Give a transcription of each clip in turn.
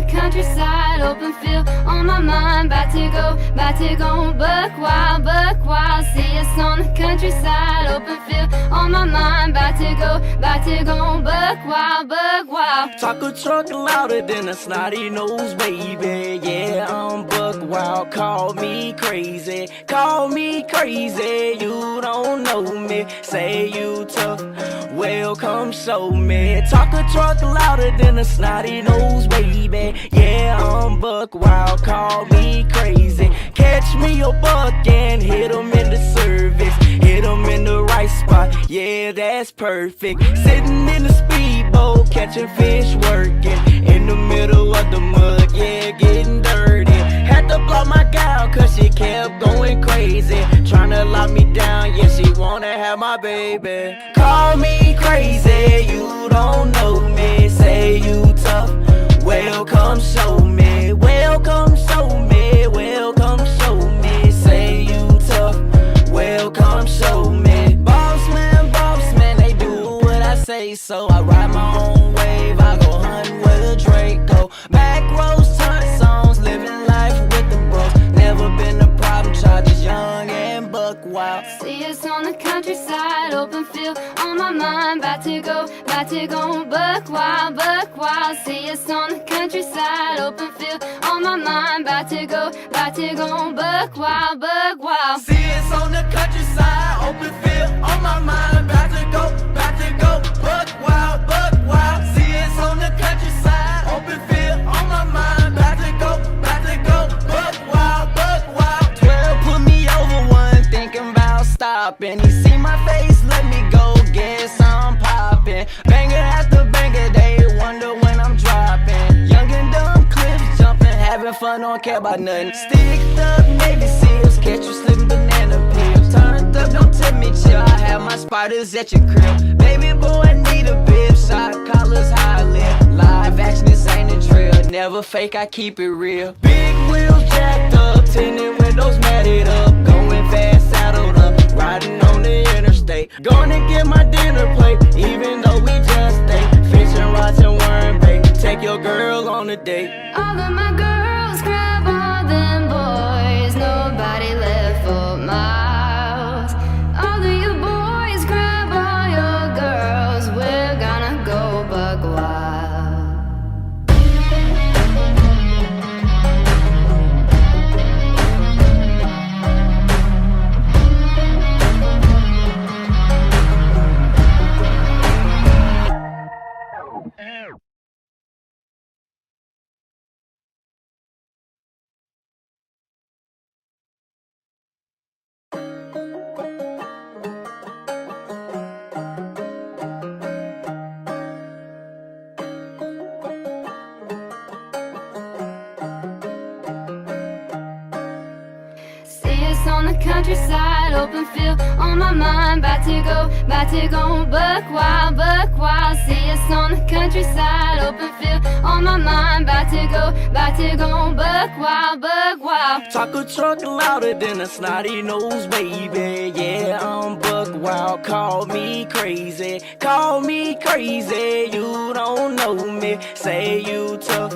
countryside, open field on my mind. About to go buck wild. See us on the countryside, open field on my mind. About to go buck wild. Talk a truck louder than a snotty nose, baby. Yeah, I'm buck wild. Call me crazy. You don't know me. Say you tough. Well, come show me. Talk a truck louder than a snotty nose, baby. Yeah, I'm buck wild. Call me crazy. Catch me a buck and hit him in the service. Hit him in the right spot. Yeah, that's perfect. Sitting in the speedboat, catching fish, working in the middle of the mud. Yeah, getting dirty. Had to block my gal cause she kept going crazy. Tryna lock me down, yeah, she wanna have my baby. Call me crazy, you don't know me. Say you tough, well come show me. Welcome show me, welcome show me. Say you tough, welcome show me. Boss man, they do what I say. So I ride my own wave, I go hunting with a Draco. Back roads, turn songs, living life with the bros. Never been a problem, child, just young and buck wild. See us on the countryside, open field on my mind. About to go buck wild. See us on the countryside, open field on my mind. About to go buck wild. See us on the countryside, open field on my mind. About to go buck wild. See us on the countryside, open field on my mind. About to go buck wild. 12 put me over one, thinking about stopping. He see my face, let me go, guess I'm popping. Banger after banger, they wonder when I'm dropping. Young and dumb, clips jumping, having fun, don't care about nothing. Sticked up Navy SEALs, catch you slipping banana peels. Turned up, don't tell me chill, I have my spiders at your crib. Baby boy, I need a bib, shot collars, high I live. Live action, this ain't a drill, never fake, I keep it real. Big wheels jacked up, tinted windows matted up. Going fast, saddled up, riding on the interstate. Gonna get my dinner plate, even though we just stay. Fishing rods and worm bait, take your girl on a date. All of my girls grab all them boys, nobody left for miles. All of you boys grab all your girls, we're gonna go buck wild. On the countryside, open field on my mind. About to go buck wild. See us on the countryside, open field on my mind. About to go buck wild. Talk a truck louder than a snotty nose, baby. Yeah, I'm buck wild. Call me crazy. You don't know me. Say you tough.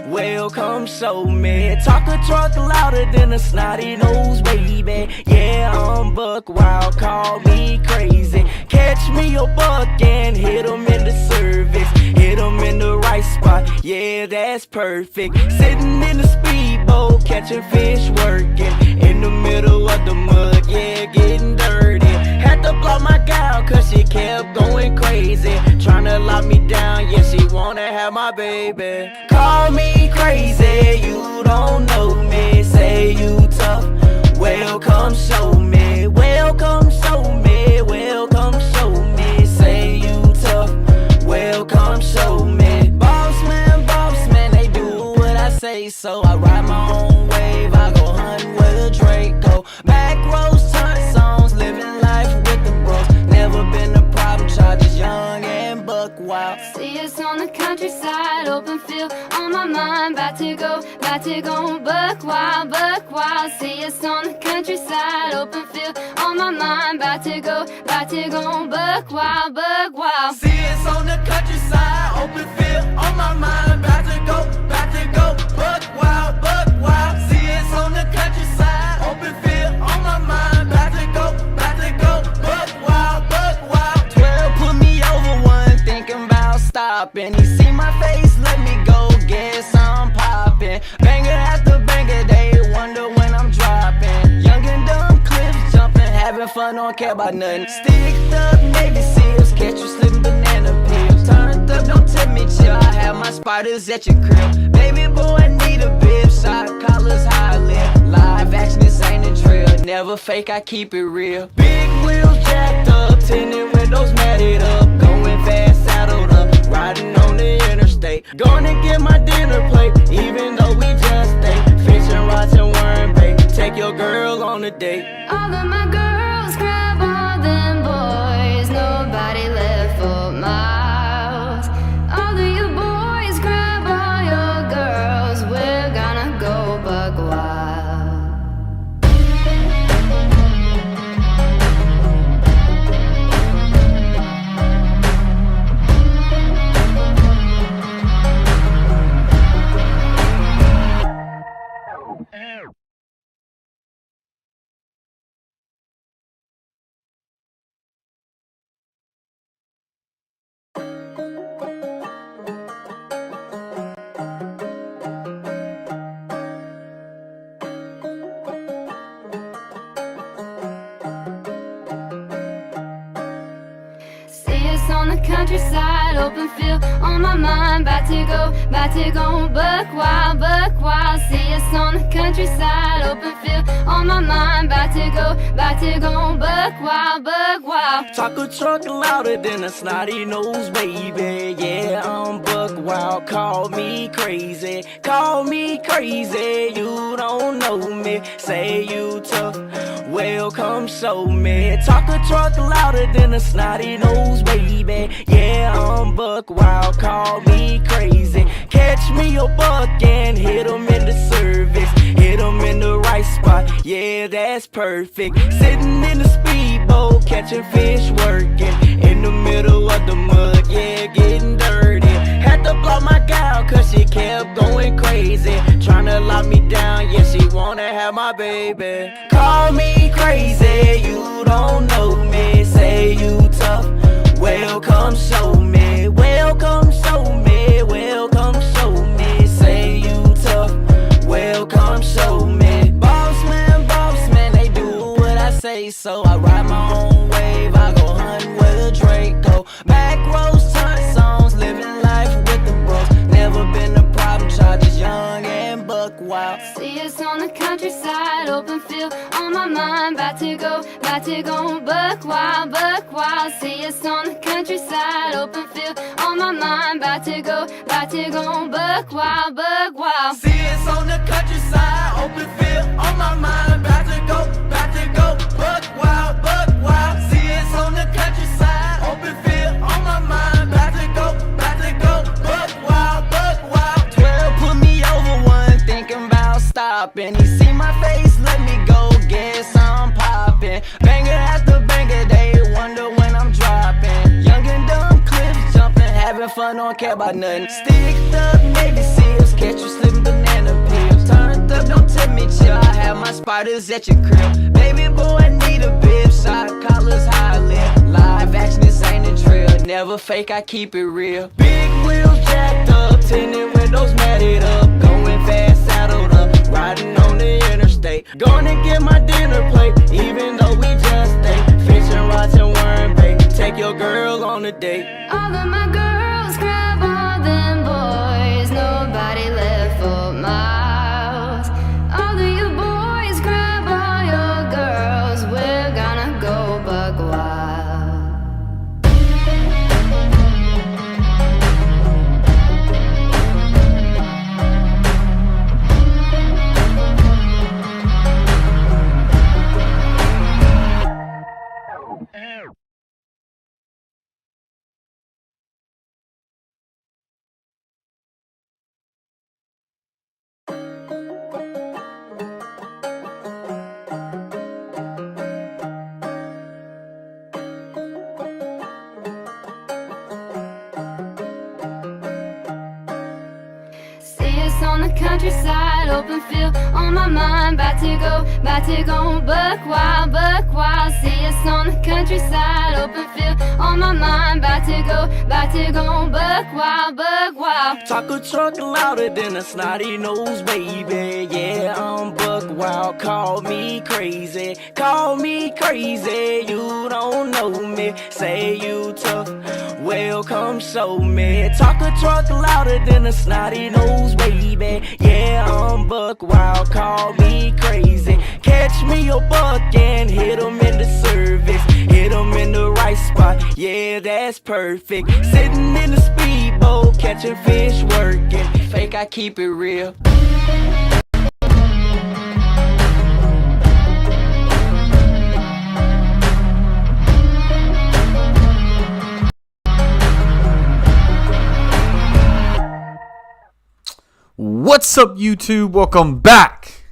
Well, come show me. Talk a truck louder than a snotty nose, baby. Yeah, I'm buck wild. Call me crazy. Catch me a buck and hit him in the service. Hit him in the right spot. Yeah, that's perfect. Sitting in the speedboat, catching fish, working in the middle of the mud. Yeah, getting dirty. Had to block my gal cause she kept going crazy. Tryna lock me down, yeah, she wanna have my baby. Call me crazy, you don't know me. Say you tough, well come show me. Welcome show me, welcome show me. Say you tough, welcome show me. Boss man, they do what I say. So I ride my own wave, I go hunting with a Draco. Back roads, turn songs, living life with the bros. Never been a problem, child, just young and buck wild. See us on the countryside, open field on my mind. About to go buck wild. See us on the countryside, open field on my mind. About to go buck wild. See us on the countryside, open field on my mind. About to go don't care about nothing. Sticked up Navy SEALs, catch you slipping banana peels. Turned up, don't tell me chill, I have my spiders at your crib. Baby boy, I need a bib, shot collars, how I live. Live action, this ain't a drill, never fake, I keep it real. Big wheels jacked up, tinted windows matted up. Going fast, saddled up, riding on the interstate. Gonna get my dinner plate, even though we just ate. Fishing rods and worm bait, take your girl on a date. All of my girls grab all them boys, nobody left for miles. All of you boys grab all your girls, we're gonna go buck wild. On the countryside, open field on my mind, about to go buck wild, see us on the countryside, open field on my mind, about to go buck wild. Talk a truck louder than a snotty nose, baby. Yeah, I'm buck wild, call me crazy, you don't know me, say you tough, well come show me. Talk a truck louder than a snotty nose, baby. Yeah, I'm buck wild, call me crazy. Catch me a buck and hit him in the service, hit him in the right spot, yeah, that's perfect. Sitting in the speedboat, catching fish, working in the middle of the mud, yeah, getting dirty. Had to block my gal cause she kept going crazy, tryna lock me down, yeah, she wanna have my baby. Call me crazy, you don't know me, say you tough, well come show me, welcome show me, welcome show me, say you tough, welcome show me. Boss man, they do what I say, so I ride my own wave, I go hunt with a Draco. Back roads, turn songs, living life with the bros, never been a problem, charges young and buck wild. See us on the countryside, open field on my mind, about to go buck wild, see us on the countryside, open field on my mind, about to go buck wild. See us on the countryside, open field on my mind, about to go buck wild. See us on the countryside, open field on my mind, about to go buck wild. 12 put me over one, thinking about stopping. He see my face, let me go, guess I'm popping. Banger after banger, they wonder when I'm dropping. Young and dumb, clips jumping, having fun, don't care about nothing. Sticked up Navy SEALs, catch you slipping banana peels. Turned up, don't tell me chill, I have my spiders at your crib. Baby boy, I need a bib, shot collars, how I live. Live action, this ain't a drill, never fake, I keep it real. Big wheels jacked up, tinted windows matted up. Going fast, saddled up, riding on the interstate. Gonna get my dinner plate, even though we just ate. Fishing rods and worm bait, take your girl on a date. All of my girls grab all them boys, nobody left for miles. All of you boys grab all your girls, we're gonna go buck wild. us on the countryside, open field on my mind. About to go buck wild. See us on the countryside, open field on my mind. About to go buck wild. Talk a truck louder than a snotty nose, baby. Yeah, I'm buck wild. Call me crazy. You don't know me. Say you tough. Well, come show me. Talk a truck louder than a snotty nose, baby. Yeah, I'm buck wild. Call me crazy. Catch me a buck and hit him in the service. Hit him in the right spot. Yeah, that's perfect. Sitting in the speedboat, catching fish, working. Fake, I keep it real. What's up, YouTube? Welcome back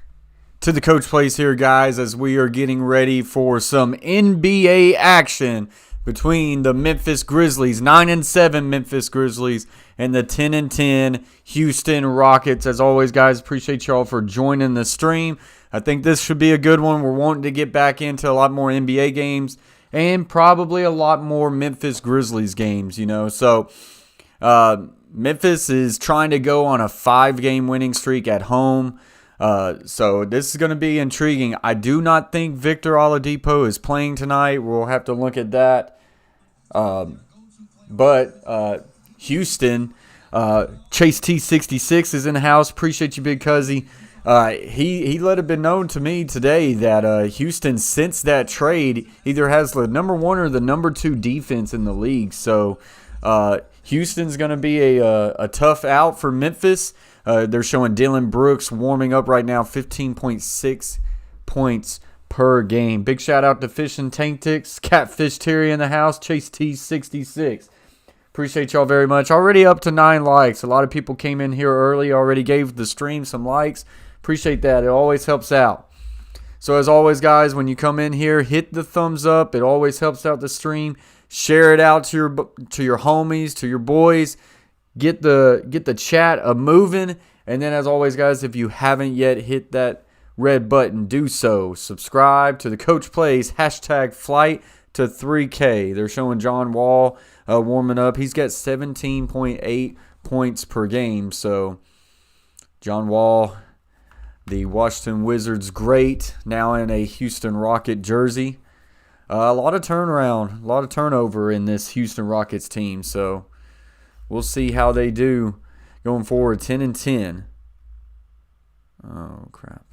to the Coach Plays here, guys, as we are getting ready for some NBA action between the Memphis Grizzlies, 9-7 Memphis Grizzlies, and the 10-10 Houston Rockets. As always, guys, appreciate y'all for joining the stream. I think this should be a good one. We're wanting to get back into a lot more NBA games and probably a lot more Memphis Grizzlies games, you know. So, Memphis is trying to go on a 5-game winning streak at home. So this is going to be intriguing. I do not think Victor Oladipo is playing tonight. We'll have to look at that. But Houston, Chase T66 is in the house. Appreciate you, Big Cuzzy. He let it be known to me today that Houston, since that trade, either has the number 1 or the number 2 defense in the league. So Houston's going to be a tough out for Memphis. They're showing Dylan Brooks warming up right now, 15.6 points per game. Big shout out to Fish and Taintix, Catfish Terry in the house, Chase T66. Appreciate y'all very much. Already up to 9 likes. A lot of people came in here early, already gave the stream some likes. Appreciate that. It always helps out. So as always, guys, when you come in here, hit the thumbs up. It always helps out the stream. Share it out to your homies, to your boys. Get the chat moving. And then as always, guys, if you haven't yet hit that red button, do so. Subscribe to the Coach Plays #flight to 3K. They're showing John Wall warming up. He's got 17.8 points per game. So John Wall, the Washington Wizards great, now in a Houston Rocket jersey. A lot of turnaround, a lot of turnover in this Houston Rockets team. So we'll see how they do going forward. 10-10. Oh, crap.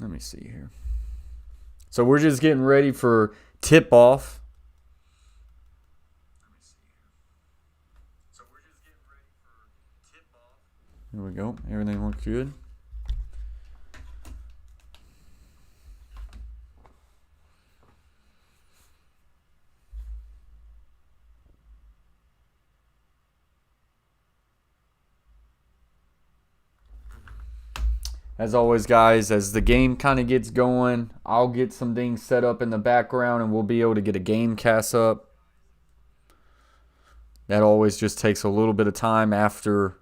Let me see here. So we're just getting ready for tip-off. Here we go. Everything looks good. As always, guys, as the game kind of gets going, I'll get some things set up in the background and we'll be able to get a game cast up. That always just takes a little bit of time after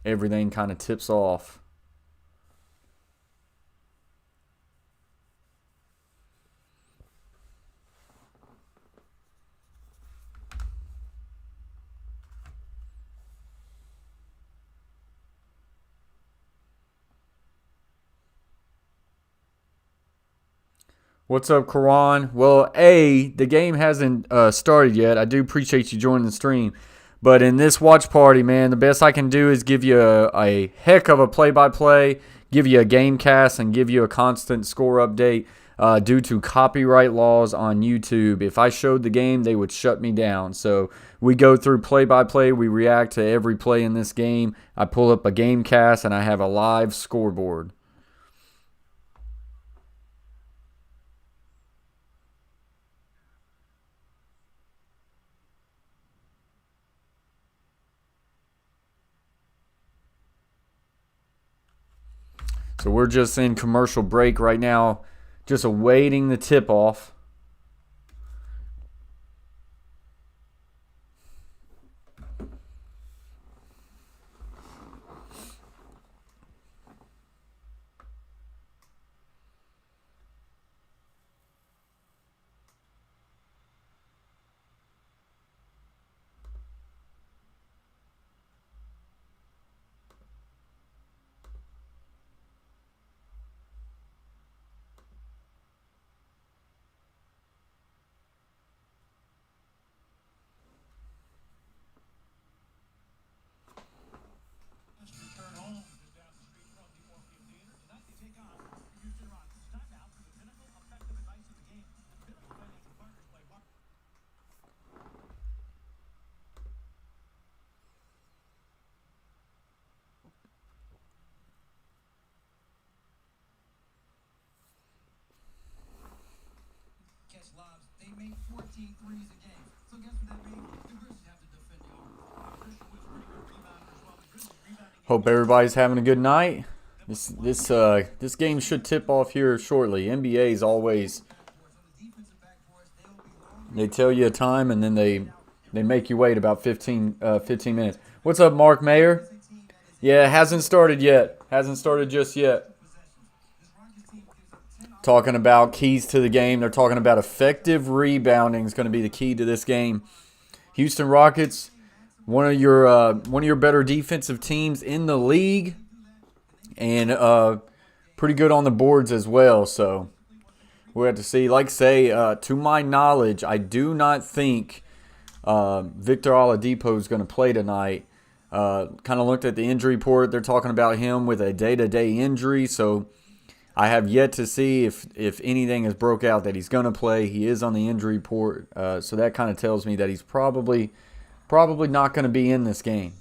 everything kind of tips off. What's up, Karan? Well, the game hasn't started yet. I do appreciate you joining the stream. But in this watch party, man, the best I can do is give you a heck of a play-by-play, give you a game cast, and give you a constant score update due to copyright laws on YouTube. If I showed the game, they would shut me down. So we go through play-by-play. We react to every play in this game. I pull up a game cast, and I have a live scoreboard. So we're just in commercial break right now, just awaiting the tip-off. They made 14 threes a game. So guess what that means? The Grizzlies have to defend the arc. Christian was pretty good rebounder as well. The Grizzlies rebounding. Hope everybody's having a good night. This game should tip off here shortly. NBA is always, they tell you a time and then they make you wait about 15 minutes. What's up, Mark Mayer? Yeah, it hasn't started yet. Hasn't started just yet. Talking about keys to the game. They're talking about effective rebounding is going to be the key to this game. Houston Rockets, one of your better defensive teams in the league, and pretty good on the boards as well. So we'll have to see. Like I say, to my knowledge, I do not think Victor Oladipo is going to play tonight. Kind of looked at the injury report. They're talking about him with a day-to-day injury, so I have yet to see if anything has broke out that he's going to play. He is on the injury report, so that kind of tells me that he's probably not going to be in this game.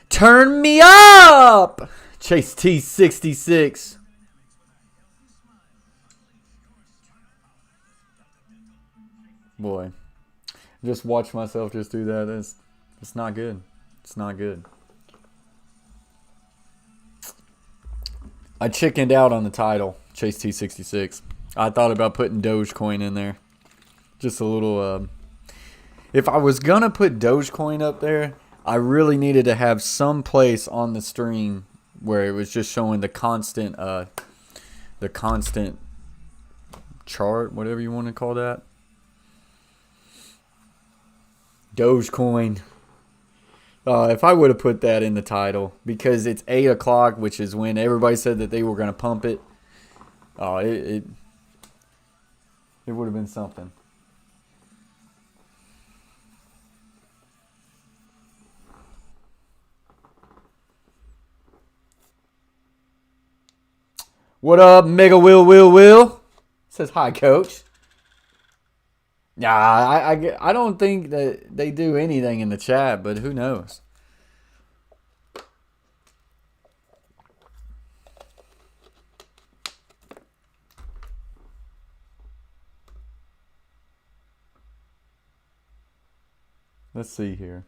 Turn me up! Chase T66. Boy, just watch myself just do that. It's not good. It's not good. I chickened out on the title, Chase T66. I thought about putting Dogecoin in there. Just a little... if I was going to put Dogecoin up there, I really needed to have some place on the stream where it was just showing the constant chart, whatever you want to call that. Dogecoin. If I would have put that in the title, because it's 8 o'clock, which is when everybody said that they were going to pump it, it would have been something. What up, Mega Will? Says hi, Coach. Nah, I don't think that they do anything in the chat, but who knows? Let's see here.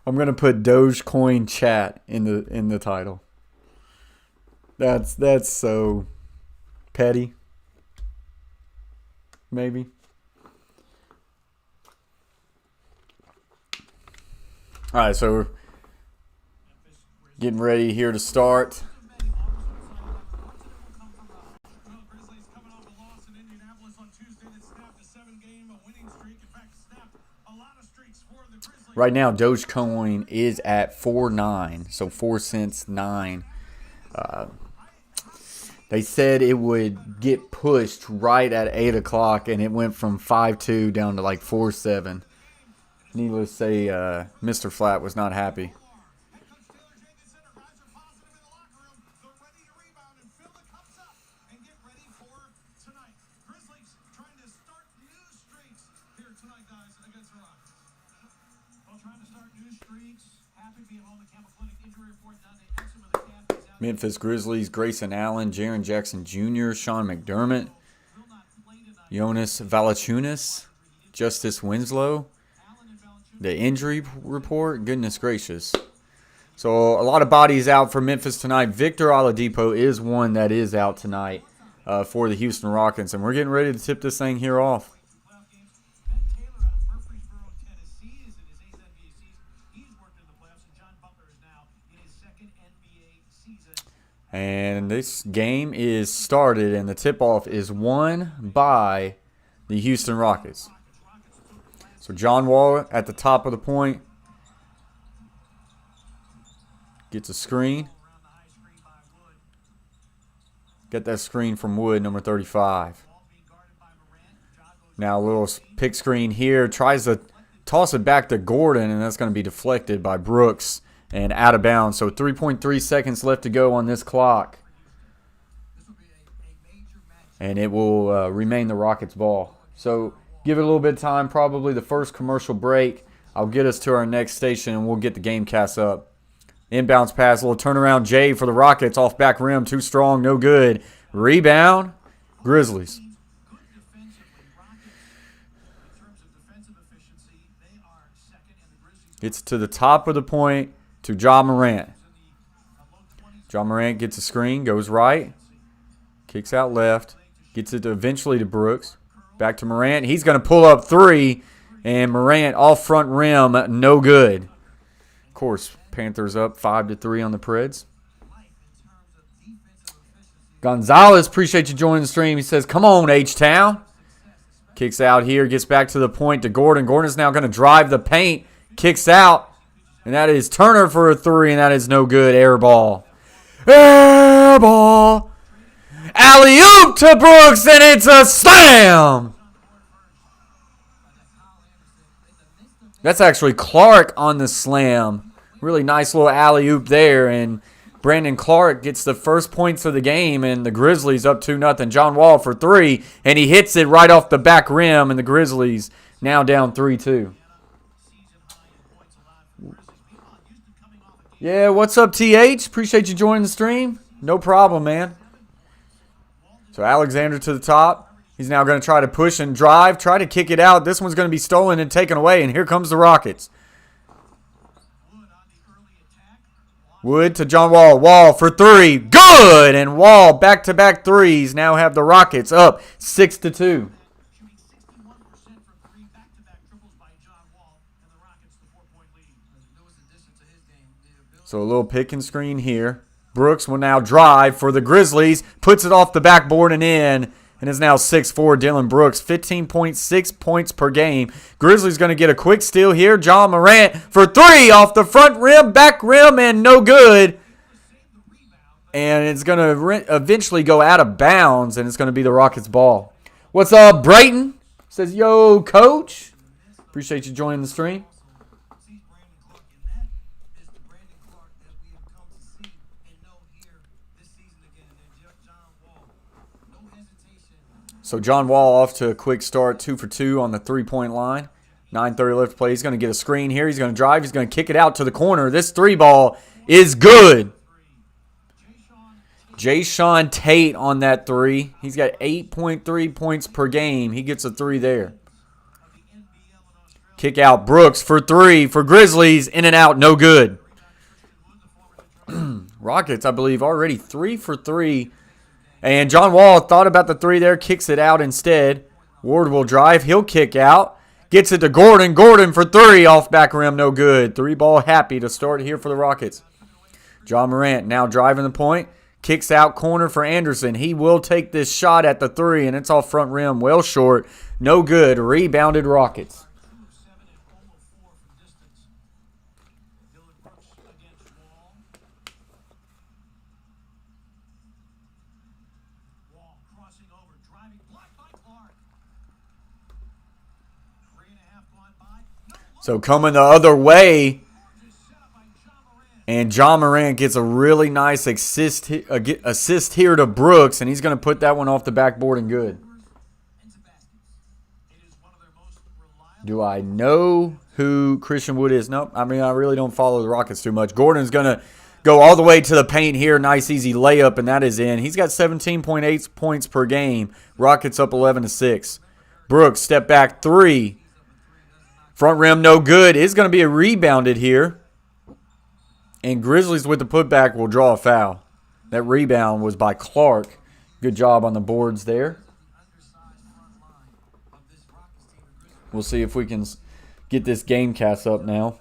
I'm gonna put Dogecoin chat in the title. That's so petty. Maybe. All right, so we're getting ready here to start. Right now, Dogecoin is at 4.9, so 4 cents 9. They said it would get pushed right at 8 o'clock, and it went from 5.2 down to like 4.7. Needless to say, Mr. Flat was not happy. Memphis Grizzlies, Grayson Allen, Jaren Jackson Jr., Sean McDermott, Jonas Valanciunas, Justice Winslow. The injury report, goodness gracious. So a lot of bodies out for Memphis tonight. Victor Oladipo is one that is out tonight for the Houston Rockets. And we're getting ready to tip this thing here off. And this game is started, and the tip-off is won by the Houston Rockets. So John Wall at the top of the point. Gets a screen. Get that screen from Wood, number 35. Now a little pick screen here. Tries to toss it back to Gordon, and that's going to be deflected by Brooks and out of bounds. So 3.3 seconds left to go on this clock. And it will remain the Rockets' ball. So give it a little bit of time, probably the first commercial break. I'll get us to our next station, and we'll get the game cast up. Inbounds pass, a little turnaround J for the Rockets. Off back rim, too strong, no good. Rebound, Grizzlies. Gets to the top of the point to Ja Morant. Ja Morant gets a screen, goes right. Kicks out left. Gets it eventually to Brooks. Back to Morant. He's going to pull up three. And Morant off front rim, no good. Of course, Panthers up 5-3 on the Preds. Gonzalez, appreciate you joining the stream. He says, come on, H-Town. Kicks out here, gets back to the point to Gordon. Gordon's now going to drive the paint. Kicks out. And that is Turner for a three, and that is no good. Air ball. Air ball. Alley-oop to Brooks, and it's a slam. That's actually Clark on the slam. Really nice little alley-oop there, and Brandon Clark gets the first points of the game, and the Grizzlies up 2-0. John Wall for three, and he hits it right off the back rim, and the Grizzlies now down 3-2. Yeah, what's up, TH? Appreciate you joining the stream. No problem, man. So Alexander to the top. He's now going to try to push and drive, try to kick it out. This one's going to be stolen and taken away, and here comes the Rockets. Wood to John Wall. Wall for three. Good! And Wall back-to-back threes now have the Rockets up 6-2. So a little pick and screen here. Brooks will now drive for the Grizzlies. Puts it off the backboard and in. And is now 6'4". Dylan Brooks, 15.6 points per game. Grizzlies going to get a quick steal here. John Morant for three off the front rim, back rim, and no good. And it's going to eventually go out of bounds, and it's going to be the Rockets' ball. What's up, Brayton? Says, yo, coach. Appreciate you joining the stream. So John Wall off to a quick start, 2 for 2 on the three-point line. 9:30 left to play. He's going to get a screen here. He's going to drive. He's going to kick it out to the corner. This three ball is good. Jayshawn Tate on that three. He's got 8.3 points per game. He gets a three there. Kick out Brooks for three for Grizzlies. In and out, no good. Rockets, I believe, already 3 for 3. And John Wall thought about the three there, kicks it out instead. Ward will drive. He'll kick out. Gets it to Gordon. Gordon for three off back rim, no good. Three ball happy to start here for the Rockets. John Morant now driving the point. Kicks out corner for Anderson. He will take this shot at the three, and it's off front rim, well short. No good. Rebounded Rockets. So coming the other way, and John Morant gets a really nice assist here to Brooks, and he's going to put that one off the backboard and good. Do I know who Christian Wood is. Nope. I mean, I really don't follow the Rockets too much. Gordon's going to go all the way to the paint here. Nice, easy layup, and that is in. He's got 17.8 points per game. Rockets up 11-6. Brooks, step back three. Front rim, no good. It's going to be rebounded here. And Grizzlies with the putback will draw a foul. That rebound was by Clark. Good job on the boards there. We'll see if we can get this game cast up now.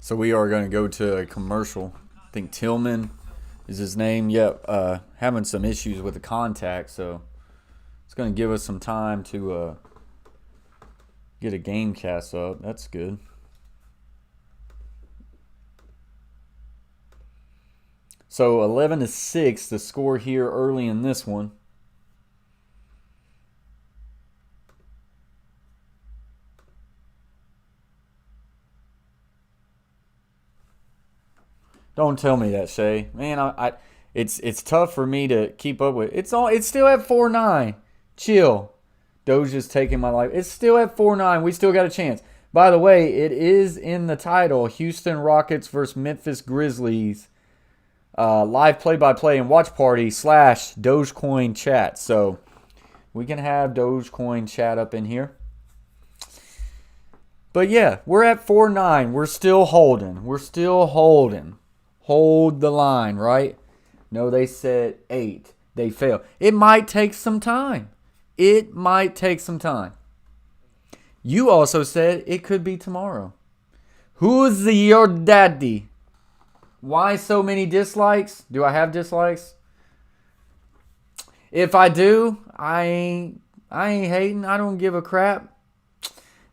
So we are going to go to a commercial. I think Tillman is his name. Yep, having some issues with the contact, so it's going to give us some time to get a game cast up. That's good. So 11-6, the score here early in this one. Don't tell me that, Shay. Man, it's tough for me to keep up with. It's still at 4-9. Chill. Doge is taking my life. It's still at 4-9. We still got a chance. By the way, it is in the title: Houston Rockets versus Memphis Grizzlies. Live play-by-play and watch party / Dogecoin chat. So we can have Dogecoin chat up in here. But yeah, we're at 4-9. We're still holding. Hold the line, right? No, they said 8. They failed. It might take some time. You also said it could be tomorrow. Who's your daddy? Why so many dislikes? Do I have dislikes? If I do, I ain't hating. I don't give a crap.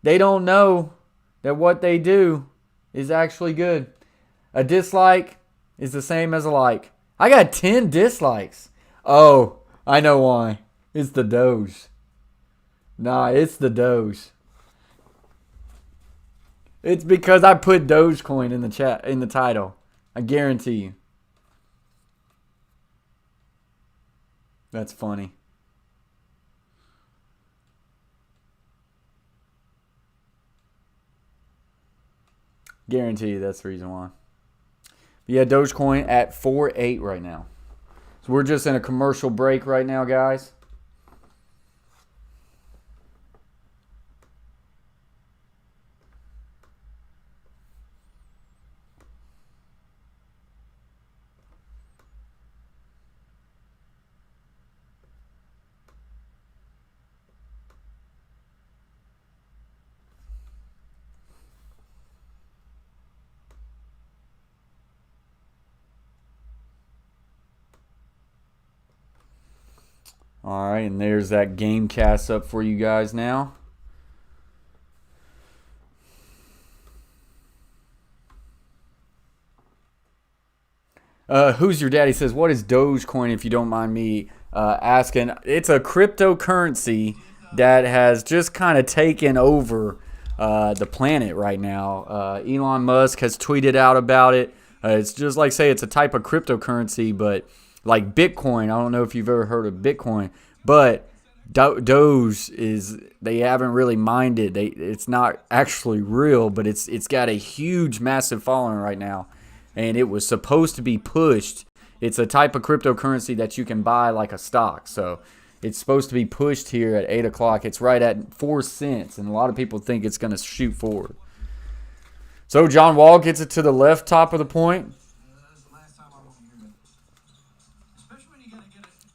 They don't know that what they do is actually good. A dislike is the same as a like. I got 10 dislikes. Oh, I know why. It's the Doge. Nah, it's the Doge. It's because I put Dogecoin in the chat, in the title. I guarantee you. That's funny. Guarantee you that's the reason why. But yeah, Dogecoin at 4.8 right now. So we're just in a commercial break right now, guys. All right, and there's that game cast up for you guys now. Who's your daddy says, what is Dogecoin, if you don't mind me asking? It's a cryptocurrency that has just kind of taken over the planet right now. Elon Musk has tweeted out about it. It's just like, say, it's a type of cryptocurrency, but like Bitcoin. I don't know if you've ever heard of Bitcoin, but Doge is, they haven't really mined it. It's not actually real, but it's got a huge, massive following right now. And it was supposed to be pushed. It's a type of cryptocurrency that you can buy like a stock. So it's supposed to be pushed here at 8 o'clock. It's right at 4 cents, and a lot of people think it's going to shoot forward. So John Wall gets it to the left top of the point.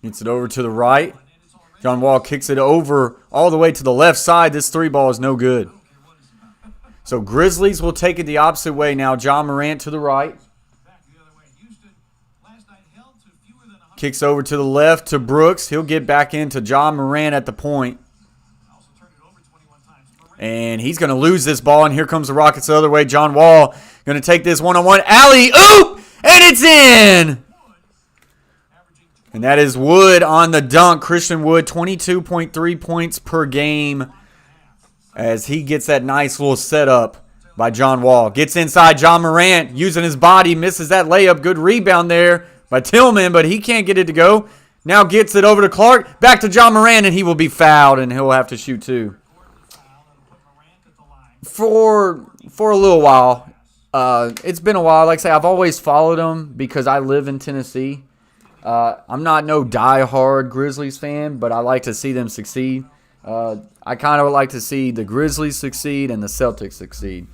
Gets it over to the right. John Wall kicks it over all the way to the left side. This three ball is no good. So Grizzlies will take it the opposite way now. John Morant to the right. Kicks over to the left to Brooks. He'll get back into John Morant at the point. And he's going to lose this ball, and here comes the Rockets the other way. John Wall going to take this one-on-one. Alley-oop! And it's in! And that is Wood on the dunk. Christian Wood, 22.3 points per game as he gets that nice little setup by John Wall. Gets inside John Morant, using his body, misses that layup. Good rebound there by Tillman, but he can't get it to go. Now gets it over to Clark. Back to John Morant, and he will be fouled, and he'll have to shoot two. For a little while. It's been a while. Like I say, I've always followed him because I live in Tennessee. I'm not no diehard Grizzlies fan, but I like to see them succeed. I kind of like to see the Grizzlies succeed and the Celtics succeed.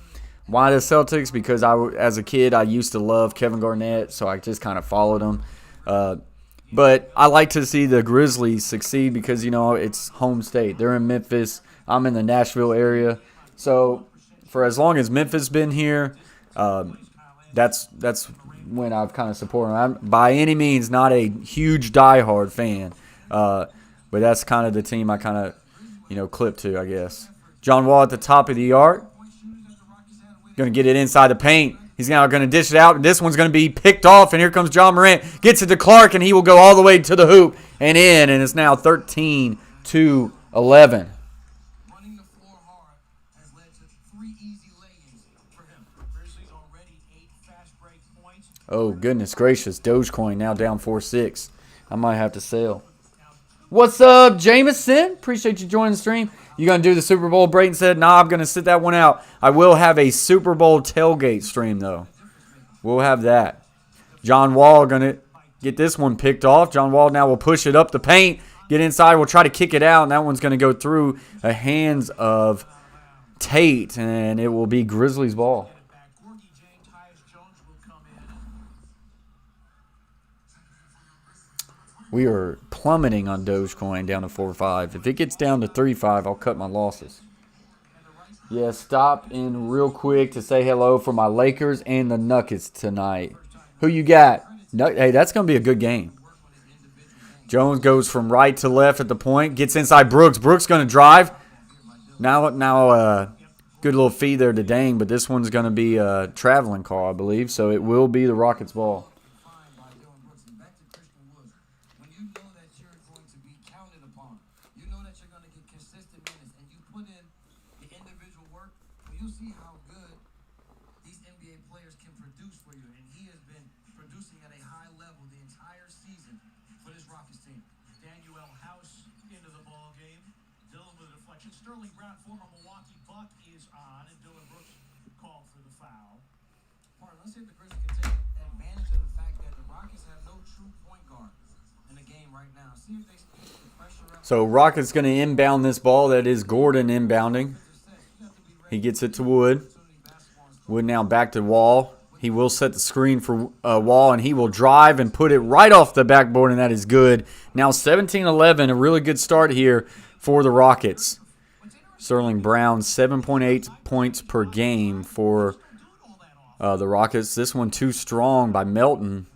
Why the Celtics? Because as a kid, I used to love Kevin Garnett, so I just kind of followed him. But I like to see the Grizzlies succeed because, it's home state. They're in Memphis. I'm in the Nashville area. So for as long as Memphis been here, that's when I've kind of supported them. I'm by any means not a huge diehard fan, but that's kind of the team I kind of, clip to, I guess. John Wall at the top of the arc. Going to get it inside the paint. He's now going to dish it out. This one's going to be picked off, and here comes John Morant. Gets it to Clark, and he will go all the way to the hoop and in, and it's now 13-11. Running the floor hard has led to 3 easy lay-ins for him. Grizzlies already 8 fast break points. Oh, goodness gracious. Dogecoin now down 4-6. I might have to sell. What's up, Jameson? Appreciate you joining the stream. You going to do the Super Bowl? Brayton said, nah, I'm going to sit that one out. I will have a Super Bowl tailgate stream, though. We'll have that. John Wall going to get this one picked off. John Wall now will push it up the paint. Get inside. We'll try to kick it out, and that one's going to go through the hands of Tate, and it will be Grizzlies ball. We are plummeting on Dogecoin down to 4.5. If it gets down to 3.5, I'll cut my losses. Yeah, stop in real quick to say hello for my Lakers and the Nuggets tonight. Who you got? Hey, that's going to be a good game. Jones goes from right to left at the point. Gets inside Brooks. Brooks going to drive. Now, good little feed there to Dang, but this one's going to be a traveling call, I believe. So it will be the Rockets ball. Let's see if the Grizzlies can take advantage of the fact that the Rockets have no true point guard in the game right now. See if they can keep the pressure up. So Rockets going to inbound this ball. That is Gordon inbounding. He gets it to Wood. Wood now back to Wall. He will set the screen for Wall, and he will drive and put it right off the backboard, and that is good. Now 17-11, a really good start here for the Rockets. Sterling Brown, 7.8 points per game for the Rockets. This one too strong by Melton.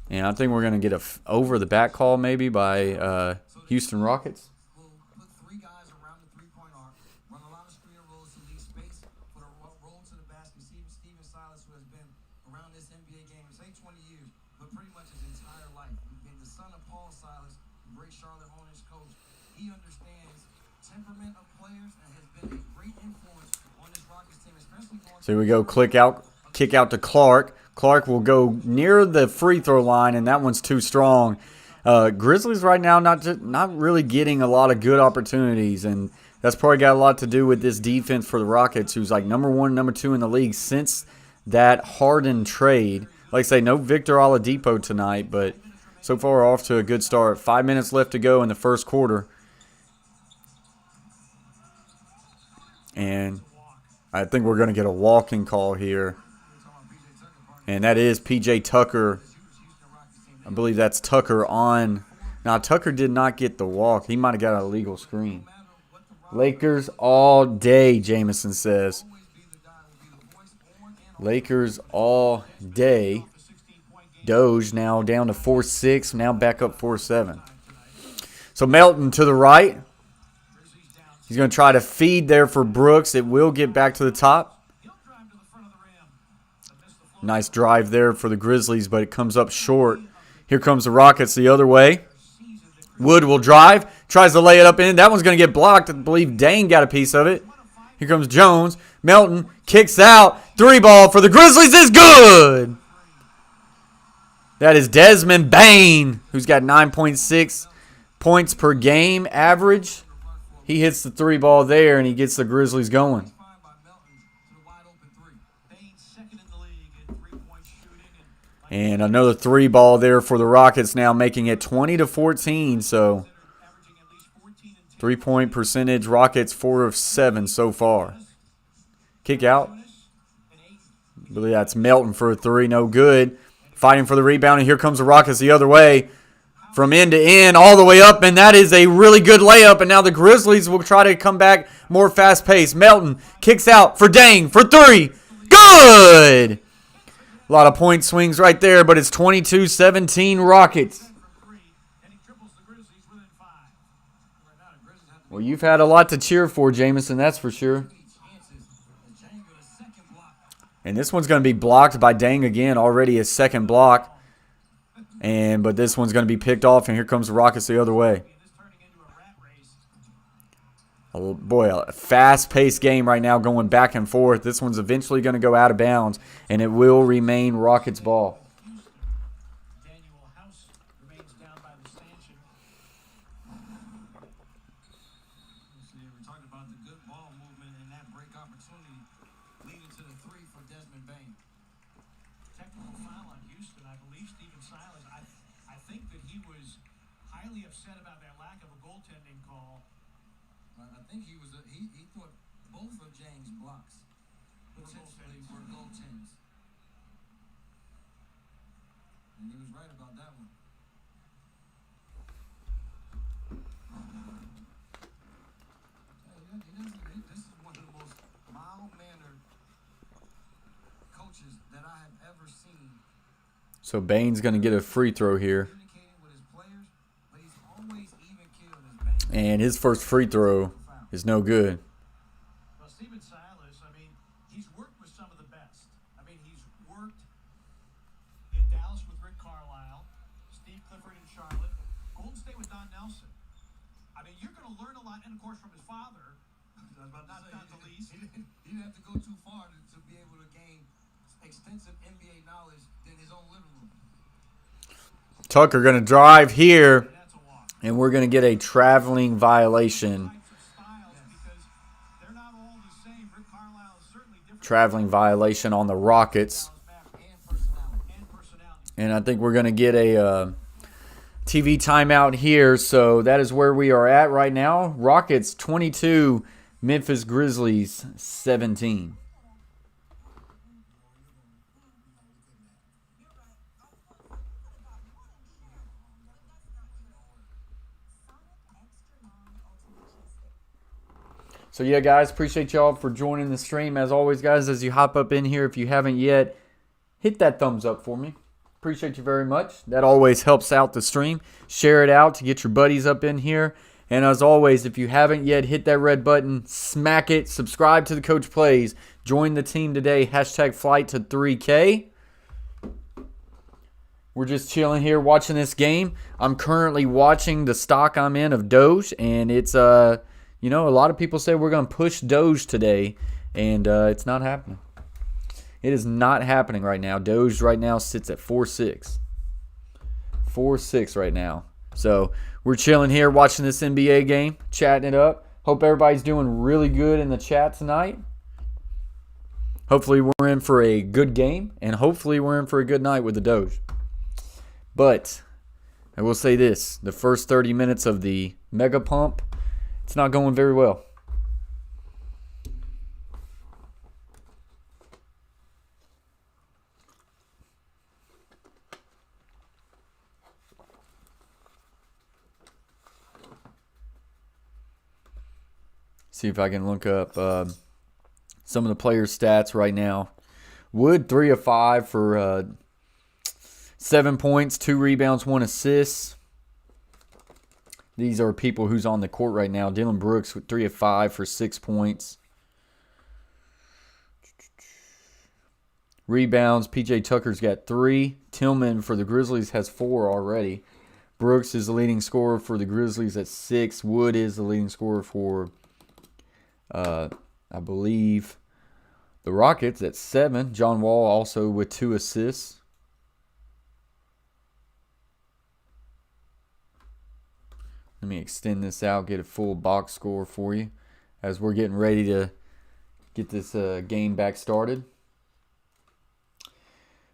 And I think we're going to get a over the back call maybe by Houston Rockets. We'll put 3 guys around the 3-point arc, run a lot of screen rolls to leave space, put a roll to the basket. Steven Silas, who has been around this NBA game, say 20 years, but pretty much his entire life. He's been the son of Paul Silas, the great Charlotte Hornets coach. He understands temperament of players and has been a great influence on this Rockets team, especially going. So here we go, kick out to Clark. Clark will go near the free throw line, and that one's too strong. Grizzlies right now not really getting a lot of good opportunities, and that's probably got a lot to do with this defense for the Rockets, who's like number 1, number 2 in the league since that Harden trade. Like I say, no Victor Oladipo tonight, but so far off to a good start. 5 minutes left to go in the first quarter. And I think we're going to get a walking call here. And that is P.J. Tucker. I believe that's Tucker on. Now, Tucker did not get the walk. He might have got an illegal screen. Lakers all day, Jameson says. Lakers all day. Doge now down to 4-6. Now back up 4-7. So Melton to the right. He's going to try to feed there for Brooks. It will get back to the top. Nice drive there for the Grizzlies, but it comes up short. Here comes the Rockets the other way. Wood will drive. Tries to lay it up in. That one's going to get blocked. I believe Dane got a piece of it. Here comes Jones. Melton kicks out. 3-ball for the Grizzlies is good. That is Desmond Bane, who's got 9.6 points per game average. He hits the 3-ball there, and he gets the Grizzlies going. And another 3-ball there for the Rockets now, making it 20-14. So 3-point percentage, Rockets 4 of 7 so far. Kick out. I believe that's Melton for a 3, no good. Fighting for the rebound, and here comes the Rockets the other way. From end to end, all the way up, and that is a really good layup. And now the Grizzlies will try to come back more fast-paced. Melton kicks out for Dang for 3. Good! A lot of point swings right there, but it's 22-17 Rockets. Well, you've had a lot to cheer for, Jamison, that's for sure. And this one's going to be blocked by Dang again, already a second block. But this one's going to be picked off, and here comes the Rockets the other way. Oh, boy, a fast-paced game right now going back and forth. This one's eventually going to go out of bounds, and it will remain Rockets ball. We talked about the good ball movement and that break opportunity leading to the 3 for Desmond Bane. Technical foul on Houston. I believe Stephen Silas. I think that he was highly upset about that lack of a goaltending call. I think he was. He thought both of James' blocks potentially were goaltends, and he was right about that one. This is one of the most mild-mannered coaches that I have ever seen. So Bane's going to get a free throw here. And his first free throw is no good. Well, Stephen Silas, I mean, he's worked with some of the best. I mean, he's worked in Dallas with Rick Carlisle, Steve Clifford in Charlotte, Golden State with Don Nelson. I mean, you're going to learn a lot, and of course from his father, not the least. He didn't have to go too far to be able to gain extensive NBA knowledge in his own living room. Tucker going to drive here. And we're going to get a traveling violation. Traveling violation on the Rockets. And I think we're going to get a TV timeout here. So that is where we are at right now. Rockets 22, Memphis Grizzlies 17. So, yeah, guys, appreciate y'all for joining the stream. As always, guys, as you hop up in here, if you haven't yet, hit that thumbs up for me. Appreciate you very much. That always helps out the stream. Share it out to get your buddies up in here. And as always, if you haven't yet, hit that red button, smack it, subscribe to the Coach Plays. Join the team today, hashtag flight to 3K. We're just chilling here watching this game. I'm currently watching the stock I'm in of Doge, and it's you know, a lot of people say we're going to push Doge today, and it's not happening. It is not happening right now. Doge right now sits at 4.6. 4.6 right now. So we're chilling here watching this NBA game, chatting it up. Hope everybody's doing really good in the chat tonight. Hopefully we're in for a good game, and hopefully we're in for a good night with the Doge. But I will say this. The first 30 minutes of the Mega Pump, it's not going very well. See if I can look up some of the players' stats right now. Wood, 3 of 5 for 7 points, 2 rebounds, 1 assist. These are people who's on the court right now. Dylan Brooks with 3 of 5 for 6 points. Rebounds, P.J. Tucker's got 3. Tillman for the Grizzlies has 4 already. Brooks is the leading scorer for the Grizzlies at 6. Wood is the leading scorer for, I believe, the Rockets at 7. John Wall also with 2 assists. Let me extend this out, get a full box score for you as we're getting ready to get this game back started.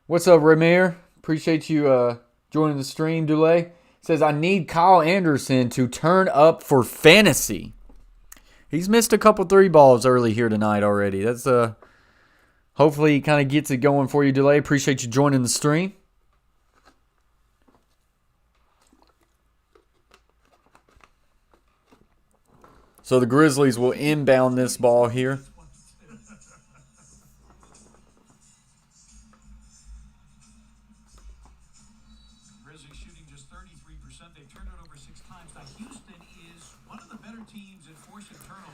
What's up, Ramir? Appreciate you joining the stream, Dulé. Says, I need Kyle Anderson to turn up for fantasy. He's missed a couple 3 balls early here tonight already. That's hopefully he kind of gets it going for you, Dulé. Appreciate you joining the stream. So the Grizzlies will inbound this ball here. Grizzlies shooting just 33%. They've turned it over 6 times. Now Houston is one of the better teams in forcing turnovers.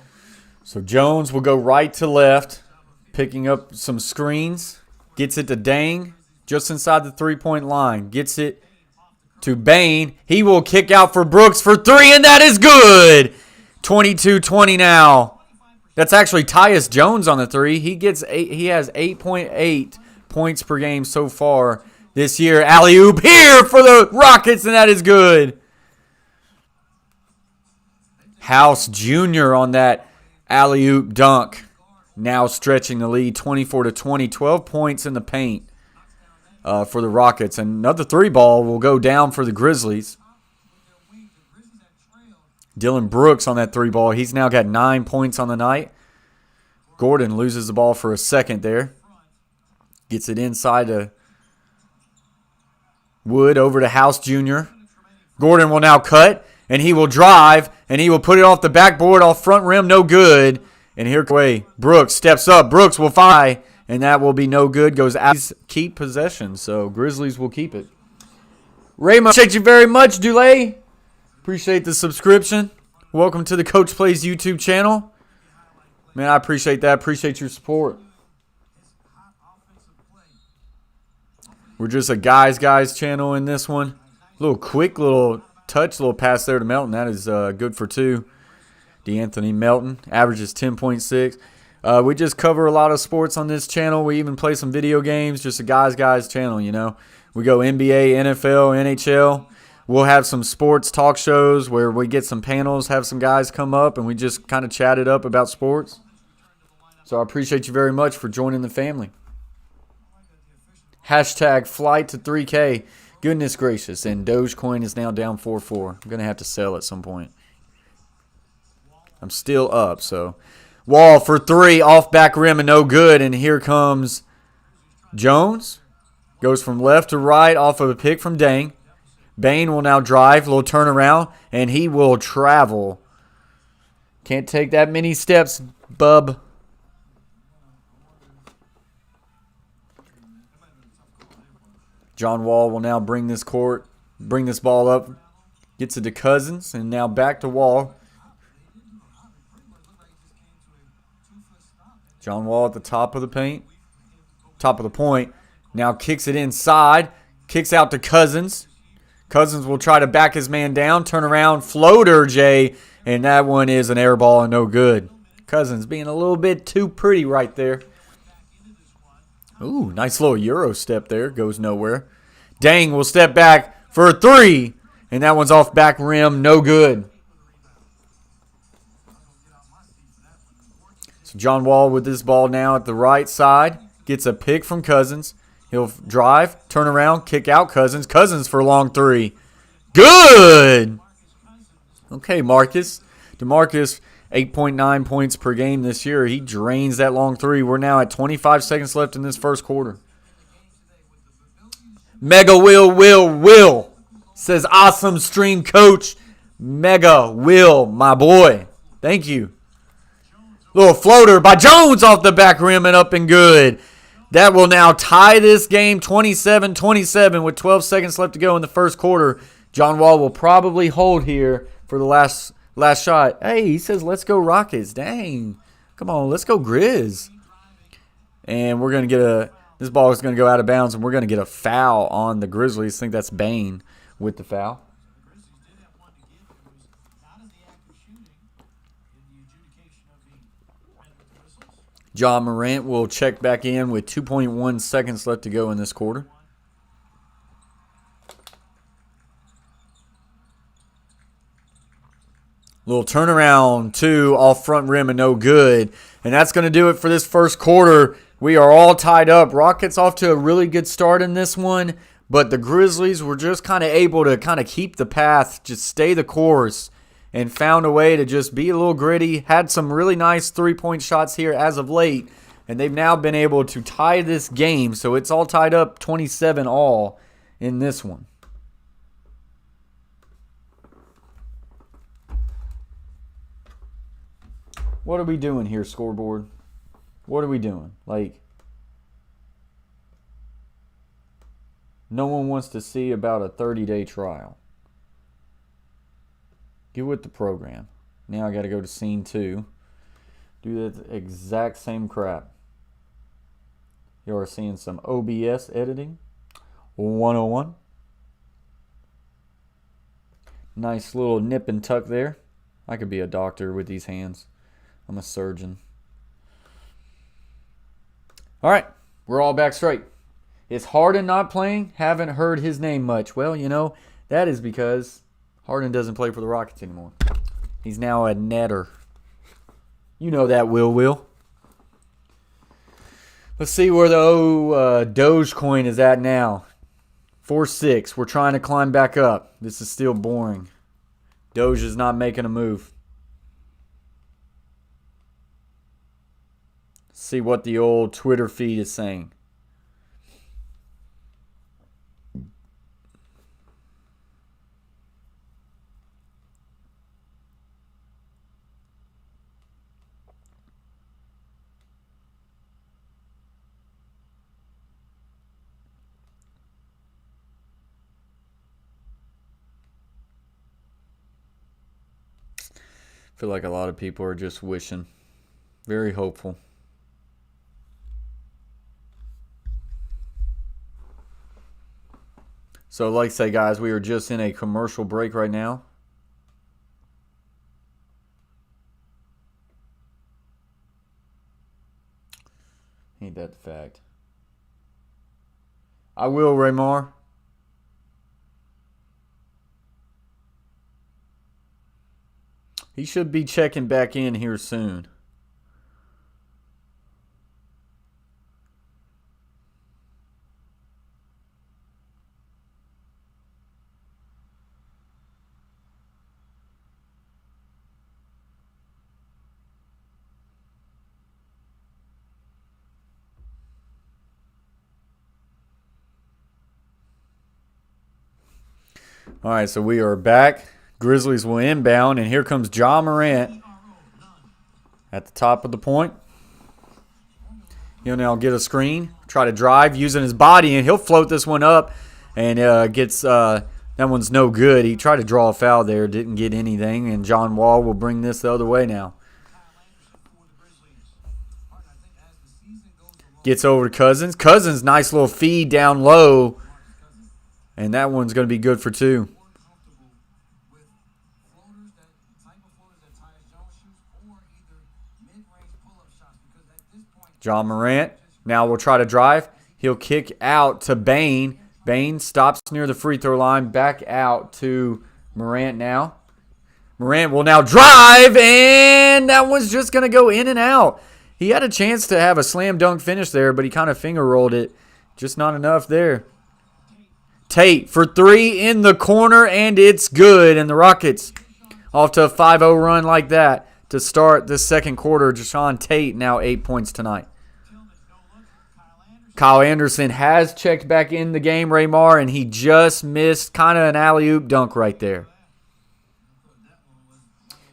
So Jones will go right to left, picking up some screens. Gets it to Dang, just inside the 3-point line. Gets it to Bane. He will kick out for Brooks for 3, and that is good. 22-20 now. That's actually Tyus Jones on the 3. He has 8.8 points per game so far this year. Alley-oop here for the Rockets, and that is good. House Jr. on that alley-oop dunk. Now stretching the lead 24-20. 12 points in the paint for the Rockets. And another 3 ball will go down for the Grizzlies. Dylan Brooks on that 3 ball. He's now got 9 points on the night. Gordon loses the ball for a second there. Gets it inside to Wood, over to House Jr. Gordon will now cut, and he will drive, and he will put it off the backboard, off front rim, no good. And here Brooks steps up. Brooks will fire, and that will be no good. Goes out. Keep possession, so Grizzlies will keep it. Raymond, appreciate you very much, Dulé. Appreciate the subscription. Welcome to the Coach Plays YouTube channel. Man, I appreciate that. Appreciate your support. We're just a guys channel in this one. Little quick little touch, little pass there to Melton. That is good for 2. DeAnthony Melton averages 10.6. We just cover a lot of sports on this channel. We even play some video games. Just a guys channel, you know. We go NBA, NFL, NHL. We'll have some sports talk shows where we get some panels, have some guys come up, and we just kind of chat it up about sports. So I appreciate you very much for joining the family. Hashtag flight to 3K. Goodness gracious. And Dogecoin is now down 4.4. I'm going to have to sell at some point. I'm still up, so. Wall for 3, off back rim and no good. And here comes Jones. Goes from left to right off of a pick from Dang. Bane will now drive, little turnaround, and he will travel. Can't take that many steps, bub. John Wall will now bring this ball up, gets it to Cousins, and now back to Wall. John Wall at the top of the paint, top of the point, now kicks it inside, kicks out to Cousins. Cousins will try to back his man down, turn around, floater, Jay, and that one is an air ball and no good. Cousins being a little bit too pretty right there. Ooh, nice little Euro step there, goes nowhere. Dang will step back for a 3, and that one's off back rim, no good. So John Wall with this ball now at the right side, gets a pick from Cousins. He'll drive, turn around, kick out Cousins. Cousins for a long 3. Good! Okay, Marcus. DeMarcus, 8.9 points per game this year. He drains that long 3. We're now at 25 seconds left in this first quarter. Mega Will says, awesome stream, coach. Mega Will, my boy. Thank you. Little floater by Jones off the back rim and up and good. That will now tie this game 27-27 with 12 seconds left to go in the first quarter. John Wall will probably hold here for for the last shot. Hey, he says, let's go Rockets. Dang. Come on, let's go Grizz. And we're going to get this ball is going to go out of bounds, and we're going to get a foul on the Grizzlies. I think that's Bane with the foul. John Morant will check back in with 2.1 seconds left to go in this quarter. Little turnaround, 2 off front rim and no good. And that's going to do it for this first quarter. We are all tied up. Rockets off to a really good start in this one, but the Grizzlies were just kind of able to kind of keep the path, just stay the course, and found a way to just be a little gritty. Had some really nice three-point shots here as of late, and they've now been able to tie this game. So it's all tied up 27 all in this one. What are we doing here, scoreboard? What are we doing? Like, no one wants to see about a 30-day trial. Get with the program. Now I got to go to scene 2. Do that exact same crap. You are seeing some OBS editing. 101. Nice little nip and tuck there. I could be a doctor with these hands. I'm a surgeon. All right, we're all back straight. Is Harden not playing? Haven't heard his name much. Well, you know, that is because Harden doesn't play for the Rockets anymore. He's now a netter. You know that, Will. Let's see where the Doge coin is at now. 4.6. We're trying to climb back up. This is still boring. Doge is not making a move. See what the old Twitter feed is saying. I feel like a lot of people are just wishing. Very hopeful. So like I say, guys, we are just in a commercial break right now. Ain't that the fact? I will, Raymar. He should be checking back in here soon. All right, so we are back. Grizzlies will inbound, and here comes Ja Morant at the top of the point. He'll now get a screen, try to drive using his body, and he'll float this one up and gets that one's no good. He tried to draw a foul there, didn't get anything, and John Wall will bring this the other way now. Gets over to Cousins. Cousins, nice little feed down low, and that one's going to be good for 2. John Morant now will try to drive. He'll kick out to Bane. Bane stops near the free throw line. Back out to Morant now. Morant will now drive, and that one's just going to go in and out. He had a chance to have a slam dunk finish there, but he kind of finger rolled it. Just not enough there. Tate for 3 in the corner, and it's good. And the Rockets off to a 5-0 run like that to start the second quarter. Jason Tate now 8 points tonight. Kyle Anderson has checked back in the game, Raymar, and he just missed kind of an alley-oop dunk right there.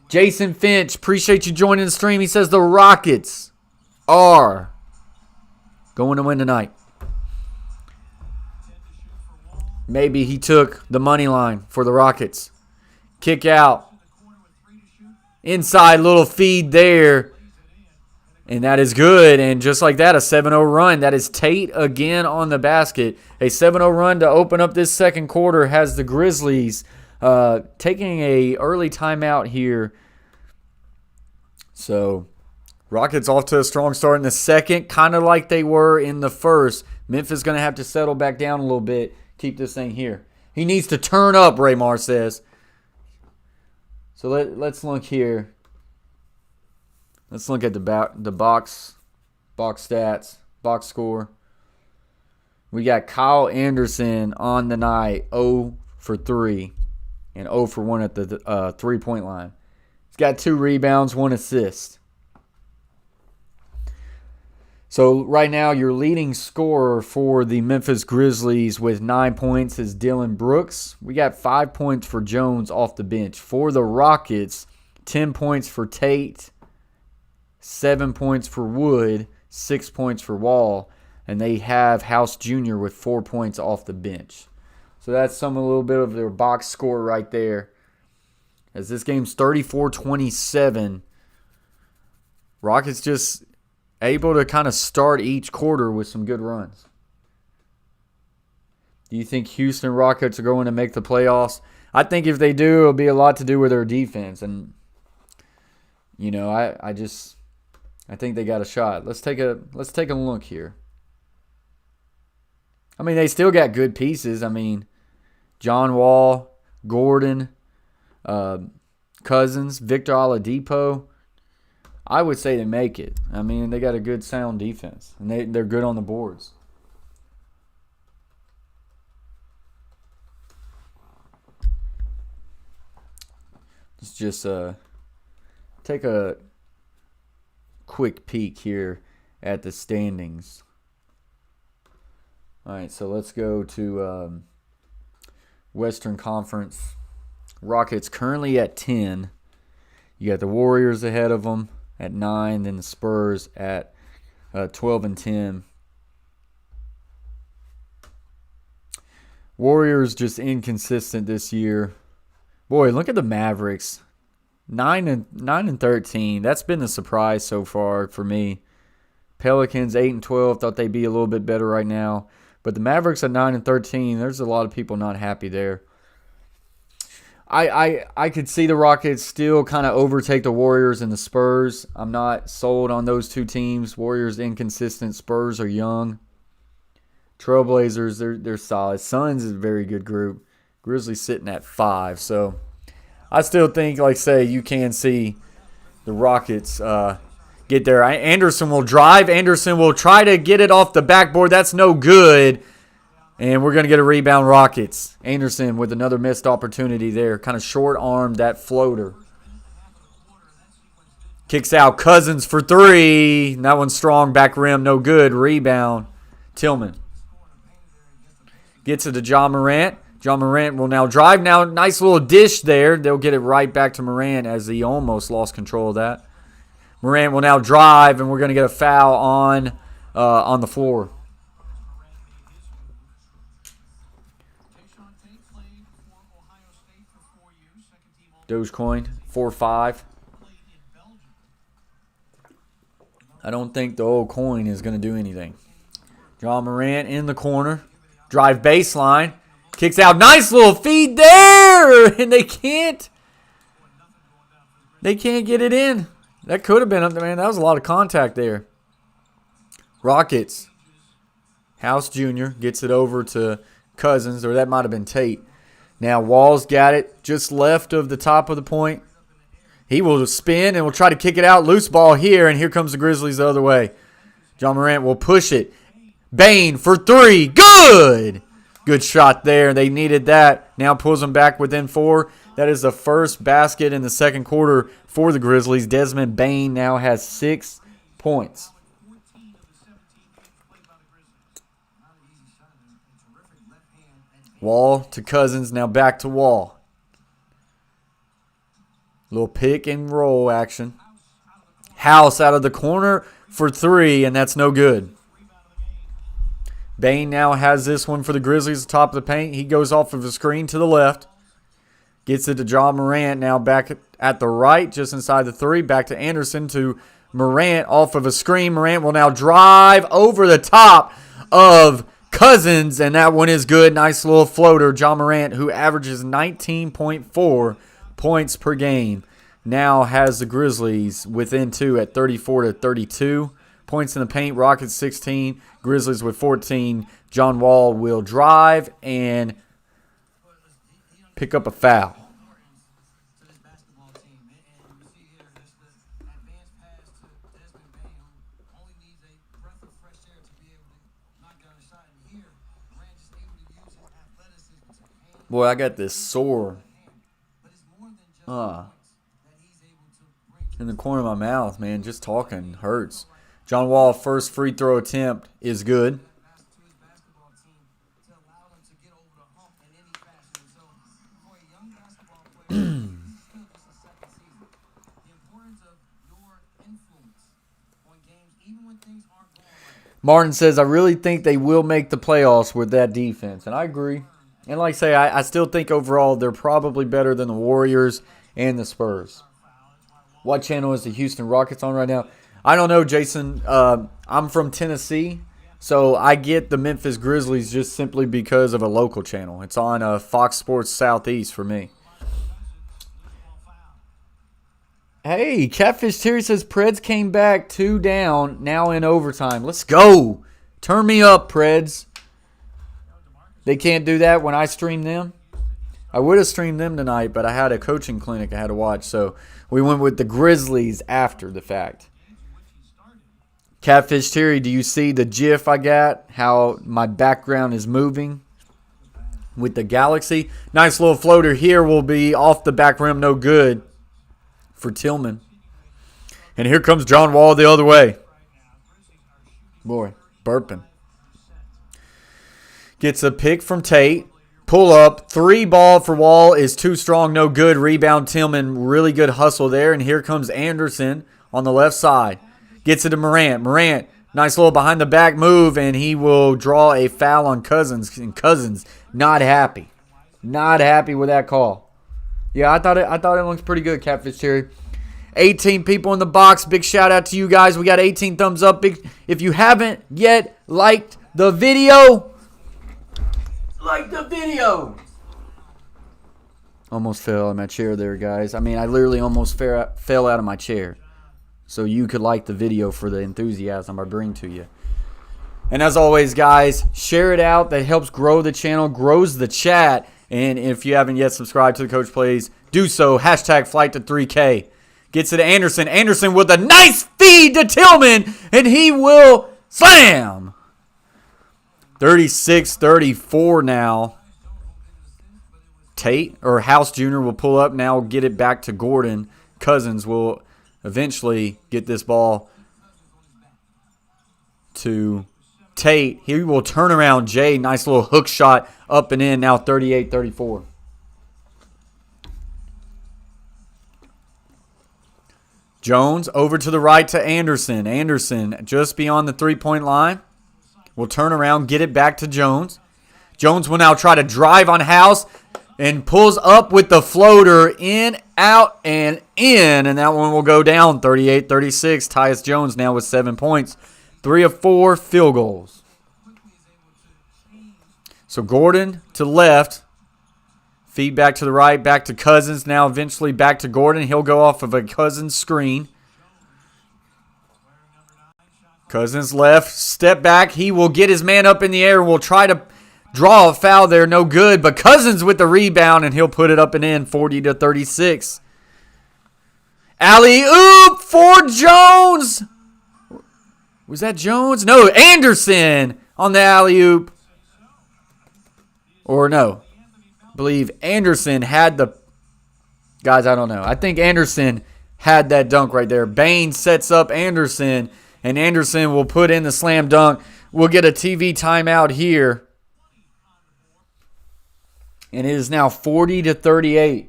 Jason Finch, appreciate you joining the stream. He says the Rockets are going to win tonight. Maybe he took the money line for the Rockets. Kick out. Inside little feed there. And that is good. And just like that, a 7-0 run. That is Tate again on the basket. A 7-0 run to open up this second quarter has the Grizzlies taking a early timeout here. So Rockets off to a strong start in the second, kind of like they were in the first. Memphis going to have to settle back down a little bit, keep this thing here. He needs to turn up, Raymar says. So let's look here. Let's look at the box stats, box score. We got Kyle Anderson on the night, 0 for 3, and 0 for 1 at the three-point line. He's got 2 rebounds, 1 assist. So right now, your leading scorer for the Memphis Grizzlies with 9 points is Dylan Brooks. We got 5 points for Jones off the bench. For the Rockets, 10 points for Tate, 7 points for Wood, 6 points for Wall, and they have House Jr. with 4 points off the bench. So that's a little bit of their box score right there. As this game's 34-27, Rockets just able to kind of start each quarter with some good runs. Do you think Houston Rockets are going to make the playoffs? I think if they do, it'll be a lot to do with their defense. And, you know, I think they got a shot. Let's take a look here. I mean, they still got good pieces. I mean, John Wall, Gordon, Cousins, Victor Oladipo. I would say they make it. I mean, they got a good sound defense, and they're good on the boards. Let's just take a quick peek here at the standings. All right, so let's go to Western Conference. Rockets currently at 10. You got the Warriors ahead of them at 9, then the Spurs at 12 and 10. Warriors just inconsistent this year. Boy, look at the Mavericks. 9 and 13. That's been a surprise so far for me. Pelicans 8 and 12. Thought they'd be a little bit better right now. But the Mavericks at 9 and 13. There's a lot of people not happy there. I could see the Rockets still kind of overtake the Warriors and the Spurs. I'm not sold on those two teams. Warriors inconsistent. Spurs are young. Trailblazers, they're solid. Suns is a very good group. Grizzlies sitting at 5. So I still think, like say, you can see the Rockets get there. Anderson will drive. Anderson will try to get it off the backboard. That's no good. And we're going to get a rebound, Rockets. Anderson with another missed opportunity there. Kind of short-armed that floater. Kicks out Cousins for 3. That one's strong. Back rim, no good. Rebound, Tillman. Gets it to John Morant. John Morant will now drive. Now, nice little dish there. They'll get it right back to Morant as he almost lost control of that. Morant will now drive, and we're going to get a foul on the floor. Dogecoin, 4-5. I don't think the old coin is going to do anything. John Morant in the corner. Drive baseline. Kicks out. Nice little feed there. And they can't get it in. That could have been, man, that was a lot of contact there. Rockets. House Jr. gets it over to Cousins, or that might have been Tate. Now Wall's got it just left of the top of the point. He will spin and will try to kick it out. Loose ball here, and here comes the Grizzlies the other way. John Morant will push it. Bane for 3. Good! Good shot there. They needed that. Now pulls them back within 4. That is the first basket in the second quarter for the Grizzlies. Desmond Bane now has 6 points. Wall to Cousins. Now back to Wall. Little pick and roll action. House out of the corner for 3, and that's no good. Bane now has this one for the Grizzlies, top of the paint. He goes off of the screen to the left. Gets it to John Morant, now back at the right, just inside the 3. Back to Anderson to Morant off of a screen. Morant will now drive over the top of Cousins, and that one is good. Nice little floater. John Morant, who averages 19.4 points per game, now has the Grizzlies within 2 at 34-32. Points in the paint, Rockets 16, Grizzlies with 14. John Wall will drive and pick up a foul. To this basketball team, and you see here this the advanced pass to Desmond Bane, who only needs a breath of fresh air to be able to knock down a shot. And here, Durant just able to use his athleticism to hand, Boy, I got this sore but it's more than just points that he's able to bring to in the corner of my mouth, man. Just talking hurts. John Wall, first free throw attempt is good. his basketball team to allow them to get over the hump in any fashion. So for a young basketball player, still just a second season, the importance of your influence on games, even when things aren't going right. Martin says, I really think they will make the playoffs with that defense. And I agree. And like I say, I still think overall they're probably better than the Warriors and the Spurs. What channel is the Houston Rockets on right now? I don't know, Jason. I'm from Tennessee, so I get the Memphis Grizzlies just simply because of a local channel. It's on Fox Sports Southeast for me. Hey, Catfish Terry says Preds came back 2 down, now in overtime. Let's go. Turn me up, Preds. They can't do that when I stream them. I would have streamed them tonight, but I had a coaching clinic I had to watch, so we went with the Grizzlies after the fact. Catfish Terry, do you see the GIF I got? How my background is moving with the galaxy. Nice little floater here will be off the back rim, no good for Tillman. And here comes John Wall the other way. Boy, burping. Gets a pick from Tate. Pull up. 3 ball for Wall is too strong, no good. Rebound Tillman, really good hustle there. And here comes Anderson on the left side. Gets it to Morant. Morant, nice little behind the back move, and he will draw a foul on Cousins. And Cousins not happy. Not happy with that call. Yeah, I thought it looks pretty good, Catfish Terry. 18 people in the box. Big shout out to you guys. We got 18 thumbs up. If you haven't yet liked the video, like the video. Almost fell out of my chair there, guys. I mean, I literally almost fell out of my chair. So you could like the video for the enthusiasm I bring to you. And as always, guys, share it out. That helps grow the channel, grows the chat. And if you haven't yet subscribed to the Coach Plays, do so. Hashtag flight to 3K. Gets it to Anderson. Anderson with a nice feed to Tillman. And he will slam. 36-34 now. Tate or House Jr. will pull up now, get it back to Gordon. Cousins will eventually get this ball to Tate. He will turn around Jay. Nice little hook shot up and in. Now 38-34. Jones over to the right to Anderson. Anderson just beyond the three-point line. Will turn around, get it back to Jones. Jones will now try to drive on House and pulls up with the floater in, out, and in. And that one will go down 38-36. Tyus Jones now with 7 points. 3 of 4 field goals. So Gordon to left. Feed back to the right, back to Cousins. Now eventually back to Gordon. He'll go off of a Cousins screen. Cousins left, step back. He will get his man up in the air and will try to draw a foul there. No good, but Cousins with the rebound, and he'll put it up and in 40-36. Alley-oop for Jones. Was that Jones? No, Anderson on the alley-oop. Or no. I believe Anderson had the... Guys, I don't know. I think Anderson had that dunk right there. Bain sets up Anderson, and Anderson will put in the slam dunk. We'll get a TV timeout here. And it is now 40-38.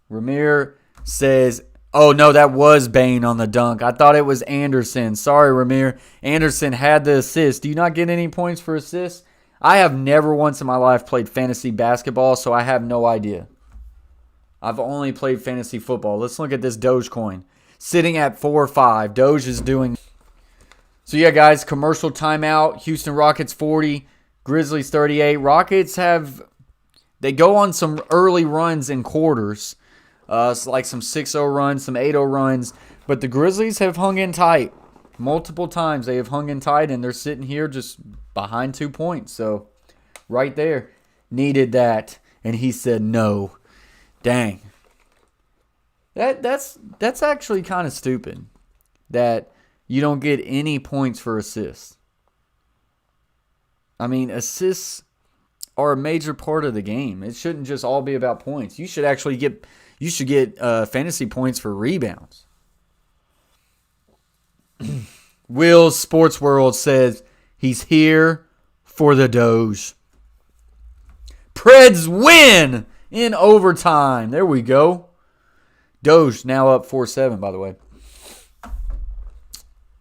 Ramir says, oh, no, that was Bain on the dunk. I thought it was Anderson. Sorry, Ramir. Anderson had the assist. Do you not get any points for assists? I have never once in my life played fantasy basketball, so I have no idea. I've only played fantasy football. Let's look at this Doge coin. Sitting at 4-5. Doge is doing. So, yeah, guys, commercial timeout. Houston Rockets 40. Grizzlies 38. Rockets they go on some early runs in quarters. So like some 6-0 runs, some 8-0 runs. But the Grizzlies have hung in tight. Multiple times they have hung in tight, and they're sitting here just behind 2 points. So, right there. Needed that. And he said no. Dang. That's actually kind of stupid that you don't get any points for assists. I mean, assists are a major part of the game. It shouldn't just all be about points. You should actually get fantasy points for rebounds. Will's Sports World says he's here for the Doge. Preds win in overtime. There we go. Doge now up 4-7, by the way.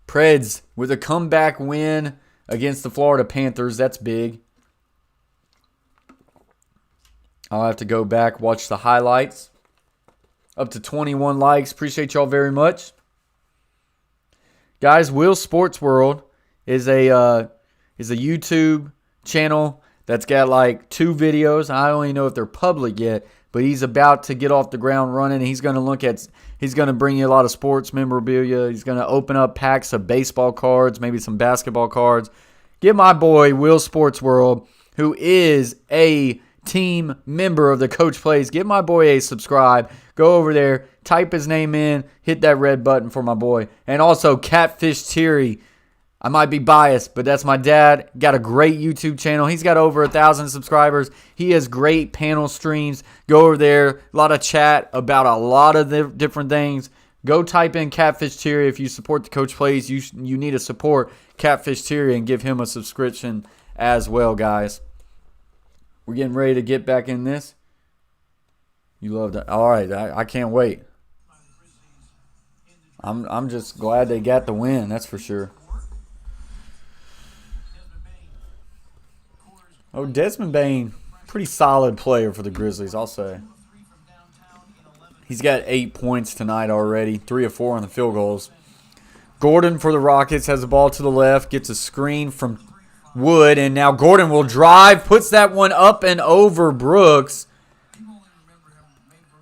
Preds with a comeback win against the Florida Panthers. That's big. I'll have to go back, watch the highlights. Up to 21 likes. Appreciate y'all very much. Guys, Will Sports World is a YouTube channel that's got like 2 videos. I don't even know if they're public yet, but he's about to get off the ground running. He's going to bring you a lot of sports memorabilia. He's going to open up packs of baseball cards, maybe some basketball cards. Get my boy, Will Sports World, who is a team member of the Coach Plays. Give my boy a subscribe. Go over there, type his name in, hit that red button for my boy. And also, Catfish Thierry. I might be biased, but that's my dad. Got a great YouTube channel. He's got over 1,000 subscribers. He has great panel streams. Go over there. A lot of chat about a lot of different things. Go type in Catfish Thierry. If you support the Coach Plays, you need to support Catfish Thierry and give him a subscription as well, guys. We're getting ready to get back in this. You love that. All right, I can't wait. I'm just glad they got the win, that's for sure. Oh, Desmond Bane, pretty solid player for the Grizzlies, I'll say. He's got 8 points tonight already, 3 of 4 on the field goals. Gordon for the Rockets has the ball to the left, gets a screen from Wood, and now Gordon will drive, puts that one up and over Brooks.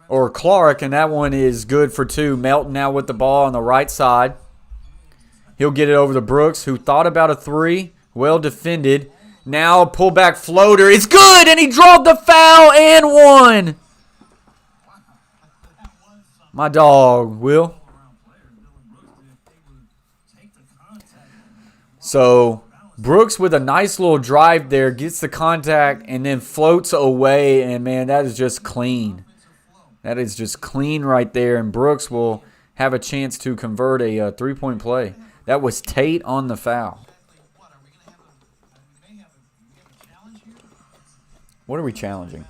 Or Clark, and that one is good for 2. Melton now with the ball on the right side. He'll get it over to Brooks, who thought about a 3. Well defended. Now pullback floater. It's good, and he drawed the foul and won. My dog, Will. So Brooks with a nice little drive there, gets the contact, and then floats away, and, man, that is just clean. That is just clean right there, and Brooks will have a chance to convert a 3-point play. That was Tate on the foul. What are we challenging? I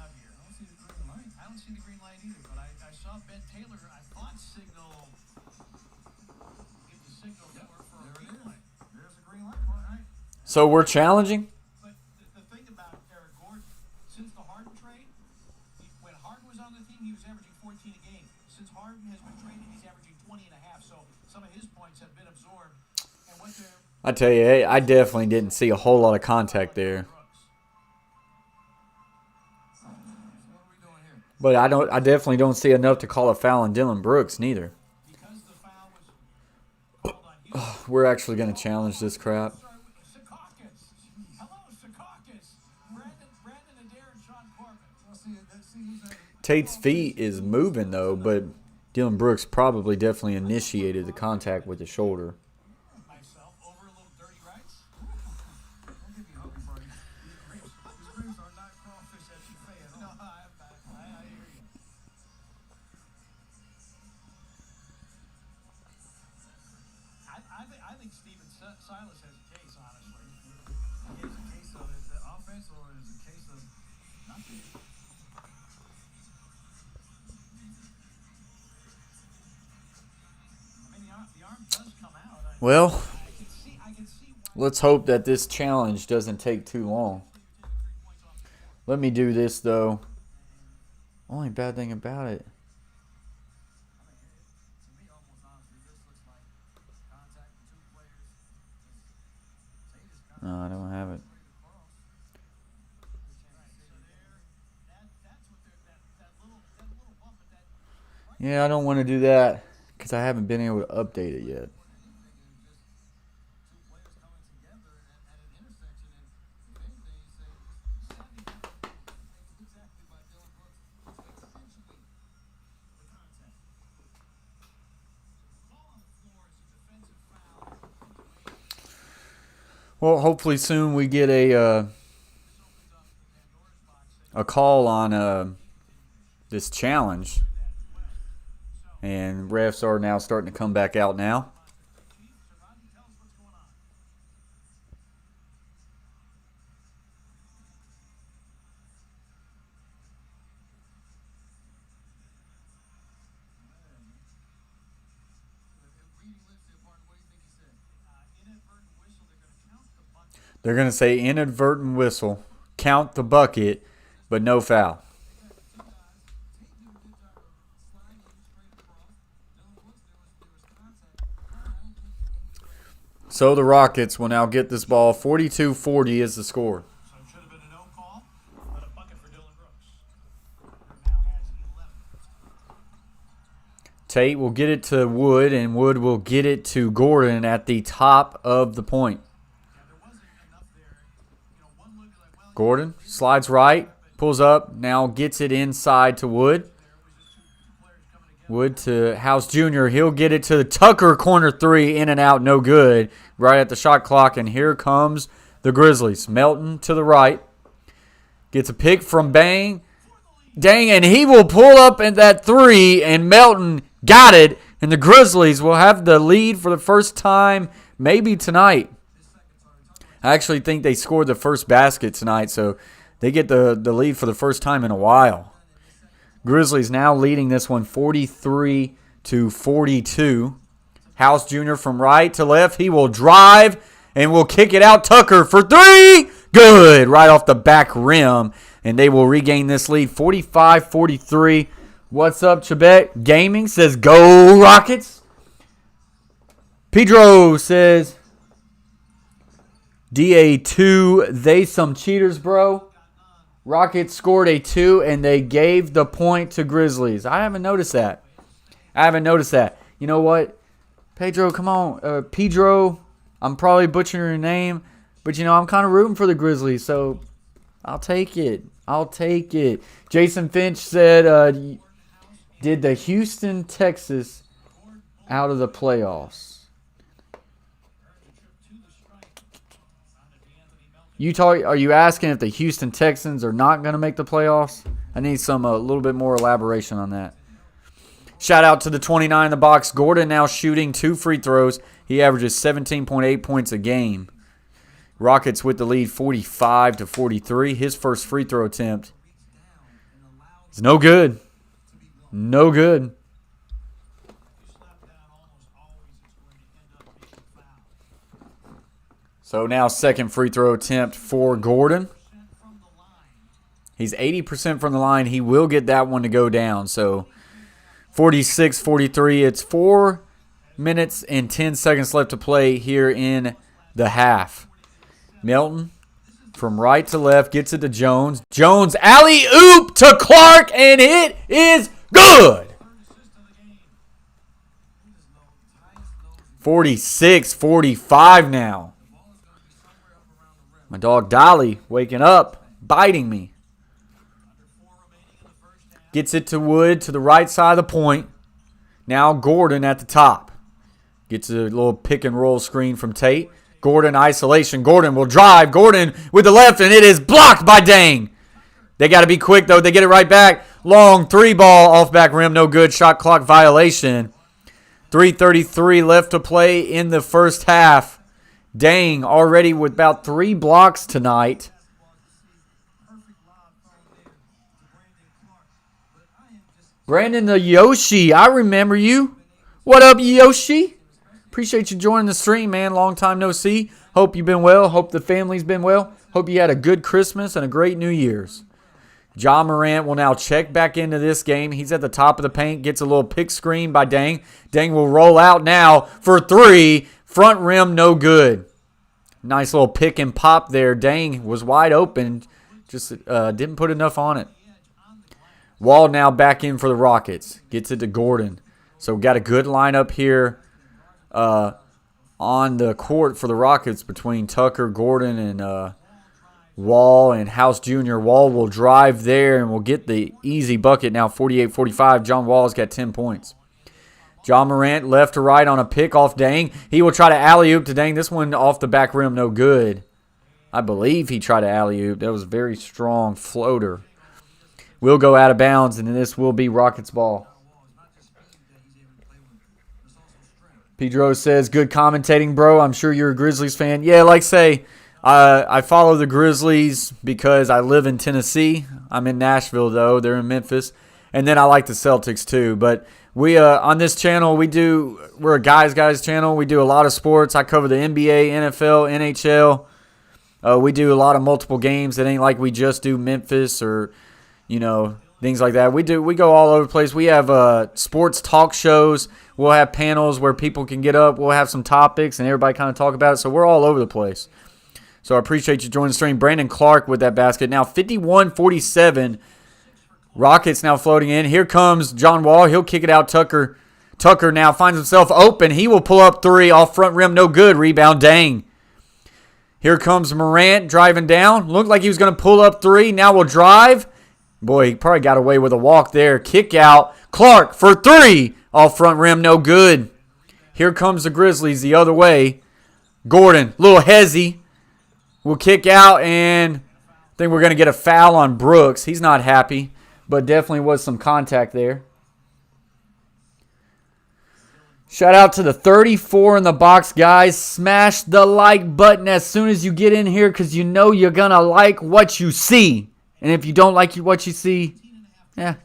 don't see the green light either, but I saw Ben Taylor, I thought give the signal for a green light. There's a green light, all right. So we're challenging? But the thing about Eric Gordon, since the Harden trade, when Harden was on the team, he was averaging 14 a game. Since Harden has been traded, he's averaging 20 and a half. So some of his points have been absorbed. And what they're... I tell you, I definitely didn't see a whole lot of contact there. But I definitely don't see enough to call a foul on Dylan Brooks neither. Because the foul was called on We're actually going to challenge this crap. Secaucus. Hello, Secaucus. Brandon Adair and Sean Corbin. Tate's feet is moving, though, but Dylan Brooks probably definitely initiated the contact with the shoulder. Myself over a little dirty rights. Don't get me hungry, buddy. These ribs are not crawfish as you say at No, all. I hear you. I think Steven Silas has a case, honestly. Is it a case of the offense or is it a case of nothing? I mean, the arm does come out. Well, I can see why. let's hope that this challenge doesn't take too long. Let me do this, though. Only bad thing about it, Yeah, I don't want to do that because I haven't been able to update it yet. Well, hopefully soon we get a call on this challenge, and refs are now starting to come back out now. They're going to say inadvertent whistle, count the bucket, but no foul. So the Rockets will now get this ball. 42-40 is the score. So it should have been a no call, but a bucket for Dylan Brooks. Now has 11. Tate will get it to Wood, and Wood will get it to Gordon at the top of the point. Gordon slides right, pulls up, now gets it inside to Wood. Wood to House Jr. He'll get it to the Tucker corner three, in and out, no good. Right at the shot clock, and here comes the Grizzlies. Melton to the right. Gets a pick from Dang, and he will pull up at that three, and Melton got it, and the Grizzlies will have the lead for the first time maybe tonight. I actually think they scored the first basket tonight, so they get the lead for the first time in a while. Grizzlies now leading this one 43-42. House Jr. from right to left. He will drive and will kick it out. Tucker for three. Good. Right off the back rim. And they will regain this lead 45-43. What's up, Chebet? Gaming says, go Rockets. Pedro says, DA2, they some cheaters, bro. Rockets scored a 2, and they gave the point to Grizzlies. I haven't noticed that. You know what? Pedro, come on. Pedro, I'm probably butchering your name, but, I'm kind of rooting for the Grizzlies, so I'll take it. Jason Finch said, did the Houston, Texas out of the playoffs? Are you asking if the Houston Texans are not going to make the playoffs? I need a little bit more elaboration on that. Shout out to the 29 in the box. Gordon now shooting 2 free throws. He averages 17.8 points a game. Rockets with the lead 45-43. His first free throw attempt is no good. So now second free throw attempt for Gordon. He's 80% from the line. He will get that one to go down. So 46-43. It's 4 minutes and 10 seconds left to play here in the half. Melton from right to left gets it to Jones. Jones alley-oop to Clark, and it is good. 46-45 now. My dog Dolly waking up, biting me. Gets it to Wood to the right side of the point. Now Gordon at the top. Gets a little pick and roll screen from Tate. Gordon isolation. Gordon will drive. Gordon with the left, and it is blocked by Dang. They got to be quick, though. They get it right back. Long 3 ball off back rim. No good. Shot clock violation. 3:33 left to play in the first half. Dang already with about 3 blocks tonight. Brandon the Yoshi, I remember you. What up, Yoshi? Appreciate you joining the stream, man. Long time no see. Hope you've been well. Hope the family's been well. Hope you had a good Christmas and a great New Year's. Ja Morant will now check back into this game. He's at the top of the paint. Gets a little pick screen by Dang. Dang will roll out now for 3. Front rim, no good. Nice little pick and pop there. Dang was wide open. Just didn't put enough on it. Wall now back in for the Rockets. Gets it to Gordon. So got a good lineup here on the court for the Rockets between Tucker, Gordon, and Wall and House Jr. Wall will drive there and will get the easy bucket now, 48-45. John Wall's got 10 points. John Morant left to right on a pick off Dang. He will try to alley-oop to Dang. This one off the back rim, no good. I believe he tried to alley-oop. That was a very strong floater. Will go out of bounds, and this will be Rockets ball. Pedro says, good commentating, bro. I'm sure you're a Grizzlies fan. Yeah, like say, I follow the Grizzlies because I live in Tennessee. I'm in Nashville, though. They're in Memphis. And then I like the Celtics, too. But we on this channel, we're a guys channel. We do a lot of sports. I cover the NBA, NFL, NHL. We do a lot of multiple games. It ain't like we just do Memphis or, things like that. We go all over the place. We have sports talk shows. We'll have panels where people can get up. We'll have some topics and everybody kind of talk about it. So we're all over the place. So I appreciate you joining the stream. Brandon Clark with that basket. Now 51-47. Rockets now floating in. Here comes John Wall. He'll kick it out. Tucker now finds himself open. He will pull up three off front rim. No good. Rebound. Dang. Here comes Morant driving down. Looked like he was going to pull up three. Now will drive. Boy, he probably got away with a walk there. Kick out. Clark for three. Off front rim. No good. Here comes the Grizzlies the other way. Gordon. Little hezzy. Will kick out, and I think we're going to get a foul on Brooks. He's not happy, but definitely was some contact there. Shout out to the 34 in the box, guys. Smash the like button as soon as you get in here because you know you're going to like what you see. And if you don't like what you see,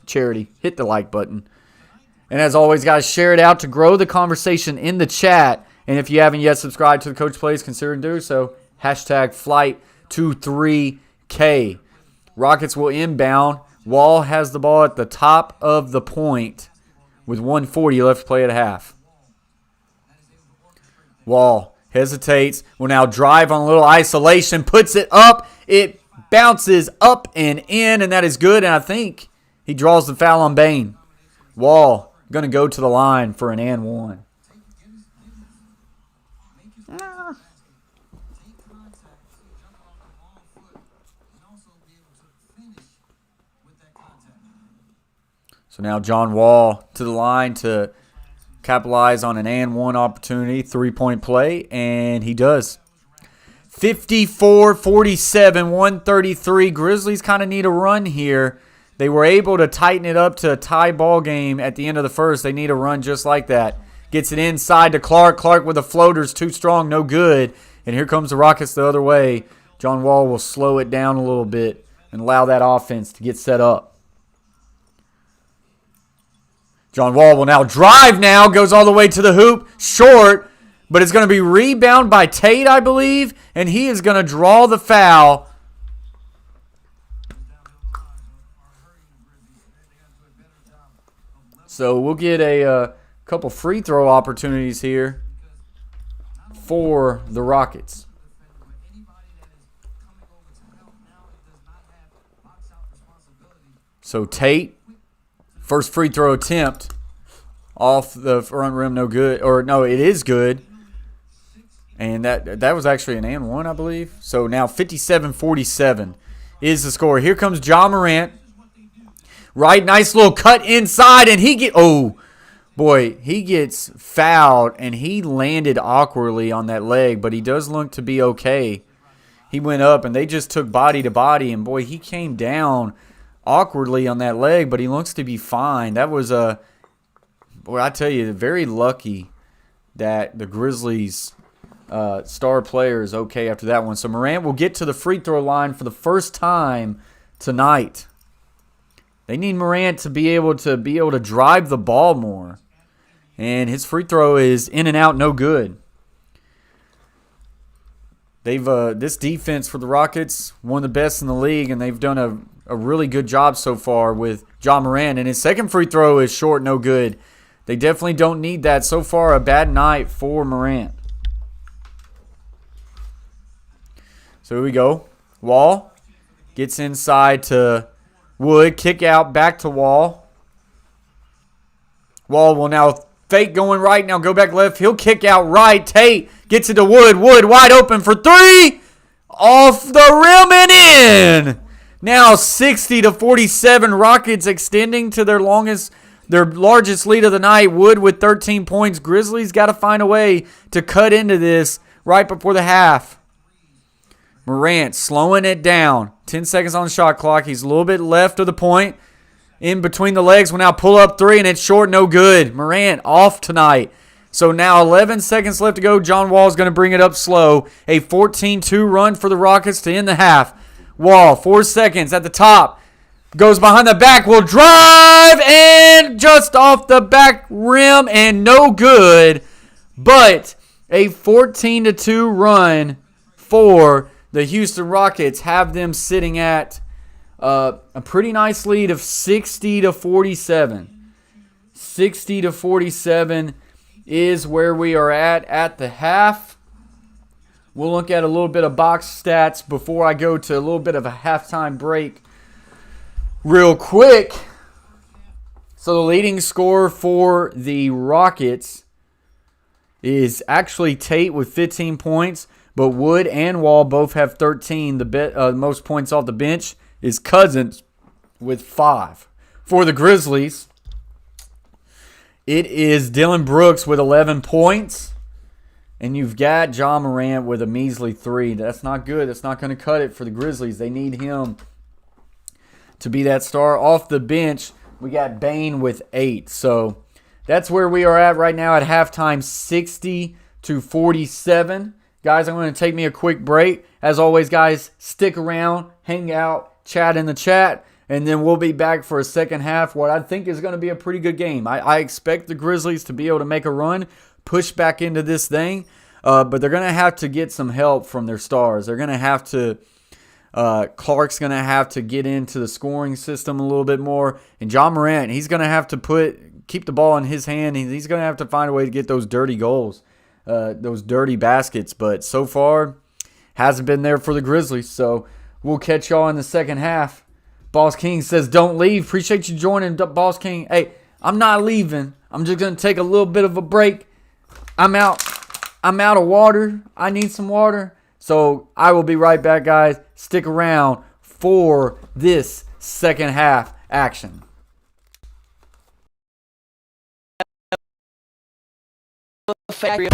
charity. Hit the like button. And as always, guys, share it out to grow the conversation in the chat. And if you haven't yet subscribed to the Coach Plays, consider doing so. Hashtag Flight23K. Rockets will inbound. Wall has the ball at the top of the point with 1:40 left to play at half. Wall hesitates. Will now drive on a little isolation. Puts it up. It bounces up and in, and that is good. And I think he draws the foul on Bane. Wall going to go to the line for an and one. So now John Wall to the line to capitalize on an and one opportunity, 3-point play, and he does. 54-47, 133. Grizzlies kind of need a run here. They were able to tighten it up to a tie ball game at the end of the first. They need a run just like that. Gets it inside to Clark. Clark with the floaters, too strong, no good. And here comes the Rockets the other way. John Wall will slow it down a little bit and allow that offense to get set up. John Wall will now drive now, goes all the way to the hoop, short, but it's going to be rebound by Tate, I believe, and he is going to draw the foul. So we'll get a couple free throw opportunities here for the Rockets. So Tate. First free throw attempt off the front rim, no good. Or, no, it is good. And that was actually an and one, I believe. So now 57-47 is the score. Here comes John Morant. Right, nice little cut inside. And he gets fouled. And he landed awkwardly on that leg. But he does look to be okay. He went up, and they just took body to body. And, boy, he came down awkwardly on that leg, but he looks to be fine. That was I tell you, very lucky that the Grizzlies star player is okay after that one. So Morant will get to the free throw line for the first time tonight. They need Morant to be able to drive the ball more. And his free throw is in and out, no good. They've this defense for the Rockets, one of the best in the league, and they've done a really good job so far with John Morant. And his second free throw is short, no good. They definitely don't need that. So far, a bad night for Morant. So here we go. Wall gets inside to Wood, kick out, back to Wall. Wall will now fake going right. Now go back left. He'll kick out right. Tate gets it to Wood. Wood wide open for three. Off the rim and in. Now 60-47. Rockets extending to their largest lead of the night. Wood with 13 points. Grizzlies got to find a way to cut into this right before the half. Morant slowing it down. 10 seconds on the shot clock. He's a little bit left of the point. In between the legs will now pull up three, and it's short, no good. Morant off tonight. So now 11 seconds left to go. John Wall is going to bring it up slow. A 14-2 run for the Rockets to end the half. Wall, 4 seconds at the top. Goes behind the back, will drive, and just off the back rim, and no good. But a 14-2 run for the Houston Rockets, have them sitting at a pretty nice lead of 60-47. 60-47 is where we are at the half. We'll look at a little bit of box stats before I go to a little bit of a halftime break real quick. So the leading scorer for the Rockets is actually Tate with 15 points, but Wood and Wall both have 13. The most points off the bench is Cousins with 5. For the Grizzlies, it is Dylan Brooks with 11 points. And you've got John Morant with a measly 3. That's not good. That's not going to cut it for the Grizzlies. They need him to be that star. Off the bench, we got Bane with 8. So that's where we are at right now at halftime, 60-47. Guys, I'm going to take me a quick break. As always, guys, stick around, hang out, chat in the chat, and then we'll be back for a second half, what I think is going to be a pretty good game. I expect the Grizzlies to be able to make a run, push back into this thing, but they're going to have to get some help from their stars. They're going to have to Clark's going to have to get into the scoring system a little bit more. And John Morant, he's going to have to keep the ball in his hand. He's going to have to find a way to get those dirty goals, those dirty baskets. But so far, hasn't been there for the Grizzlies. So we'll catch y'all in the second half. Boss King says, don't leave. Appreciate you joining, Boss King. Hey, I'm not leaving. I'm just going to take a little bit of a break. I'm out of water. I need some water. So I will be right back, guys. Stick around for this second half action. Factory.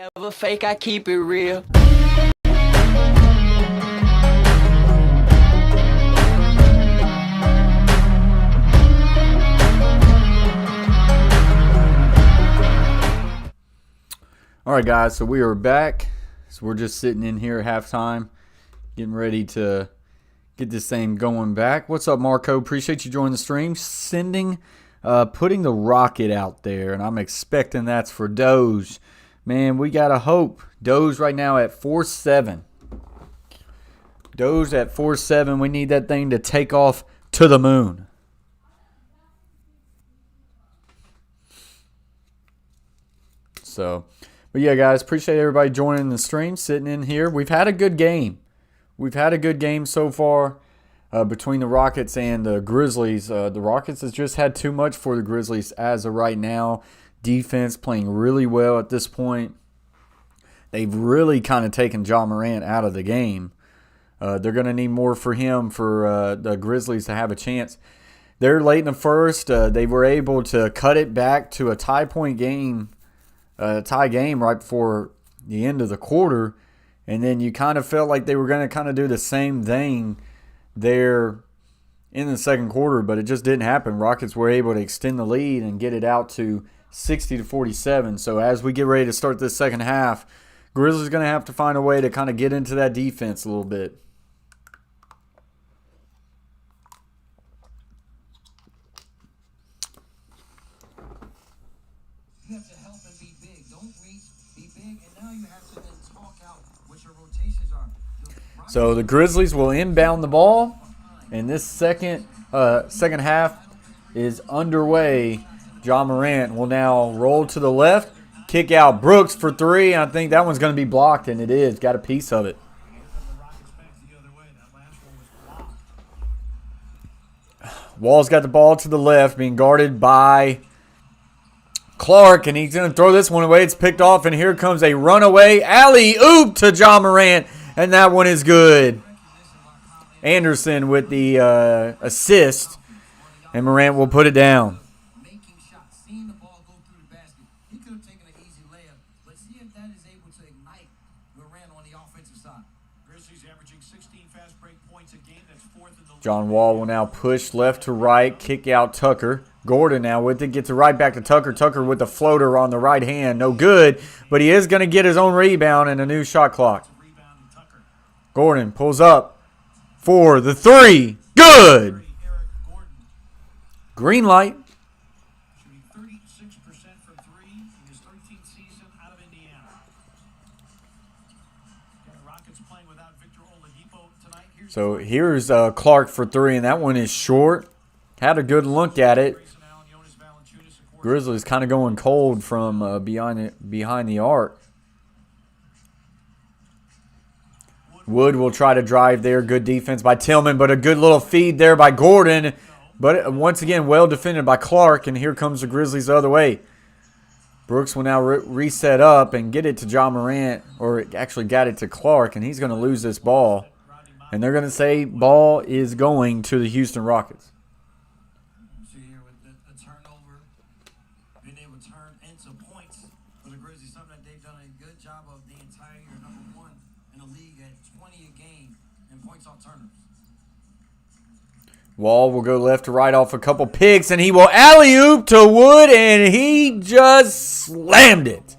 Never fake, I keep it real. All right, guys, so we are back. So we're just sitting in here at halftime, getting ready to get this thing going back. What's up, Marco? Appreciate you joining the stream. Putting the rocket out there, and I'm expecting that's for Doge. Man, we got to hope. Doge right now at 4-7. Doge at 4-7. We need that thing to take off to the moon. So, but yeah, guys, appreciate everybody joining the stream, sitting in here. We've had a good game. We've had a good game so far between the Rockets and the Grizzlies. The Rockets has just had too much for the Grizzlies as of right now. Defense playing really well at this point. They've really kind of taken Ja Morant out of the game. They're going to need more for him for the Grizzlies to have a chance. They're late in the first. They were able to cut it back to a tie game right before the end of the quarter. And then you kind of felt like they were going to kind of do the same thing there in the second quarter, but it just didn't happen. Rockets were able to extend the lead and get it out to 60-47. So as we get ready to start this second half, Grizzlies going to have to find a way to kind of get into that defense a little bit. You have to help and be big. Don't reach, be big, and now you have to then talk out what your rotations are. So the Grizzlies will inbound the ball, and this second half is underway. Ja Morant will now roll to the left, kick out Brooks for three. I think that one's going to be blocked, and it is. Got a piece of it. Wall's got the ball to the left, being guarded by Clark, and he's going to throw this one away. It's picked off, and here comes a runaway alley-oop to Ja Morant, and that one is good. Anderson with the assist, and Morant will put it down. Making shots, seeing the ball go through the basket. He could have taken an easy layup, but see if that is able to ignite Morant on the offensive side. Grizzlies averaging 16 fast break points a game. That's fourth in the league. John Wall will now push left to right, kick out Tucker. Gordon now with it, gets it right back to Tucker. Tucker with the floater on the right hand. No good, but he is going to get his own rebound and a new shot clock. Gordon pulls up for the three. Good. Green light. Shooting 36% from three in his 13th season out of Indiana. The Rockets playing without Victor Oladipo tonight. So here's Clark for three, and that one is short. Had a good look at it. Grizzlies kind of going cold from behind the arc. Wood will try to drive there. Good defense by Tillman, but a good little feed there by Gordon. But once again, well defended by Clark, and here comes the Grizzlies the other way. Brooks will now reset up and get it to Ja Morant, or actually got it to Clark, and he's going to lose this ball. And they're going to say ball is going to the Houston Rockets. See here with the turnover, being able to turn into points for the Grizzlies, something that they've done a good job of the entire year, number one in the league at 20 a game in points off turnovers. Wall will go left to right off a couple picks, and he will alley-oop to Wood, and he just slammed it.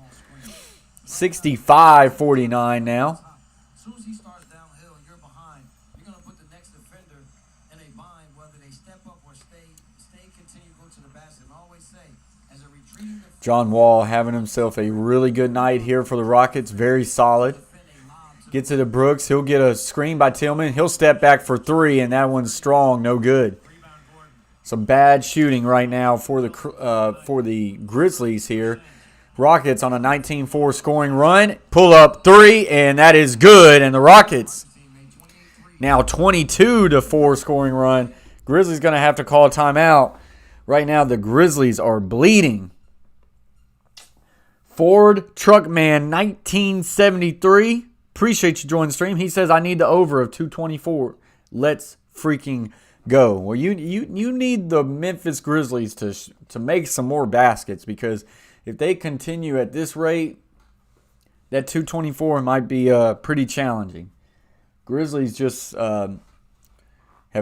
65-49 now. As soon as he starts downhill and you're behind, you're going to put the next defender in a bind, whether they step up or stay, continue to go to the basket. And I always say, as a retreating defender, John Wall having himself a really good night here for the Rockets. Very solid. Gets it to Brooks. He'll get a screen by Tillman. He'll step back for three, and that one's strong. No good. Some bad shooting right now for the Grizzlies here. Rockets on a 19-4 scoring run. Pull up three, and that is good. And the Rockets now 22-4 scoring run. Grizzlies going to have to call a timeout. Right now the Grizzlies are bleeding. Ford Truckman 1973. Appreciate you joining the stream. He says, I need the over of 224. Let's freaking go. Well, you need the Memphis Grizzlies to make some more baskets, because if they continue at this rate, that 224 might be pretty challenging. Grizzlies just have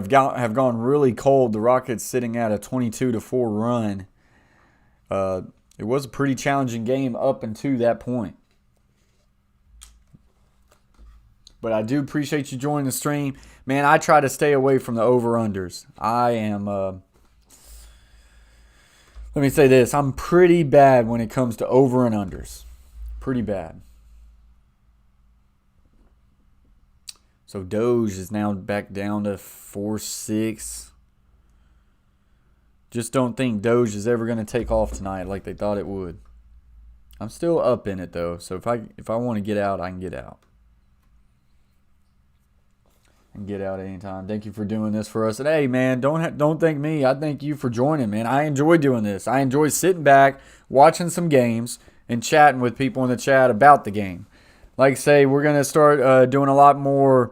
gone really cold. The Rockets sitting at a 22-4 run. It was a pretty challenging game up until that point. But I do appreciate you joining the stream. Man, I try to stay away from the over-unders. I am, let me say this. I'm pretty bad when it comes to over and unders. Pretty bad. So Doge is now back down to 4.6. Just don't think Doge is ever going to take off tonight like they thought it would. I'm still up in it though, so if I want to get out, I can get out. And get out anytime. Thank you for doing this for us. And hey, man, don't thank me. I thank you for joining, man. I enjoy doing this. I enjoy sitting back, watching some games, and chatting with people in the chat about the game. Like I say, we're going to start doing a lot more.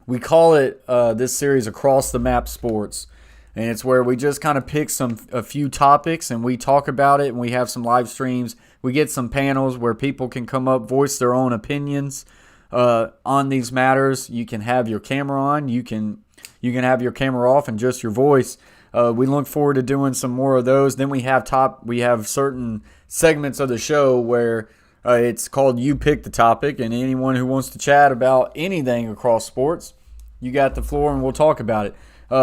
We call it this series Across the Map Sports. And it's where we just kind of pick a few topics and we talk about it, and we have some live streams. We get some panels where people can come up, voice their own opinions on these matters. You can have your camera on. You can have your camera off and just your voice. We look forward to doing some more of those. Then we have certain segments of the show where it's called You Pick the Topic, and anyone who wants to chat about anything across sports, you got the floor and we'll talk about it.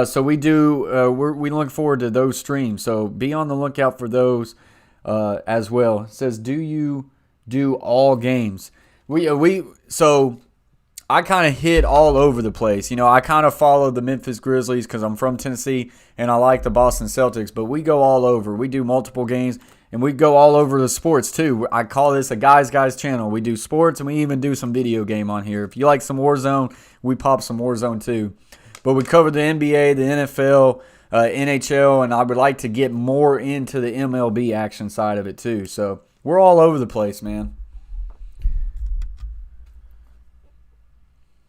So we look forward to those streams. So be on the lookout for those as well. It says, do you do all games? So I kind of hit all over the place. You know, I kind of follow the Memphis Grizzlies because I'm from Tennessee and I like the Boston Celtics. But we go all over. We do multiple games and we go all over the sports too. I call this a guys channel. We do sports and we even do some video game on here. If you like some Warzone, we pop some Warzone too. But we cover the NBA, the NFL, NHL, and I would like to get more into the MLB action side of it too. So we're all over the place, man.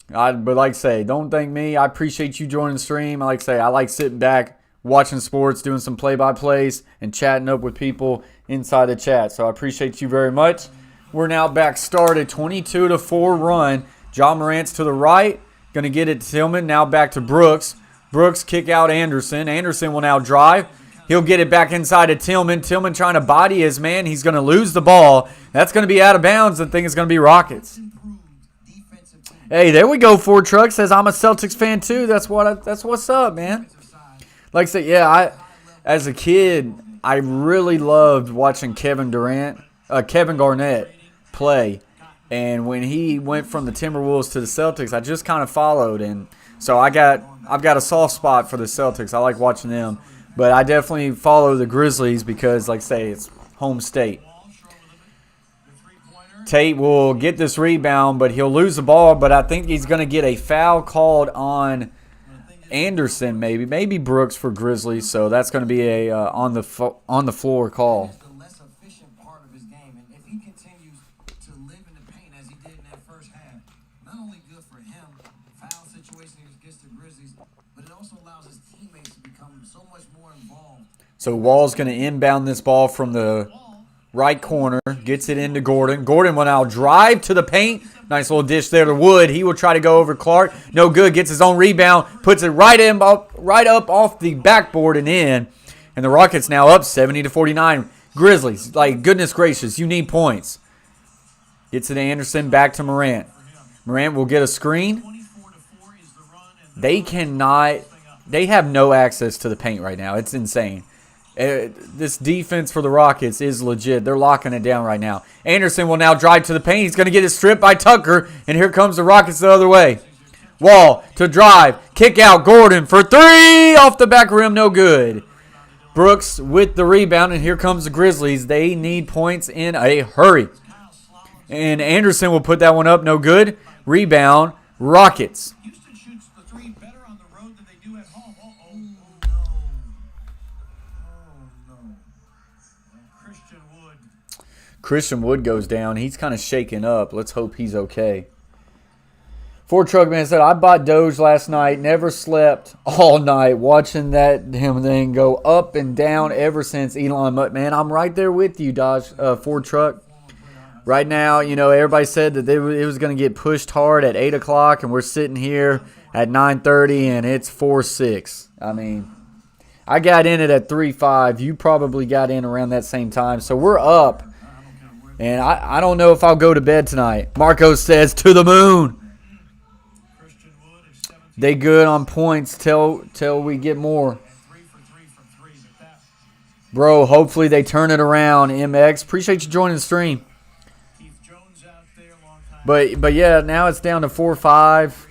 But like I say, don't thank me. I appreciate you joining the stream. Like I say, I like sitting back, watching sports, doing some play-by-plays, and chatting up with people inside the chat. So I appreciate you very much. We're now back started, 22-4 run. Ja Morant's to the right. Going to get it to Tillman. Now back to Brooks. Brooks kick out Anderson. Anderson will now drive. He'll get it back inside to Tillman. Tillman trying to body his man. He's going to lose the ball. That's going to be out of bounds. I think it's going to be Rockets. Hey, there we go. Ford Truck says, I'm a Celtics fan too. That's what's up, man. Like I said, yeah, as a kid, I really loved watching Kevin Garnett play. And when he went from the Timberwolves to the Celtics, I just kind of followed. And so I've got a soft spot for the Celtics. I like watching them. But I definitely follow the Grizzlies because, like I say, it's home state. Tate will get this rebound, but he'll lose the ball. But I think he's going to get a foul called on Anderson, maybe Brooks for Grizzlies. So that's going to be a on the floor call. The less efficient part of his game, and if he continues to live in the paint as he did in that first half, not only good for him, foul situation against the Grizzlies, but it also allows his teammates to become so much more involved. So Wall's going to inbound this ball from the right corner, gets it into Gordon. Gordon will now drive to the paint. Nice little dish there to Wood. He will try to go over Clark. No good. Gets his own rebound. Puts it right up off the backboard and in. And the Rockets now up 70-49. Grizzlies, like, goodness gracious, you need points. Gets it to Anderson. Back to Morant. Morant will get a screen. They have no access to the paint right now. It's insane. This defense for the Rockets is legit. They're locking it down right now. Anderson will now drive to the paint. He's going to get it stripped by Tucker, and here comes the Rockets the other way. Wall to drive. Kick out. Gordon for three. Off the back rim. No good. Brooks with the rebound, and here comes the Grizzlies. They need points in a hurry. And Anderson will put that one up. No good. Rebound. Rockets. Houston shoots the three better on the road than they do at home. Christian Wood goes down. He's kind of shaken up. Let's hope he's okay. Ford Truckman said, I bought Doge last night. Never slept all night watching that damn thing go up and down ever since Elon Musk. Man, I'm right there with you, Ford Truck. Right now, you know, everybody said that it was going to get pushed hard at 8 o'clock, and we're sitting here at 9:30, and it's 4-6. I mean, I got in it at 3-5. You probably got in around that same time. So we're up, and I don't know if I'll go to bed tonight. Marco says, to the moon. They good on points till we get more. Bro, hopefully they turn it around, MX. Appreciate you joining the stream. But yeah, now it's down to 4-5.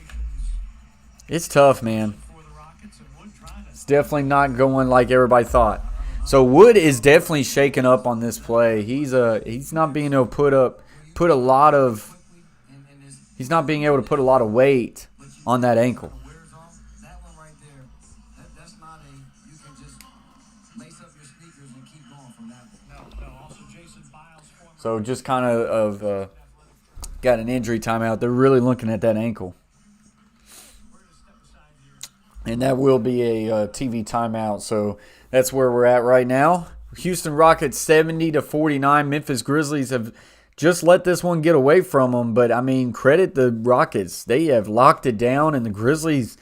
It's tough, man. It's definitely not going like everybody thought. So Wood is definitely shaking up on this play. He's not being able to put a lot of weight on that ankle. That one right there, that's not a, you can just lace up your sneakers and keep going from that one. No. Also, Jason Biles. So just kind of got an injury timeout. They're really looking at that ankle. And that will be a TV timeout. So that's where we're at right now. Houston Rockets 70-49. Memphis Grizzlies have just let this one get away from them. But, I mean, credit the Rockets. They have locked it down, and the Grizzlies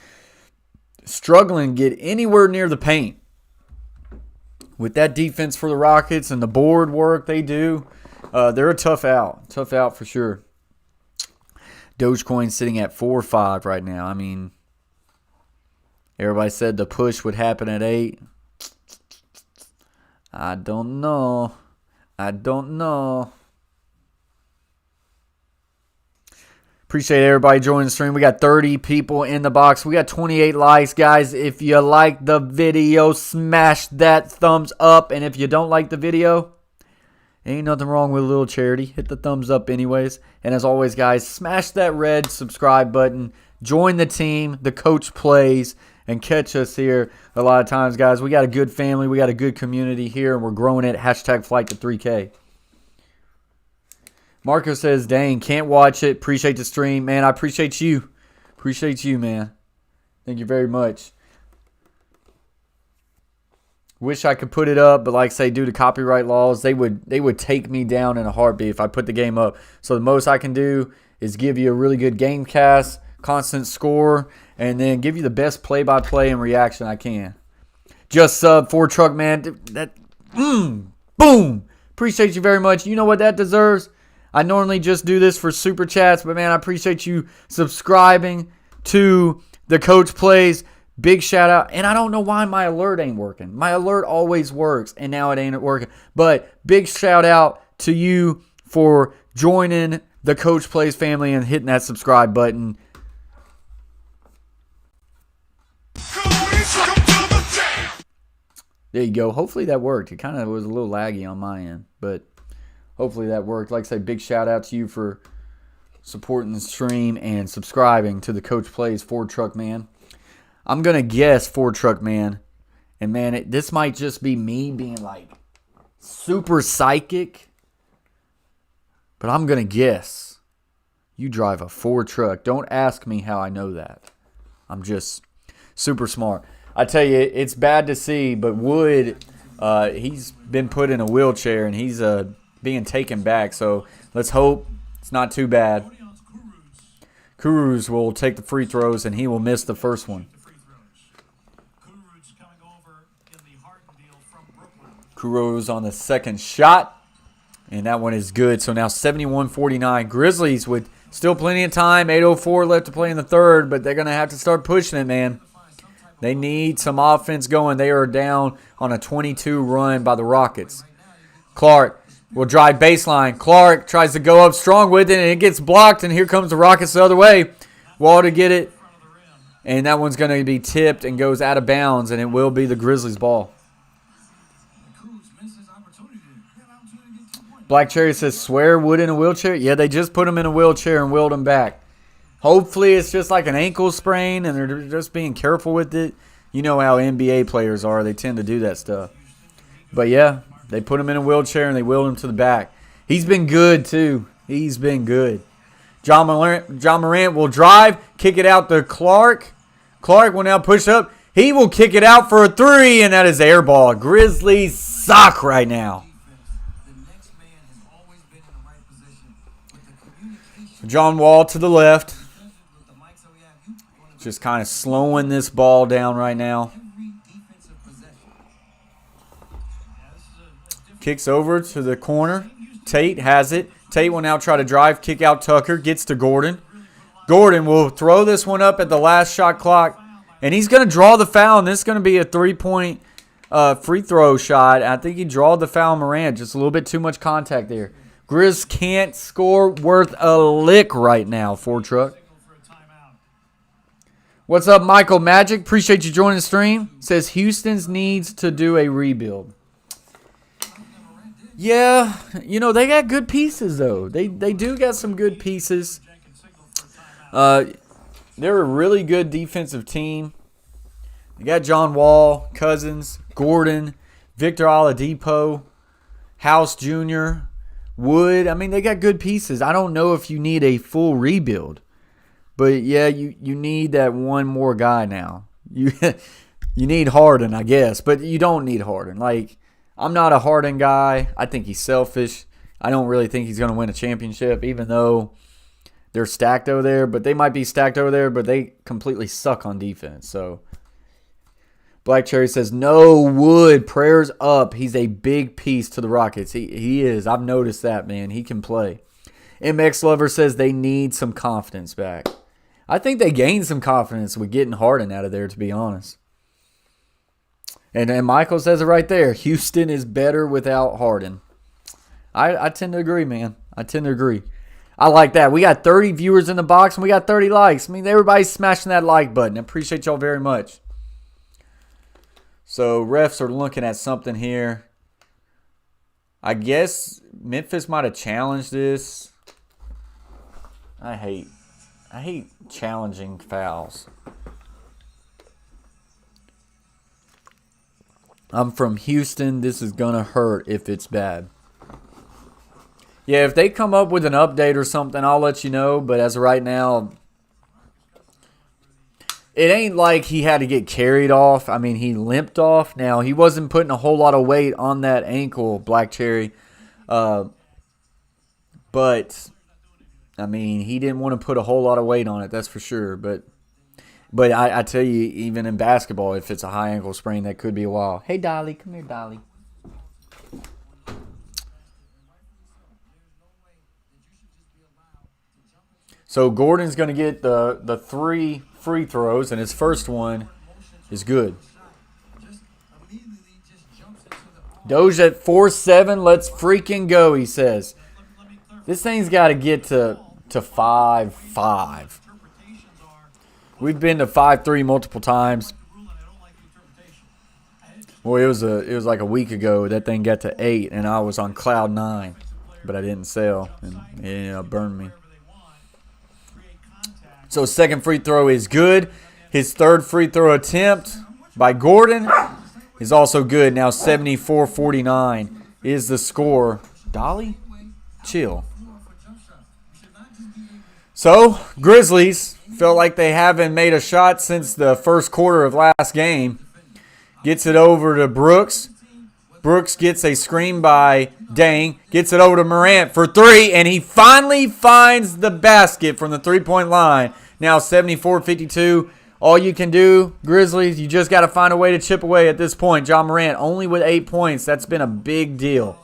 struggling to get anywhere near the paint. With that defense for the Rockets and the board work they do, they're a tough out. Tough out for sure. Dogecoin sitting at 4-5 right now. I mean, everybody said the push would happen at 8. I don't know. Appreciate everybody joining the stream. We got 30 people in the box. We got 28 likes, guys. If you like the video, smash that thumbs up. And if you don't like the video, ain't nothing wrong with a little charity. Hit the thumbs up anyways. And as always, guys, smash that red subscribe button. Join the team. The coach plays. And catch us here a lot of times, guys. We got a good family. We got a good community here. And we're growing it. Hashtag flight to 3K. Marco says, dang, can't watch it. Appreciate the stream. Man, I appreciate you. Appreciate you, man. Thank you very much. Wish I could put it up, but like I say, due to copyright laws, they would take me down in a heartbeat if I put the game up. So the most I can do is give you a really good game cast, constant score, and then give you the best play-by-play and reaction I can. Just sub 4 Truck Man. Boom. Appreciate you very much. You know what that deserves? I normally just do this for super chats, but man, I appreciate you subscribing to the Coach Plays. Big shout out. And I don't know why my alert ain't working. My alert always works, and now it ain't working. But big shout out to you for joining the Coach Plays family and hitting that subscribe button. There you go. Hopefully that worked. It kind of was a little laggy on my end, but hopefully that worked. Like I say, big shout out to you for supporting the stream and subscribing to the Coach Plays Ford Truck Man. I'm going to guess Ford Truck Man. And man, this might just be me being like super psychic. But I'm going to guess you drive a Ford truck. Don't ask me how I know that. I'm just super smart. I tell you, it's bad to see, but Wood, he's been put in a wheelchair and he's being taken back. So let's hope it's not too bad. Kuruz will take the free throws and he will miss the first one. Kuruz on the second shot, and that one is good. So now 71-49. Grizzlies with still plenty of time. 8:04 left to play in the third, but they're going to have to start pushing it, man. They need some offense going. They are down on a 22 run by the Rockets. Clark will drive baseline. Clark tries to go up strong with it, and it gets blocked, and here comes the Rockets the other way. Wall to get it, and that one's going to be tipped and goes out of bounds, and it will be the Grizzlies' ball. Black Cherry says, swear Wood in a wheelchair? Yeah, they just put him in a wheelchair and wheeled him back. Hopefully it's just like an ankle sprain and they're just being careful with it. You know how NBA players are. They tend to do that stuff. But, yeah, they put him in a wheelchair and they wheeled him to the back. He's been good, too. He's been good. John Morant will drive, kick it out to Clark. Clark will now push up. He will kick it out for a three, and that is air ball. Grizzlies suck right now. The next man has always been in the right position John Wall to the left. Just kind of slowing this ball down right now. Kicks over to the corner. Tate has it. Tate will now try to drive, kick out Tucker. Gets to Gordon. Gordon will throw this one up at the last shot clock. And he's going to draw the foul. And this is going to be a three-point free throw shot. I think he drawed the foul Morant. Just a little bit too much contact there. Grizz can't score worth a lick right now, Ford Truck. What's up, Michael Magic? Appreciate you joining the stream. Says Houston's needs to do a rebuild. Yeah, you know, they got good pieces, though. They do got some good pieces. They're a really good defensive team. They got John Wall, Cousins, Gordon, Victor Oladipo, House Jr., Wood. I mean, they got good pieces. I don't know if you need a full rebuild. But, yeah, you need that one more guy now. You need Harden, I guess. But you don't need Harden. Like, I'm not a Harden guy. I think he's selfish. I don't really think he's going to win a championship, even though they're stacked over there. But they might be stacked over there, but they completely suck on defense. So, Black Cherry says, no, Wood, prayers up. He's a big piece to the Rockets. He is. I've noticed that, man. He can play. MX Lover says they need some confidence back. I think they gained some confidence with getting Harden out of there, to be honest. And Michael says it right there. Houston is better without Harden. I tend to agree, man. I tend to agree. I like that. We got 30 viewers in the box, and we got 30 likes. I mean, everybody's smashing that like button. I appreciate y'all very much. So, refs are looking at something here. I guess Memphis might have challenged this. I hate challenging fouls. I'm from Houston. This is going to hurt if it's bad. Yeah, if they come up with an update or something, I'll let you know. But as of right now, it ain't like he had to get carried off. I mean, he limped off. Now, he wasn't putting a whole lot of weight on that ankle, Black Cherry. But, I mean, he didn't want to put a whole lot of weight on it, that's for sure. But I tell you, even in basketball, if it's a high ankle sprain, that could be a while. Hey, Dolly. Come here, Dolly. So Gordon's going to get the 3 free throws, and his first one is good. Doge at 4-7. Let's freaking go, he says. This thing's got to get to 5-5. We've been to 5-3 multiple times. Well, it was like a week ago that thing got to 8, and I was on cloud 9, but I didn't sell, and it burned me. So second free throw is good. His third free throw attempt by Gordon is also good. Now 74-49 is the score. Dolly, chill. So Grizzlies felt like they haven't made a shot since the first quarter of last game. Gets it over to Brooks. Brooks gets a screen by Dang. Gets it over to Morant for 3, and he finally finds the basket from the three-point line. Now 74-52. All you can do, Grizzlies, you just got to find a way to chip away at this point. John Morant only with 8 points. That's been a big deal.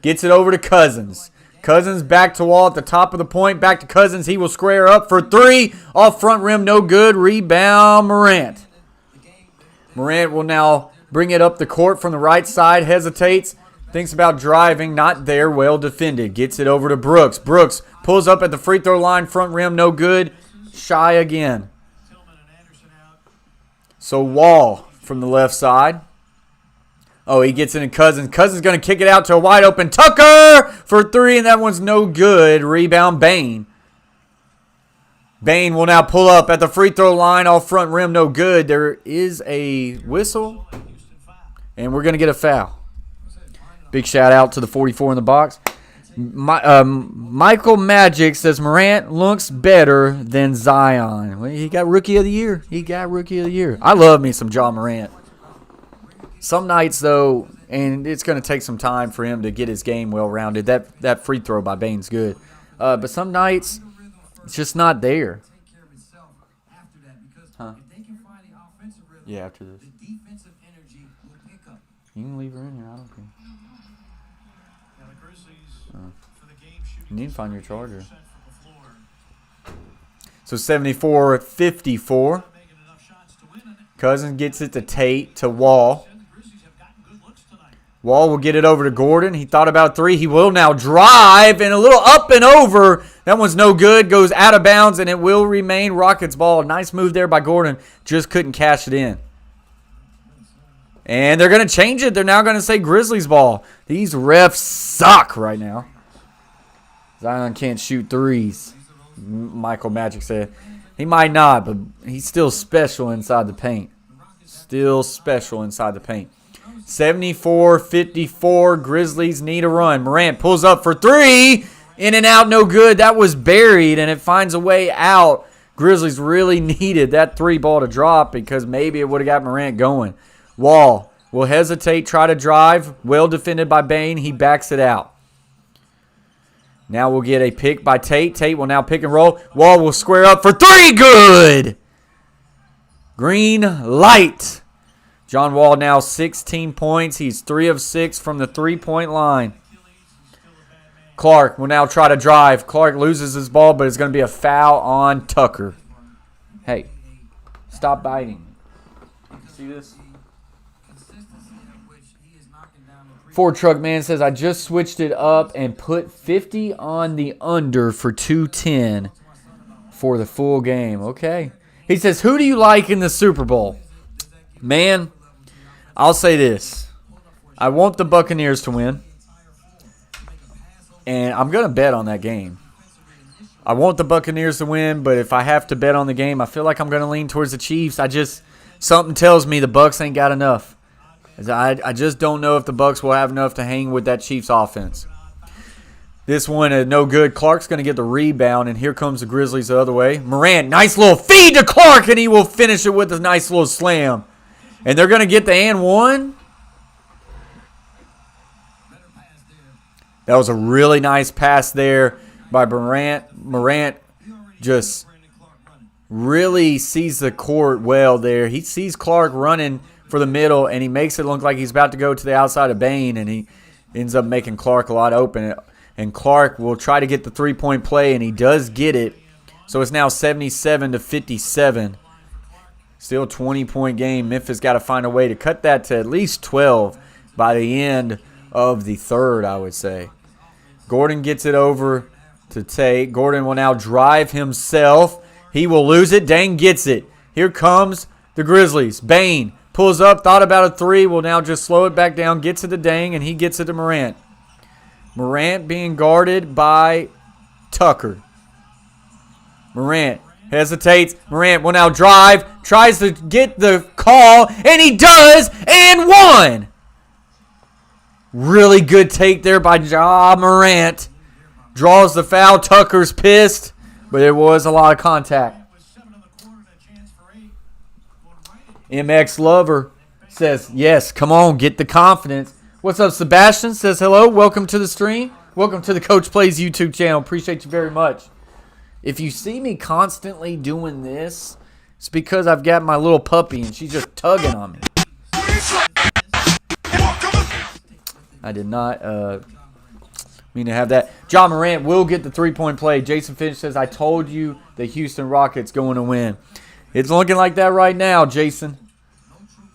Gets it over to Cousins. Cousins back to Wall at the top of the point. Back to Cousins. He will square up for 3. Off front rim, no good. Rebound, Morant. Morant will now bring it up the court from the right side. Hesitates. Thinks about driving. Not there. Well defended. Gets it over to Brooks. Brooks pulls up at the free throw line. Front rim, no good. Shy again. So Wall from the left side. Oh, he gets it in Cousins. Cousins going to kick it out to a wide open Tucker for 3, and that one's no good. Rebound, Bane. Bane will now pull up at the free throw line. Off front rim, no good. There is a whistle, and we're going to get a foul. Big shout out to the 44 in the box. Michael Magic says Morant looks better than Zion. Well, he got Rookie of the Year. I love me some John Morant. Some nights, though, and it's going to take some time for him to get his game well-rounded. That free throw by Bane's good. But some nights, It's just not there. take care of itself after that because Huh? if they can find the offensive rhythm, Yeah, after this. the defensive energy will pick up. You can leave her in here. I don't care. Now the Grizzlies for the game shooting You need to find your charger. 48% from the floor. So 74-54. Not making enough shots to win, and Cousins gets it to Tate, to Wall. the Grizzlies have gotten good looks tonight. Wall will get it over to Gordon. He thought about three. He will now drive, and a little up and over. That one's no good. Goes out of bounds, and it will remain Rockets ball. Nice move there by Gordon. Just couldn't cash it in. And they're going to change it. They're now going to say Grizzlies ball. These refs suck right now. Zion can't shoot threes, Michael Magic said. He might not, but he's still special inside the paint. Still special inside the paint. 74-54, Grizzlies need a run. Morant pulls up for three. In and out, no good. That was buried, and it finds a way out. Grizzlies really needed that three ball to drop because maybe it would have got Morant going. Wall will hesitate, try to drive. Well defended by Bane. He backs it out. Now we'll get a pick by Tate. Tate will now pick and roll. Wall will square up for three. Good. Green light. John Wall now 16 points. He's 3 of 6 from the three-point line. Clark will now try to drive. Clark loses his ball, but it's going to be a foul on Tucker. Hey, stop biting. See this? Consistency at which he is knocking down the Ford Truck Man says, I just switched it up and put 50 on the under for 210 for the full game. Okay. He says, who do you like in the Super Bowl? Man, I'll say this. I want the Buccaneers to win. And I'm going to bet on that game. I want the Buccaneers to win, but if I have to bet on the game, I feel like I'm going to lean towards the Chiefs. Something tells me the Bucs ain't got enough. I just don't know if the Bucs will have enough to hang with that Chiefs offense. This one is no good. Clark's going to get the rebound, and here comes the Grizzlies the other way. Morant, nice little feed to Clark, and he will finish it with a nice little slam. And they're going to get the and one. That was a really nice pass there by Morant. Morant just really sees the court well there. He sees Clark running for the middle, and he makes it look like he's about to go to the outside of Bane, and he ends up making Clark a lot open. And Clark will try to get the three-point play, and he does get it. So it's now 77-57. Still a 20-point game. Memphis got to find a way to cut that to at least 12 by the end of the third, I would say. Gordon gets it over to Tate. Gordon will now drive himself. He will lose it. Dang gets it. Here comes the Grizzlies. Bane pulls up, thought about a three, will now just slow it back down, gets it to Dang, and he gets it to Morant. Morant being guarded by Tucker. Morant hesitates. Morant will now drive, tries to get the call, and he does, and one. Really good take there by Ja Morant. Draws the foul. Tucker's pissed, but there was a lot of contact. MX Lover says, yes, come on, get the confidence. What's up, Sebastian? Says, hello, welcome to the stream. Welcome to the Coach Plays YouTube channel. Appreciate you very much. If you see me constantly doing this, it's because I've got my little puppy and she's just tugging on me. I did not mean to have that. John Morant will get the three-point play. Jason Finch says, I told you the Houston Rockets going to win. It's looking like that right now, Jason.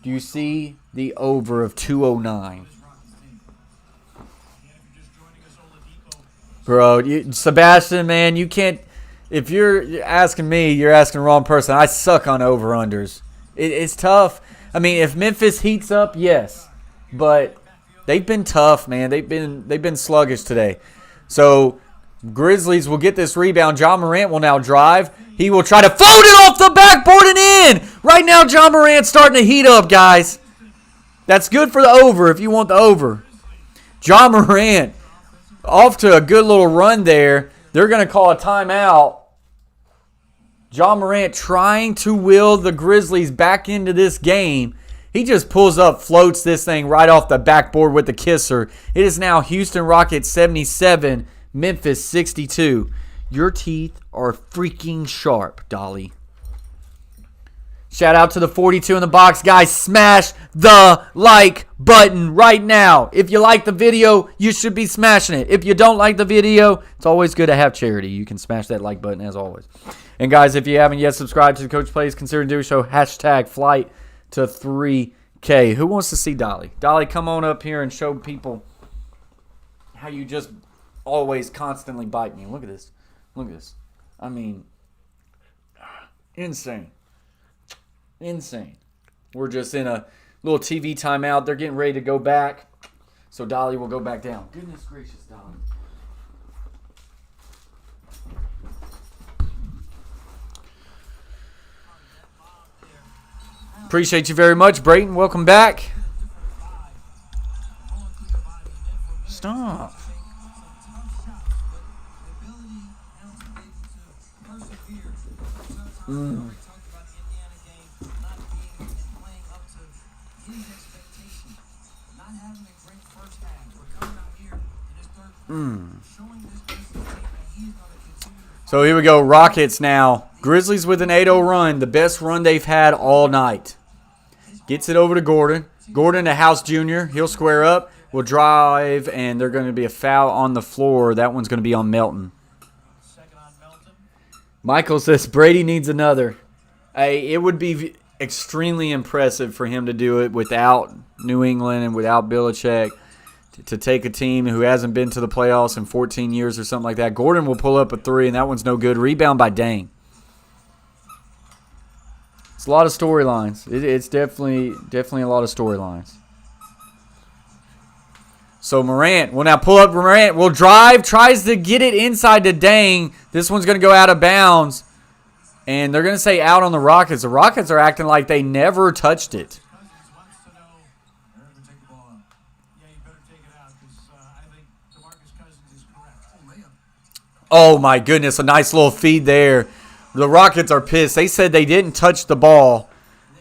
Do you see the over of 209? Bro, Sebastian, man, you can't. If you're asking me, you're asking the wrong person. I suck on over-unders. It's tough. I mean, if Memphis heats up, yes. But they've been tough, man. They've been sluggish today. So Grizzlies will get this rebound. John Morant will now drive. He will try to float it off the backboard and in. Right now, John Morant's starting to heat up, guys. That's good for the over if you want the over. John Morant off to a good little run there. They're going to call a timeout. John Morant trying to will the Grizzlies back into this game. He just pulls up, floats this thing right off the backboard with the kisser. It is now Houston Rockets 77, Memphis 62. Your teeth are freaking sharp, Dolly. Shout out to the 42 in the box. Guys, smash the like button right now. If you like the video, you should be smashing it. If you don't like the video, it's always good to have charity. You can smash that like button as always. And guys, if you haven't yet subscribed to the Coach Plays, consider doing so. Hashtag flight to 3K. Who wants to see Dolly? Dolly, come on up here and show people how you just always constantly bite me. Look at this. Look at this. I mean, insane. Insane. We're just in a little TV timeout. They're getting ready to go back. So Dolly will go back down. Goodness gracious, Dolly. Appreciate you very much, Brayton. Welcome back. Stop. So here we go, Rockets now. Grizzlies with an 8-0 run, the best run they've had all night. Gets it over to Gordon. Gordon to House Jr. He'll square up, will drive, and they're going to be a foul on the floor. That one's going to be on Melton. Michael says Brady needs another. It would be extremely impressive for him to do it without New England and without Belichick. To take a team who hasn't been to the playoffs in 14 years or something like that. Gordon will pull up a three, and that one's no good. Rebound by Dang. It's a lot of storylines. It's definitely a lot of storylines. So Morant will now pull up. Morant will drive, tries to get it inside to Dang. This one's going to go out of bounds. And they're going to say out on the Rockets. The Rockets are acting like they never touched it. Oh, my goodness. A nice little feed there. The Rockets are pissed. They said they didn't touch the ball.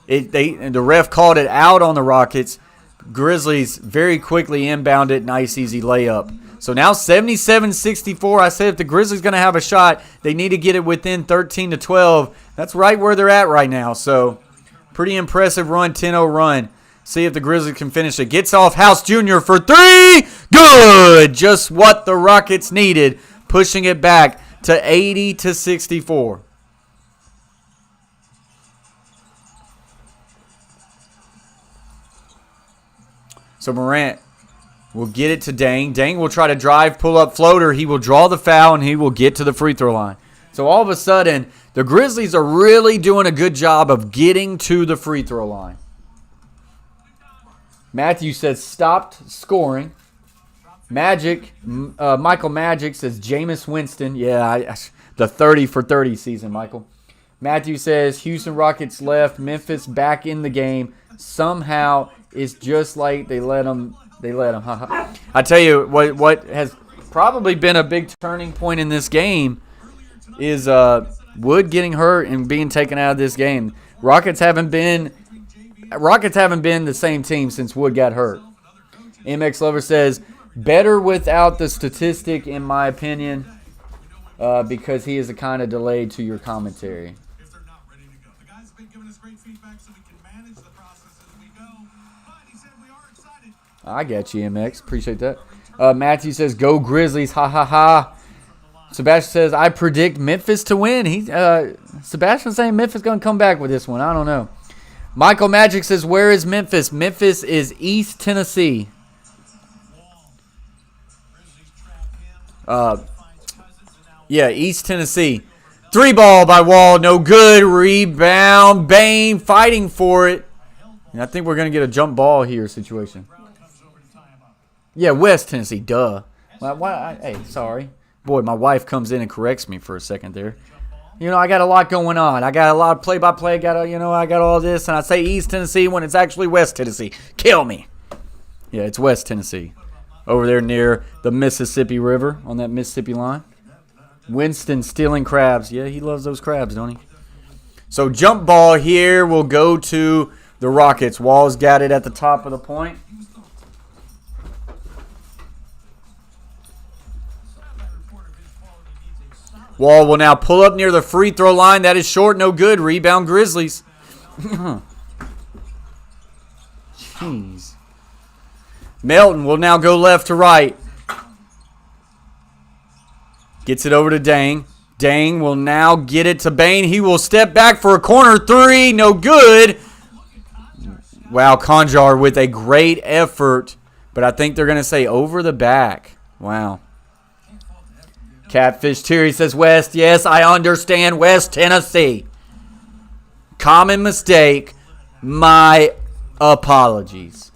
And the ref called it out on the Rockets. Grizzlies very quickly inbounded. Nice, easy layup. So now 77-64. I said if the Grizzlies going to have a shot, they need to get it within 13 to 12. That's right where they're at right now. So pretty impressive run, 10-0 run. See if the Grizzlies can finish it. Gets off House Jr. for three. Good. Just what the Rockets needed. Pushing it back to 80-64. So Morant will get it to Dang. Dang will try to drive, pull up floater. He will draw the foul, and he will get to the free throw line. So all of a sudden, the Grizzlies are really doing a good job of getting to the free throw line. Matthew says stopped scoring. Michael Magic says Jameis Winston. Yeah, the 30 for 30 season, Michael. Matthew says Houston Rockets left. Memphis back in the game. Somehow it's just like they let them. I tell you what has probably been a big turning point in this game is Wood getting hurt and being taken out of this game. Rockets haven't been the same team since Wood got hurt. MX Lover says better without the statistic, in my opinion, because he is a kind of delayed to your commentary. I got you, MX. Appreciate that. Matthew says, go Grizzlies. Ha, ha, ha. Sebastian says, I predict Memphis to win. Sebastian's saying Memphis going to come back with this one. I don't know. Michael Magic says, where is Memphis? Memphis is East Tennessee. Yeah, East Tennessee. 3-ball by Wall. No good. Rebound. Bain fighting for it. And I think we're going to get a jump ball here situation. Yeah, West Tennessee. Duh. Hey, sorry. Boy, my wife comes in and corrects me for a second there. You know, I got a lot going on. I got a lot of play-by-play. I got all this. And I say East Tennessee when it's actually West Tennessee. Kill me. Yeah, it's West Tennessee. Over there near the Mississippi River on that Mississippi line. Winston stealing crabs. Yeah, he loves those crabs, don't he? So jump ball here will go to the Rockets. Wall's got it at the top of the point. Wall will now pull up near the free throw line. That is short, no good. Rebound Grizzlies. Jeez. Melton will now go left to right. Gets it over to Dang. Dang will now get it to Bane. He will step back for a corner three. No good. Wow, Conjar with a great effort. But I think they're going to say over the back. Wow. Catfish Terry says West. Yes, I understand West Tennessee. Common mistake. My apologies.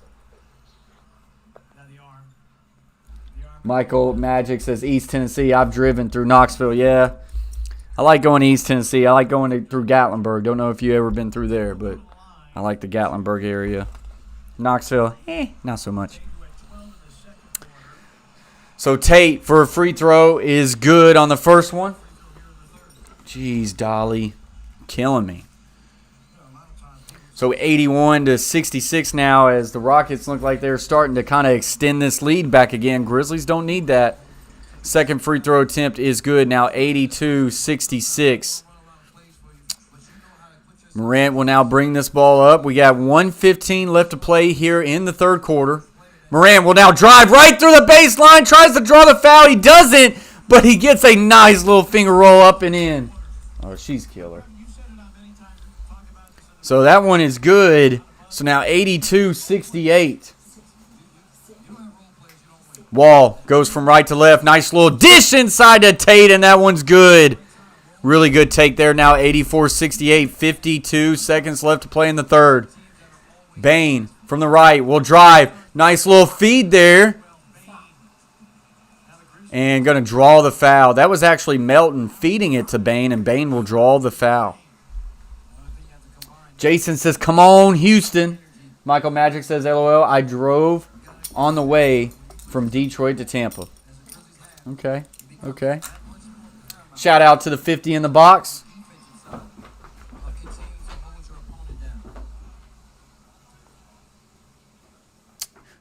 Michael Magic says East Tennessee. I've driven through Knoxville. Yeah. I like going to East Tennessee. I like going through Gatlinburg. Don't know if you ever been through there, but I like the Gatlinburg area. Knoxville, not so much. So Tate for a free throw is good on the first one. Jeez, Dolly. Killing me. So 81-66 now as the Rockets look like they're starting to kind of extend this lead back again. Grizzlies don't need that. Second free throw attempt is good. Now 82-66. Morant will now bring this ball up. We got 1:15 left to play here in the third quarter. Morant will now drive right through the baseline. Tries to draw the foul. He doesn't, but he gets a nice little finger roll up and in. Oh, she's killer. So that one is good. So now 82-68. Wall goes from right to left. Nice little dish inside to Tate, and that one's good. Really good take there. Now 84-68. 52 seconds left to play in the third. Bane from the right will drive. Nice little feed there. And going to draw the foul. That was actually Melton feeding it to Bane, and Bane will draw the foul. Jason says, come on, Houston. Michael Magic says, LOL, I drove on the way from Detroit to Tampa. Okay. Shout out to the 50 in the box.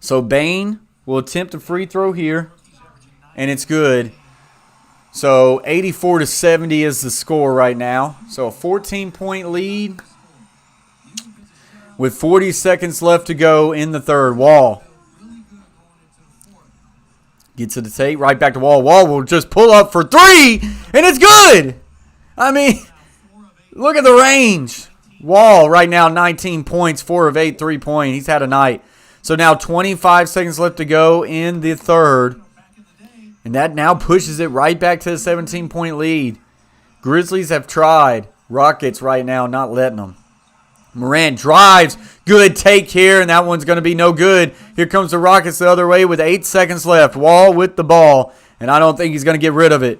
So Bane will attempt a free throw here, and it's good. So 84-70 is the score right now. So a 14-point lead with 40 seconds left to go in the third. Wall gets it to Tate, right back to Wall. Wall will just pull up for three, and it's good. I mean, look at the range. Wall right now 19 points, 4 of 8 3-point. He's had a night. So now 25 seconds left to go in the third. And that now pushes it right back to the 17-point lead. Grizzlies have tried. Rockets right now not letting them. Morant drives. Good take here, and that one's going to be no good. Here comes the Rockets the other way with 8 seconds left. Wall with the ball, and I don't think he's going to get rid of it.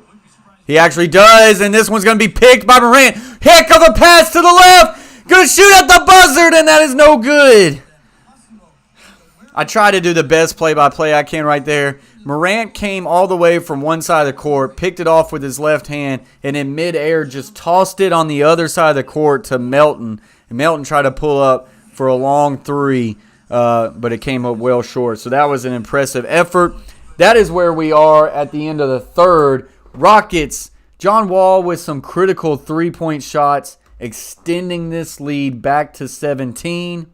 He actually does, and this one's going to be picked by Morant. Heck of a pass to the left. Going to shoot at the buzzard, and that is no good. I try to do the best play-by-play I can right there. Morant came all the way from one side of the court, picked it off with his left hand, and in midair just tossed it on the other side of the court to Melton. And Melton tried to pull up for a long three, but it came up well short. So that was an impressive effort. That is where we are at the end of the third. Rockets, John Wall with some critical three-point shots, extending this lead back to 17.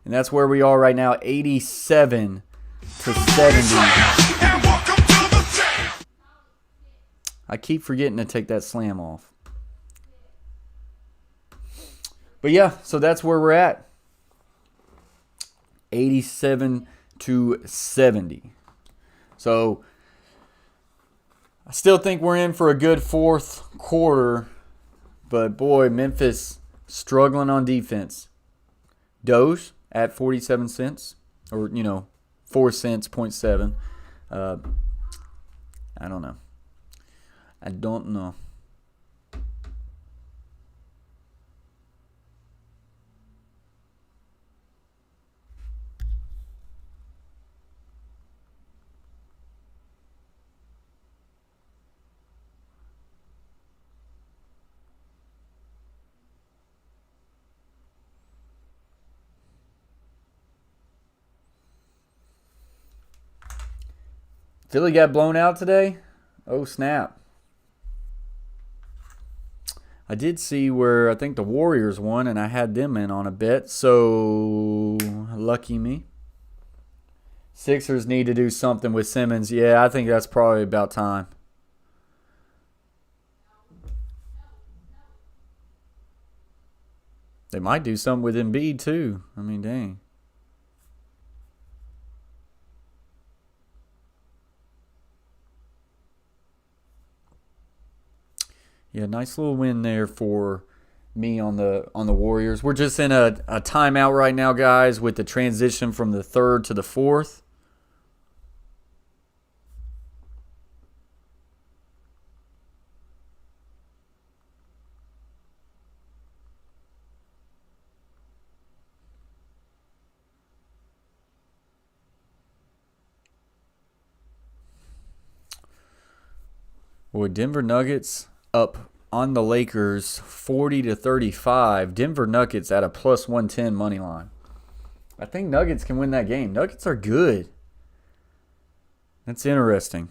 And that's where we are right now, 87-70. I keep forgetting to take that slam off. But yeah, so that's where we're at. 87-70. So I still think we're in for a good fourth quarter. But boy, Memphis struggling on defense. Doge at 47 cents. Or, 4 cents, 0.7. I don't know. Philly got blown out today? Oh, snap. I did see where I think the Warriors won, and I had them in on a bet. So, lucky me. Sixers need to do something with Simmons. Yeah, I think that's probably about time. They might do something with Embiid, too. I mean, dang. Yeah, nice little win there for me on the Warriors. We're just in a timeout right now, guys, with the transition from the third to the fourth. Boy, Denver Nuggets up on the Lakers 40-35. Denver Nuggets at a plus 110 money line. I think Nuggets can win that game. Nuggets are good. That's interesting.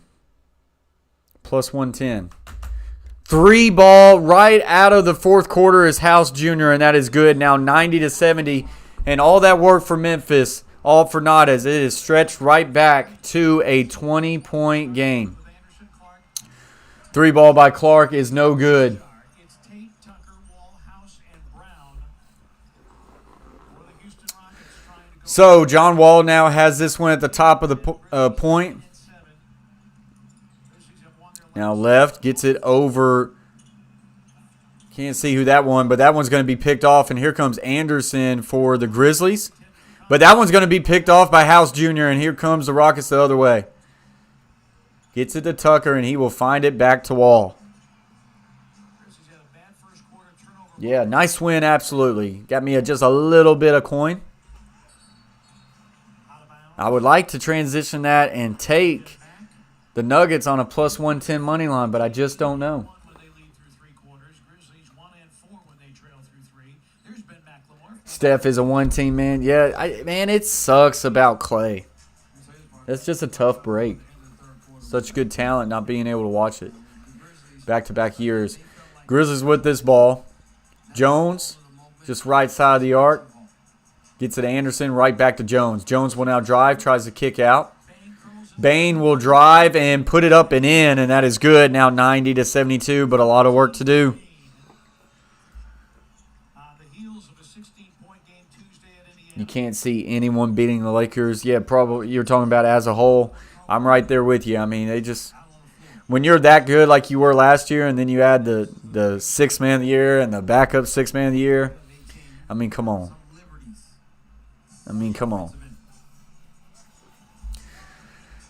Plus 110. 3-ball right out of the fourth quarter is House Jr., and that is good. Now 90-70. And all that work for Memphis, all for naught, as it is stretched right back to a 20-point game. 3-ball by Clark is no good. So John Wall now has this one at the top of the point. Now left, gets it over. Can't see who that one, but that one's going to be picked off. And here comes Anderson for the Grizzlies. But that one's going to be picked off by House Jr., and here comes the Rockets the other way. Gets it to Tucker, and he will find it back to Wall. Yeah, nice win, absolutely. Got me just a little bit of coin. I would like to transition that and take the Nuggets on a plus 110 money line, but I just don't know. Steph is a one-team man. Yeah, man, it sucks about Clay. That's just a tough break. Such good talent, not being able to watch it. Back-to-back years. Grizzlies with this ball. Jones, just right side of the arc. Gets it to Anderson, right back to Jones. Jones will now drive, tries to kick out. Bane will drive and put it up and in, and that is good. Now 90-72, but a lot of work to do. You can't see anyone beating the Lakers. Yeah, probably you're talking about as a whole. I'm right there with you. I mean, they just – when you're that good like you were last year and then you add the sixth man of the year and the backup sixth man of the year, I mean, come on.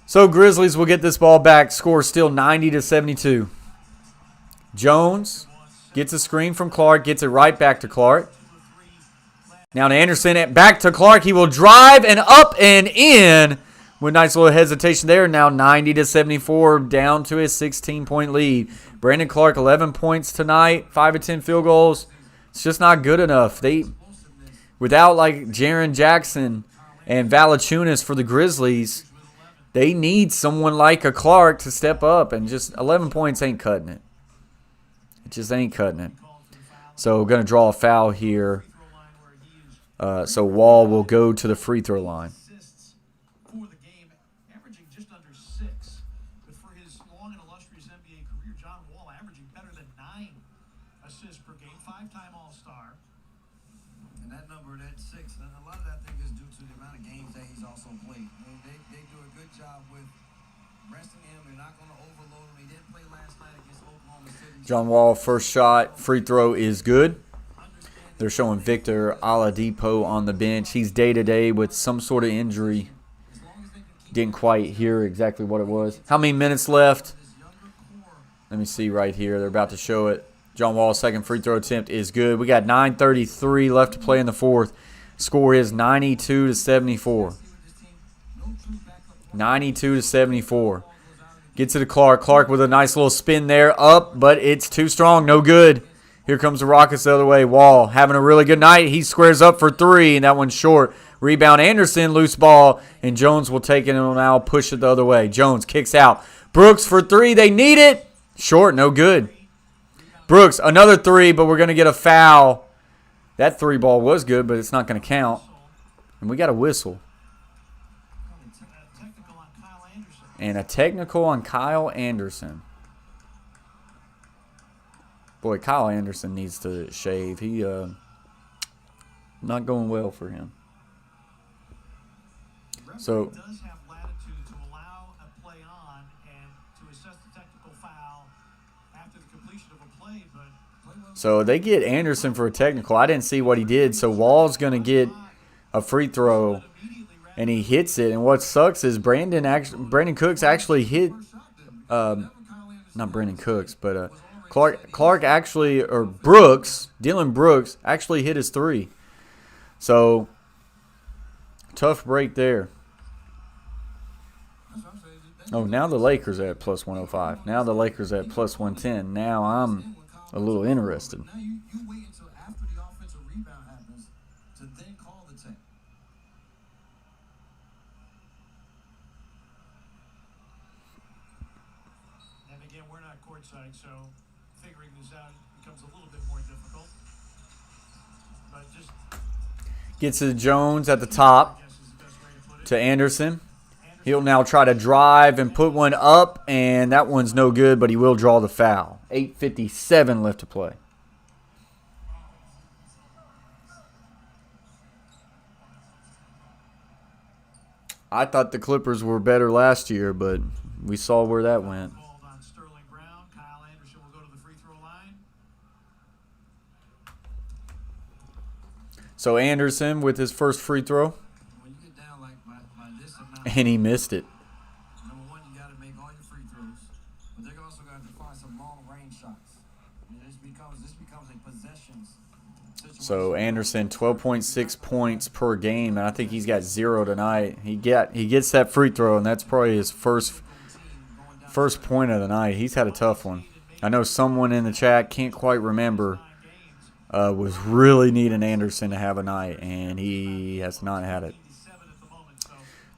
So Grizzlies will get this ball back. Score still 90-72. Jones gets a screen from Clark, gets it right back to Clark. Now to Anderson, back to Clark. He will drive and up and in with nice little hesitation there. Now 90-74, down to a 16-point lead. Brandon Clark, 11 points tonight, 5 of 10 field goals. It's just not good enough. Without like Jaren Jackson and Valanciunas for the Grizzlies, they need someone like a Clark to step up, and just 11 points ain't cutting it. It just ain't cutting it. So we're going to draw a foul here. So Wall will go to the free throw line. John Wall, first shot, free throw is good. They're showing Victor Oladipo on the bench. He's day-to-day with some sort of injury. Didn't quite hear exactly what it was. How many minutes left? Let me see right here. They're about to show it. John Wall's second free throw attempt is good. We got 9:33 left to play in the fourth. Score is 92-74. 92-74. Gets it to Clark. Clark with a nice little spin there. Up, but it's too strong. No good. Here comes the Rockets the other way. Wall having a really good night. He squares up for three, and that one's short. Rebound Anderson, loose ball, and Jones will take it and will now push it the other way. Jones kicks out. Brooks for three. They need it. Short, no good. Brooks, another three, but we're going to get a foul. That three ball was good, but it's not going to count. And we got a whistle. And a technical on Kyle Anderson. Boy, Kyle Anderson needs to shave. He not going well for him. So does have latitude to allow a play on and to assess the technical foul after the completion of a play, so they get Anderson for a technical. I didn't see what he did. So Wall's going to get a free throw, and he hits it. And what sucks is Brandon Cooks actually hit not Brandon Cooks, but Clark actually, or Brooks, Dylan Brooks actually hit his three. So tough break there. Oh, now the Lakers are at plus 105. Now the Lakers are at plus 110. Now I'm a little interested. Now you wait until after the offensive rebound happens to then call the tech. and again, we're not courtside, so figuring this out becomes a little bit more difficult. But just Gets to Jones at the top I guess is the best way to put it. to Anderson. He'll now try to drive and put one up, and that one's no good, but he will draw the foul. 8:57 left to play. I thought the Clippers were better last year, but we saw where that went. Called on Sterling Brown. Kyle Anderson will go to the free throw line. So Anderson with his first free throw, When you get down like by this amount, and he missed it. number one, you got to make all your free throws, but they're also got to find some long range shots. And this becomes a possessions situation. So Anderson, 12.6 points per game, and I think he's got 0 tonight. He gets that free throw, and that's probably his first point of the night. He's had a tough one. I know someone in the chat, can't quite remember, was really needing Anderson to have a night, and he has not had it.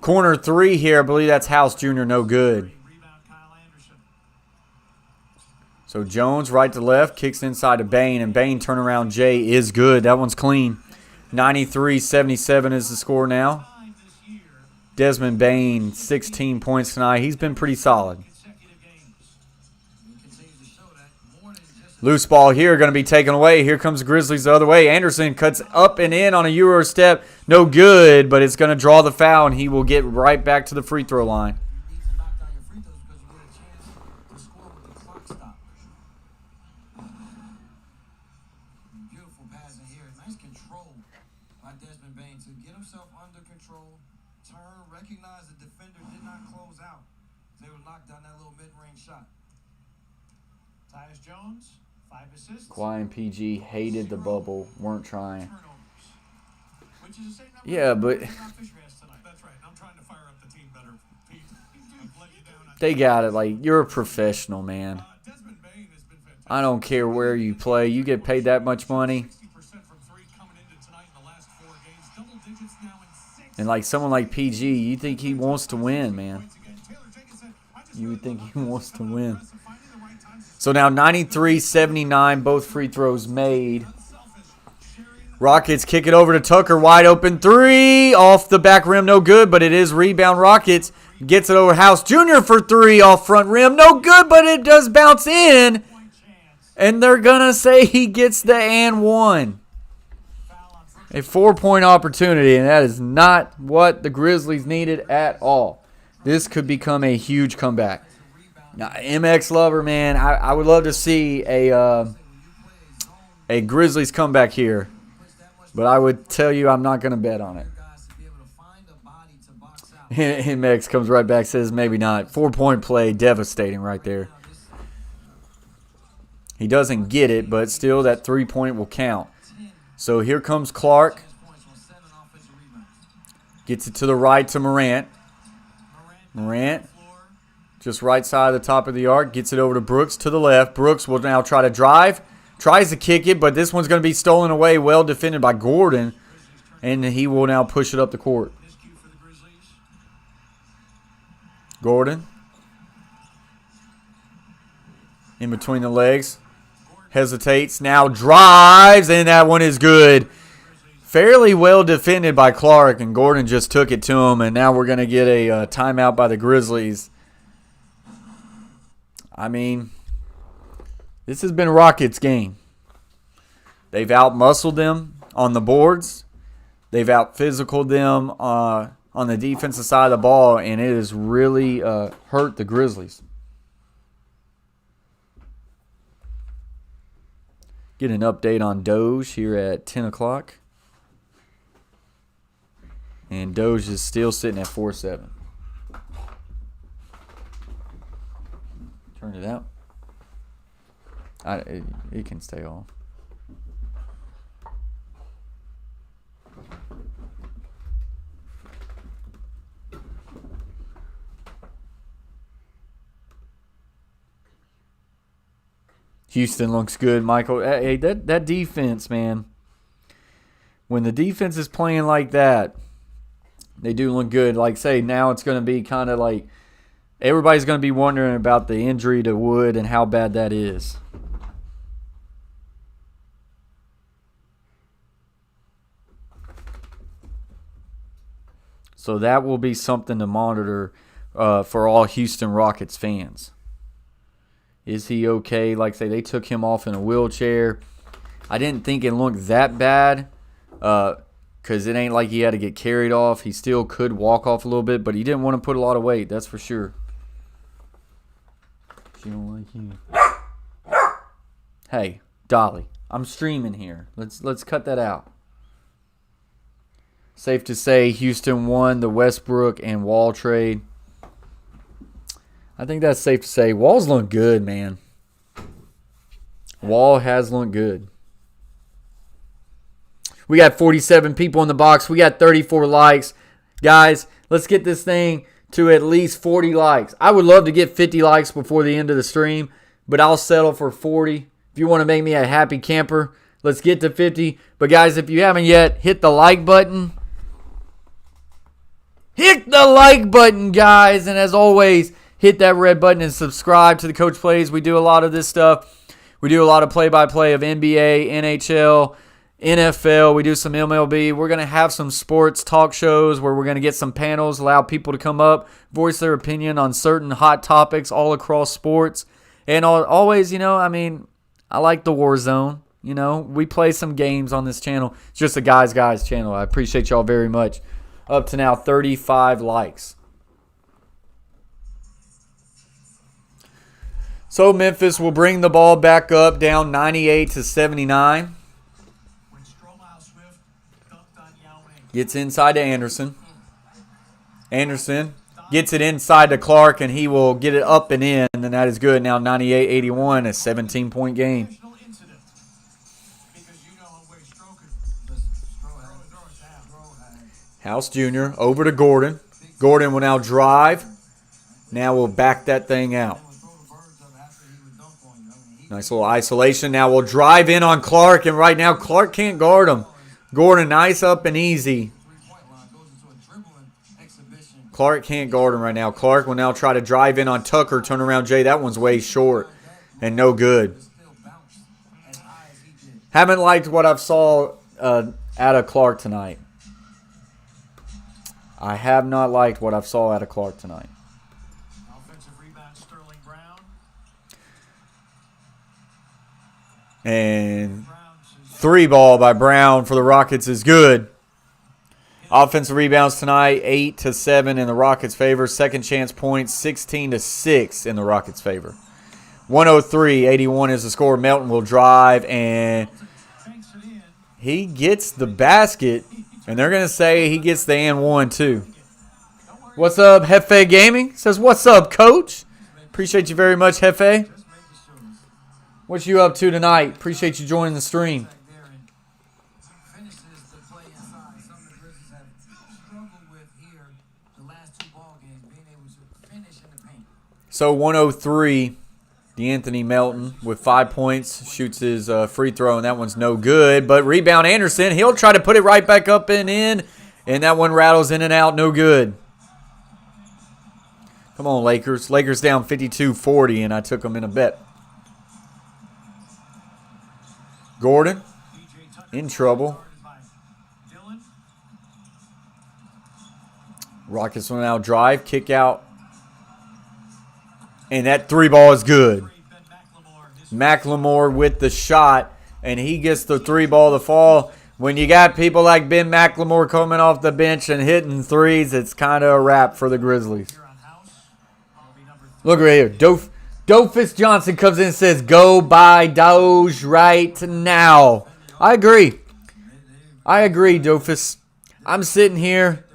Corner three here, I believe that's House Jr., no good. Rebound Kyle Anderson. So Jones right to left, kicks inside to Bain, and Bain turnaround J is good. That one's clean. 93-77 is the score now. Time this year, Desmond Bain, 16 points tonight. He's been pretty solid. consecutive games. He continues to show that more than just Loose ball here, going to be taken away. Here comes the Grizzlies the other way. Anderson cuts up and in on a Euro step. No good, but it's going to draw the foul, and he will get right back to the free throw line. you need to knock down your free throws because you get a chance to score with the clock stop. Beautiful passing here. Nice control by Desmond Bain to get himself under control, turn, recognize the defender did not close out. They would knock down that little mid-range shot. Tyus Jones, 5 assists. Kawhi and PG hated the bubble, weren't trying. Turnovers. Which is the same number Yeah, but Fisher has tonight. That's right. I'm trying to fire up the team better, Pete. I've let you down. they got it. Like, you're a professional, man. Desmond Bain has been fantastic. I don't care where you play. You get paid that much money. 60% from three coming into tonight in the last 4 games. Double digits now in 6. And like someone like PG, you think he wants to win, man. Points again. Taylor Jenkins said, I just You would really think love he wants to win. finding the right times to So now 93-79, both free throws made. Rockets kick it over to Tucker, wide open three, off the back rim, no good, but it is rebound Rockets. Gets it over House Jr. for three, off front rim, no good, but it does bounce in. And they're going to say he gets the and one. A 4-point opportunity, and that is not what the Grizzlies needed at all. This could become a huge comeback. Now, MX Lover, man, I would love to see a Grizzlies comeback here. But I would tell you I'm not going to bet on it. Guys to be able to find a body to box out. MX comes right back, says maybe not. 4-point play, devastating right there. He doesn't get it, but still that 3-point will count. So here comes Clark. Points on 7 offensive rebounds. Gets it to the right to Morant. Morant, just right side of the top of the arc. Gets it over to Brooks to the left. Brooks will now try to drive. Tries to kick it, but this one's going to be stolen away. Well defended by Gordon. And he will now push it up the court. Miscue for the Grizzlies. Gordon. In between the legs. Gordon hesitates, now drives, and that one is good. Fairly well defended by Clark, and Gordon just took it to him, and now we're going to get a timeout by the Grizzlies. I mean, this has been Rockets' game. They've out-muscled them on the boards. They've out-physicaled them on the defensive side of the ball, and it has really hurt the Grizzlies. Get an update on Doge here at 10 o'clock. And Doge is still sitting at 4-7. Turn it out. It can stay off. Houston looks good, Michael. Hey, that defense, man. When the defense is playing like that, they do look good. Like, say, now it's going to be kind of like everybody's going to be wondering about the injury to Wood and how bad that is. So that will be something to monitor for all Houston Rockets fans. Is he okay? Like, say, they took him off in a wheelchair. I didn't think it looked that bad because it ain't like he had to get carried off. He still could walk off a little bit, but he didn't want to put a lot of weight. That's for sure. She don't like you. Hey, Dolly, I'm streaming here. Let's cut that out. Safe to say Houston won the Westbrook and Wall trade. I think that's safe to say. Wall's looking good, man. Wall has looked good. We got 47 people in the box. We got 34 likes. Guys, let's get this thing to at least 40 likes. I would love to get 50 likes before the end of the stream, but I'll settle for 40. If you want to make me a happy camper, let's get to 50. But guys, if you haven't yet, hit the like button. Hit the like button, guys. And as always, hit that red button and subscribe to the Coach Plays. We do a lot of this stuff. We do a lot of play-by-play of NBA, NHL, NFL. We do some MLB. We're going to have some sports talk shows where we're going to get some panels, allow people to come up, voice their opinion on certain hot topics all across sports. And always, I like the War Zone. We play some games on this channel. It's just a guys channel. I appreciate y'all very much. Up to now, 35 likes. So Memphis will bring the ball back up, down 98-79. Gets inside to Anderson. Anderson gets it inside to Clark, and he will get it up and in, and that is good. Now 98-81, a 17-point game. House Jr. over to Gordon. Gordon will now drive. Now we'll back that thing out. Nice little isolation. Now we'll drive in on Clark, and right now Clark can't guard him. Gordon, nice up and easy. Clark can't guard him right now. Clark will now try to drive in on Tucker. Turn around, Jay. That one's way short and no good. Haven't liked what I've saw out of Clark tonight. I have not liked what I've saw out of Clark tonight. Offensive rebound, Sterling Brown. And 3-ball by Brown for the Rockets is good. Offensive rebounds tonight, 8-7 in the Rockets' favor. Second chance points, 16-6 in the Rockets' favor. 103-81 is the score. Melton will drive, and he gets the basket. And they're going to say he gets the and one, too. What's up, Hefe Gaming? Says, what's up, Coach? Appreciate you very much, Hefe. What you up to tonight? Appreciate you joining the stream. So 103, DeAnthony Melton with 5 points, shoots his free throw, and that one's no good. But rebound Anderson, he'll try to put it right back up and in, and that one rattles in and out, no good. Come on, Lakers. Lakers down 52-40, and I took them in a bet. Gordon in trouble. Rockets will now drive, kick out. And that 3 ball is good. McLemore with the shot. And he gets the 3 ball to fall. When you got people like Ben McLemore coming off the bench and hitting threes, it's kind of a wrap for the Grizzlies. Look right here. Dofus Johnson comes in and says, go buy Doge right now. I agree, Dofus. I'm sitting here.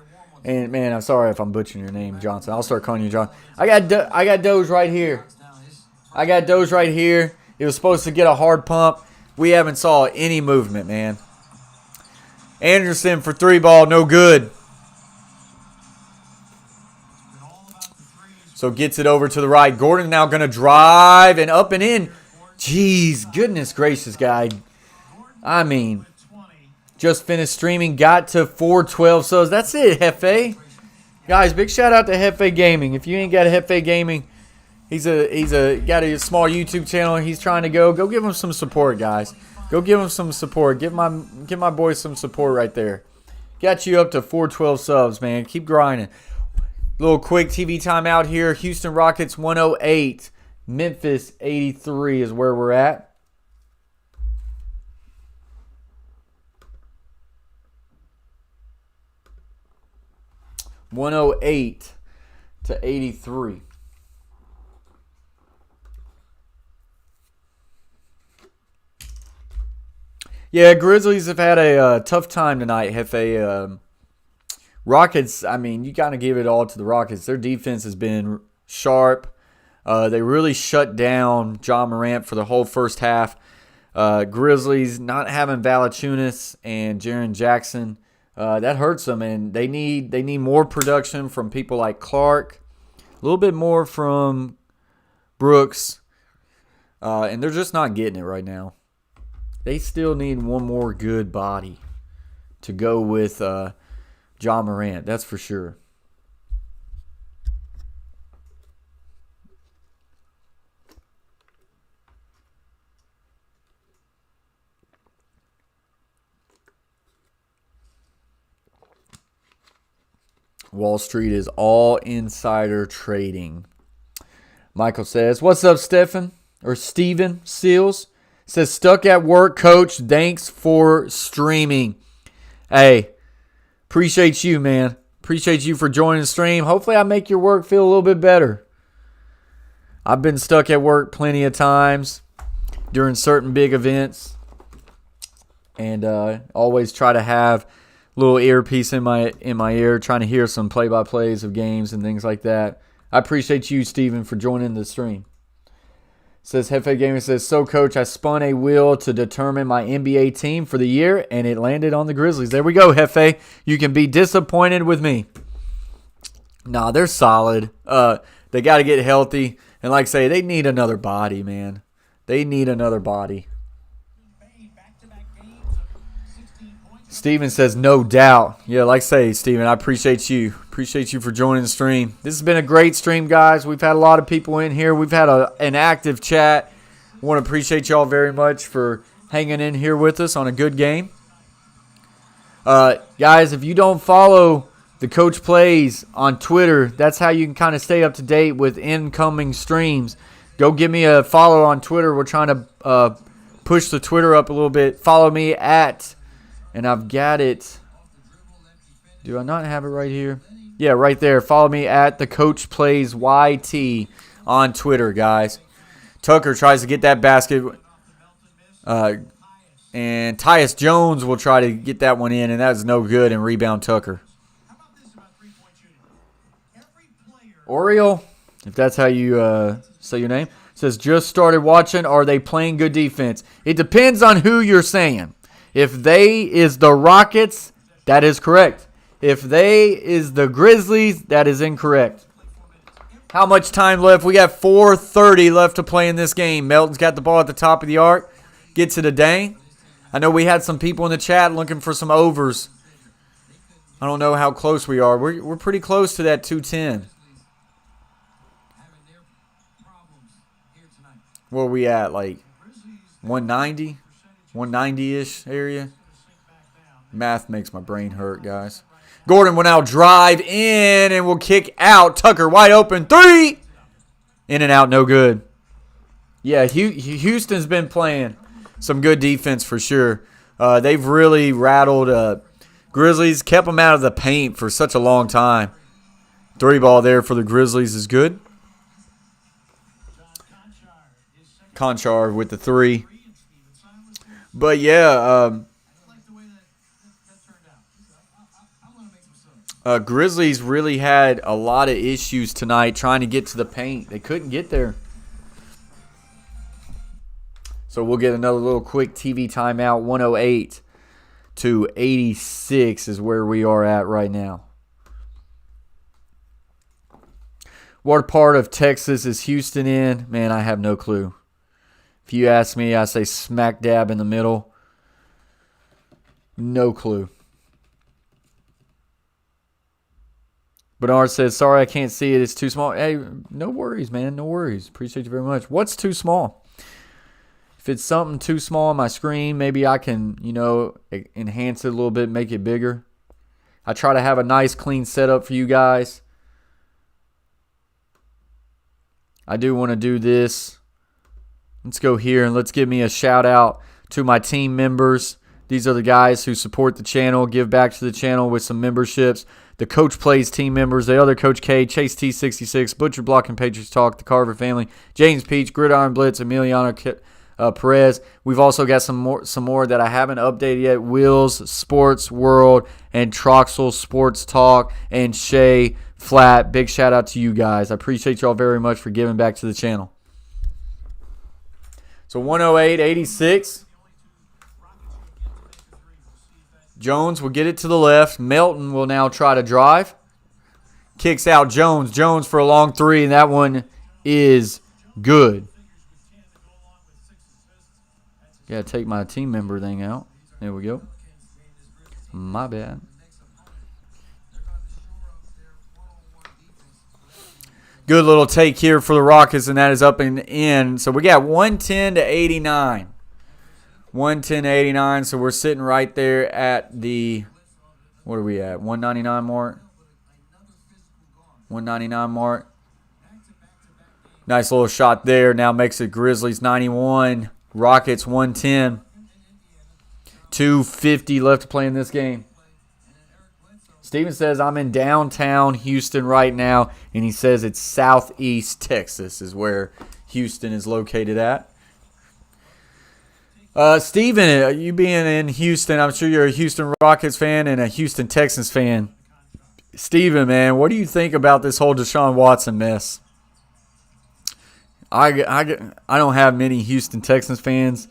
And, man, I'm sorry if I'm butchering your name, Johnson. I'll start calling you John. I got Doge right here. It was supposed to get a hard pump. We haven't saw any movement, man. Anderson for 3 ball, no good. So gets it over to the right. Gordon now going to drive and up and in. Jeez, goodness gracious, guy. I mean, just finished streaming, got to 412 subs. That's it, Hefe. Guys, big shout out to Hefe Gaming. If you ain't got a Hefe Gaming, he's got a small YouTube channel. He's trying to go give him some support, guys. Go give him some support. Give my boy some support right there. Got you up to 412 subs, man. Keep grinding. Little quick TV timeout here. Houston Rockets 108. Memphis 83 is where we're at. (108 to 83). Yeah, Grizzlies have had a tough time tonight, Hefe. Rockets, I mean, you got to give it all to the Rockets. Their defense has been sharp. They really shut down John Morant for the whole first half. Grizzlies not having Valanciunas and Jaren Jackson, that hurts them, and they need more production from people like Clark, a little bit more from Brooks, and they're just not getting it right now. They still need one more good body to go with John Morant, that's for sure. Wall Street is all insider trading. Michael says, what's up, Steven Seals? Says, stuck at work, coach. Thanks for streaming. Hey, appreciate you, man. Appreciate you for joining the stream. Hopefully I make your work feel a little bit better. I've been stuck at work plenty of times during certain big events. And always try to have a little earpiece in my ear, trying to hear some play-by-plays of games and things like that. I appreciate you, Steven, for joining the stream. Says Hefe Gaming says, so coach, I spun a wheel to determine my NBA team for the year, and it landed on the Grizzlies. There we go, Hefe. You can be disappointed with me. Nah, they're solid. They got to get healthy. And like I say, they need another body, man. They need another body. Steven says, no doubt. Yeah, like I say, Steven, I appreciate you. Appreciate you for joining the stream. This has been a great stream, guys. We've had a lot of people in here. We've had an active chat. I want to appreciate y'all very much for hanging in here with us on a good game. Guys, if you don't follow the Coach Plays on Twitter, that's how you can kind of stay up to date with incoming streams. Go give me a follow on Twitter. We're trying to push the Twitter up a little bit. Follow me at... And I've got it. Do I not have it right here? Yeah, right there. Follow me at the Coach Plays YT on Twitter, guys. Tucker tries to get that basket. And Tyus Jones will try to get that one in, and that is no good, and rebound Tucker. Oriole, if that's how you say your name, says, just started watching. Are they playing good defense? It depends on who you're saying. If they is the Rockets, that is correct. If they is the Grizzlies, that is incorrect. How much time left? We got 4:30 left to play in this game. Melton's got the ball at the top of the arc. Gets it a dang. I know we had some people in the chat looking for some overs. I don't know how close we are. We're pretty close to that 210. Where are we at? Like 190? 190-ish area. Math makes my brain hurt, guys. Gordon will now drive in and will kick out. Tucker wide open. 3! In and out, no good. Yeah, Houston's been playing some good defense for sure. They've really rattled Grizzlies, kept them out of the paint for such a long time. 3 ball there for the Grizzlies is good. Conchar with the 3. But yeah, Grizzlies really had a lot of issues tonight trying to get to the paint. They couldn't get there. So we'll get another little quick TV timeout. 108 to 86 is where we are at right now. What part of Texas is Houston in? Man, I have no clue. If you ask me, I say smack dab in the middle. No clue. Bernard says, sorry, I can't see it. It's too small. Hey, no worries, man. No worries. Appreciate you very much. What's too small? If it's something too small on my screen, maybe I can, enhance it a little bit, make it bigger. I try to have a nice, clean setup for you guys. I do want to do this. Let's go here and let's give me a shout out to my team members. These are the guys who support the channel, give back to the channel with some memberships. The Coach Plays team members, the other Coach K, Chase T66, Butcher Block and Patriots Talk, the Carver family, James Peach, Gridiron Blitz, Emiliano Perez. We've also got some more that I haven't updated yet. Wheels, Sports World, and Troxel Sports Talk, and Shay Flat. Big shout out to you guys. I appreciate y'all very much for giving back to the channel. So 108-86. Jones will get it to the left. Melton will now try to drive. Kicks out Jones. Jones for a long 3, and that one is good. Got to take my team member thing out. There we go. My bad. Good little take here for the Rockets, and that is up and in. So we got 110 to 89. 110 to 89, so we're sitting right there at the, what are we at, 199 mark? 199 mark. Nice little shot there. Now makes it Grizzlies 91, Rockets 110. 2:50 left to play in this game. Steven says, I'm in downtown Houston right now, and he says it's southeast Texas is where Houston is located at. Steven, you being in Houston, I'm sure you're a Houston Rockets fan and a Houston Texans fan. Steven, man, what do you think about this whole Deshaun Watson mess? I don't have many Houston Texans fans.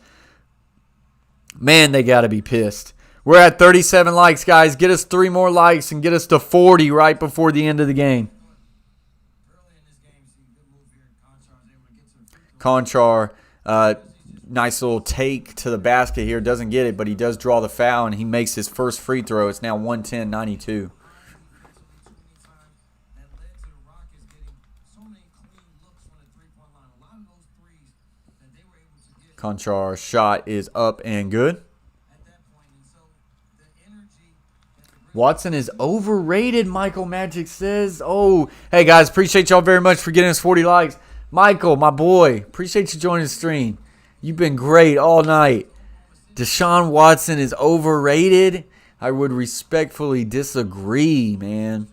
Man, they got to be pissed. We're at 37 likes, guys. Get us 3 more likes and get us to 40 right before the end of the game. Conchar, nice little take to the basket here. Doesn't get it, but he does draw the foul, and he makes his first free throw. It's now 110-92. Conchar shot is up and good. Watson is overrated, Michael Magic says. Oh, hey, guys, appreciate y'all very much for getting us 40 likes. Michael, my boy, appreciate you joining the stream. You've been great all night. Deshaun Watson is overrated. I would respectfully disagree, man.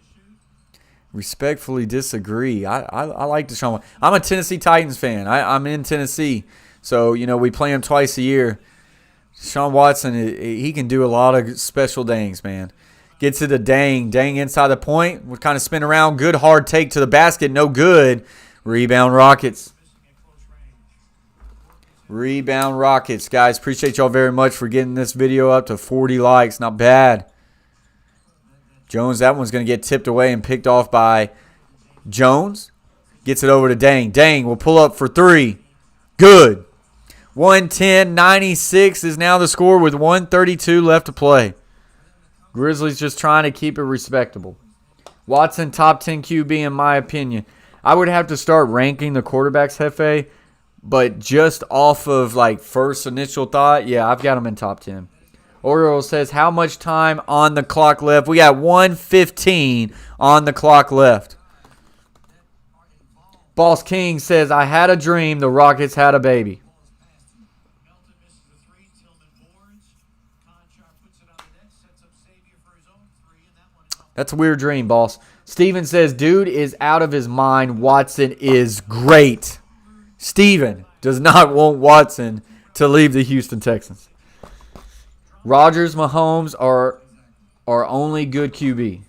Respectfully disagree. I like Deshaun Watson. I'm a Tennessee Titans fan. I'm in Tennessee. So, we play him twice a year. Deshaun Watson, he can do a lot of special things, man. Gets it to Dang. Dang inside the point. Would kind of spin around. Good hard take to the basket. No good. Rebound Rockets. Rebound Rockets. Guys, appreciate y'all very much for getting this video up to 40 likes. Not bad. Jones, that one's going to get tipped away and picked off by Jones. Gets it over to Dang. Dang will pull up for 3. Good. 110-96 is now the score with 1:32 left to play. Grizzlies just trying to keep it respectable. Watson, top 10 QB in my opinion. I would have to start ranking the quarterbacks, Hefe. But just off of like first initial thought, yeah, I've got him in top 10. Oriole says, how much time on the clock left? We got 1:15 on the clock left. Boss King says, I had a dream the Rockets had a baby. Melton misses the three. Tillman boards. Conchar puts it on the net. Sets up Xavier for his own three. And that one is off. That's a weird dream, boss. Steven says, dude is out of his mind. Watson is great. Steven does not want Watson to leave the Houston Texans. Rodgers, Mahomes are only good QB.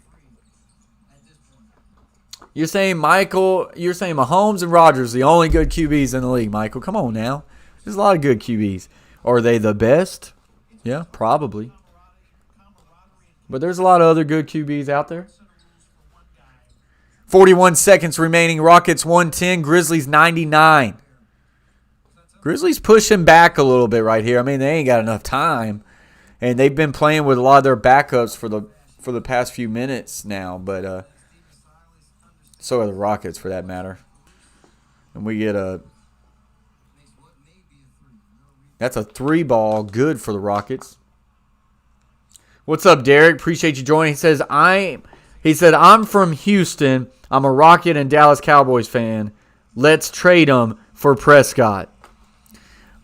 You're saying Mahomes and Rodgers the only good QBs in the league, Michael. Come on now. There's a lot of good QBs. Are they the best? Yeah, probably. But there's a lot of other good QBs out there. 41 seconds remaining. Rockets 110, Grizzlies 99. Grizzlies pushing back a little bit right here. I mean, they ain't got enough time. And they've been playing with a lot of their backups for the past few minutes now, but so are the Rockets for that matter. And we get that's a 3-ball, good for the Rockets. What's up, Derek? Appreciate you joining. He said, I'm from Houston. I'm a Rocket and Dallas Cowboys fan. Let's trade them for Prescott.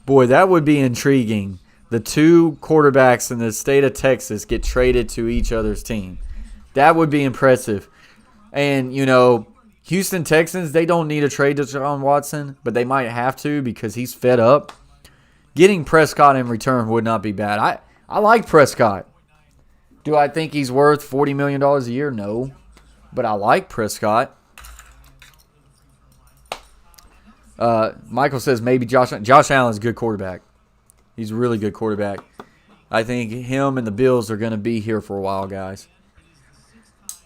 Boy, that would be intriguing. The two quarterbacks in the state of Texas get traded to each other's team. That would be impressive. And, Houston Texans, they don't need a trade to Deshaun Watson, but they might have to because he's fed up. Getting Prescott in return would not be bad. I like Prescott. Do I think he's worth $40 million a year? No. But I like Prescott. Michael says maybe Josh Allen's a good quarterback. He's a really good quarterback. I think him and the Bills are going to be here for a while, guys.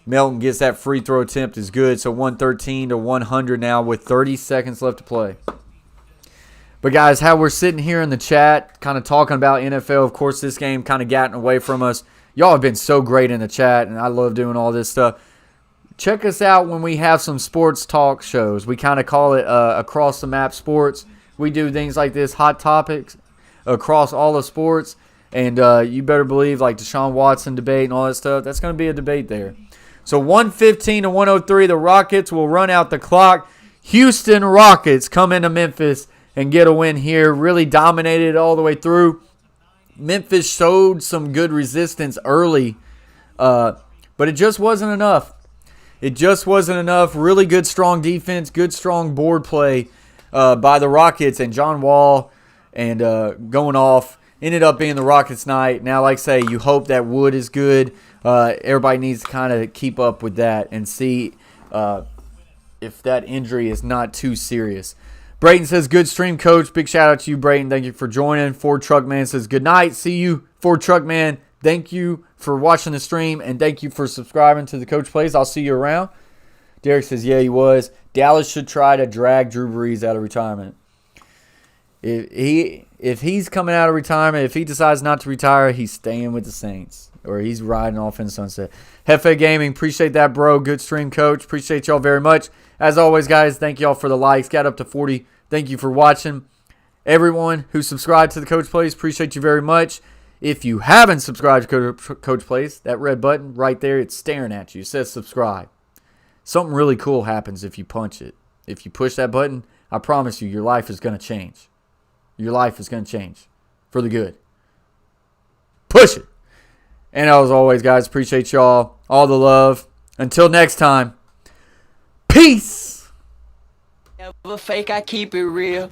Melton gets that free throw attempt is good. So 113 to 100 now with 30 seconds left to play. But, guys, how we're sitting here in the chat kind of talking about NFL. Of course, this game kind of gotten away from us. Y'all have been so great in the chat, and I love doing all this stuff. Check us out when we have some sports talk shows. We kind of call it Across the Map Sports. We do things like this, hot topics across all the sports, and you better believe like Deshaun Watson debate and all that stuff, that's going to be a debate there. So 115 to 103, the Rockets will run out the clock. Houston Rockets come into Memphis and get a win here, really dominated all the way through. Memphis showed some good resistance early, but it just wasn't enough. It just wasn't enough. Really good, strong defense, good, strong board play by the Rockets, and John Wall and going off. Ended up being the Rockets' night. Now, like I say, you hope that Wood is good. Everybody needs to kind of keep up with that and see if that injury is not too serious. Brayton says, good stream, Coach. Big shout out to you, Brayton. Thank you for joining. Ford Truckman says, good night. See you, Ford Truckman. Thank you for watching the stream, and thank you for subscribing to the Coach Plays. I'll see you around. Derek says, yeah, he was. Dallas should try to drag Drew Brees out of retirement. If he's coming out of retirement, if he decides not to retire, he's staying with the Saints. Or he's riding off in the sunset. Hefe Gaming, appreciate that, bro. Good stream, Coach. Appreciate y'all very much. As always, guys, thank y'all for the likes. Got up to 40. Thank you for watching. Everyone who subscribed to the Coach Plays, appreciate you very much. If you haven't subscribed to Coach Plays, that red button right there, it's staring at you. It says subscribe. Something really cool happens if you punch it. If you push that button, I promise you, your life is going to change. Your life is going to change for the good. Push it. And as always, guys, appreciate y'all. All the love. Until next time, peace. Never fake, I keep it real.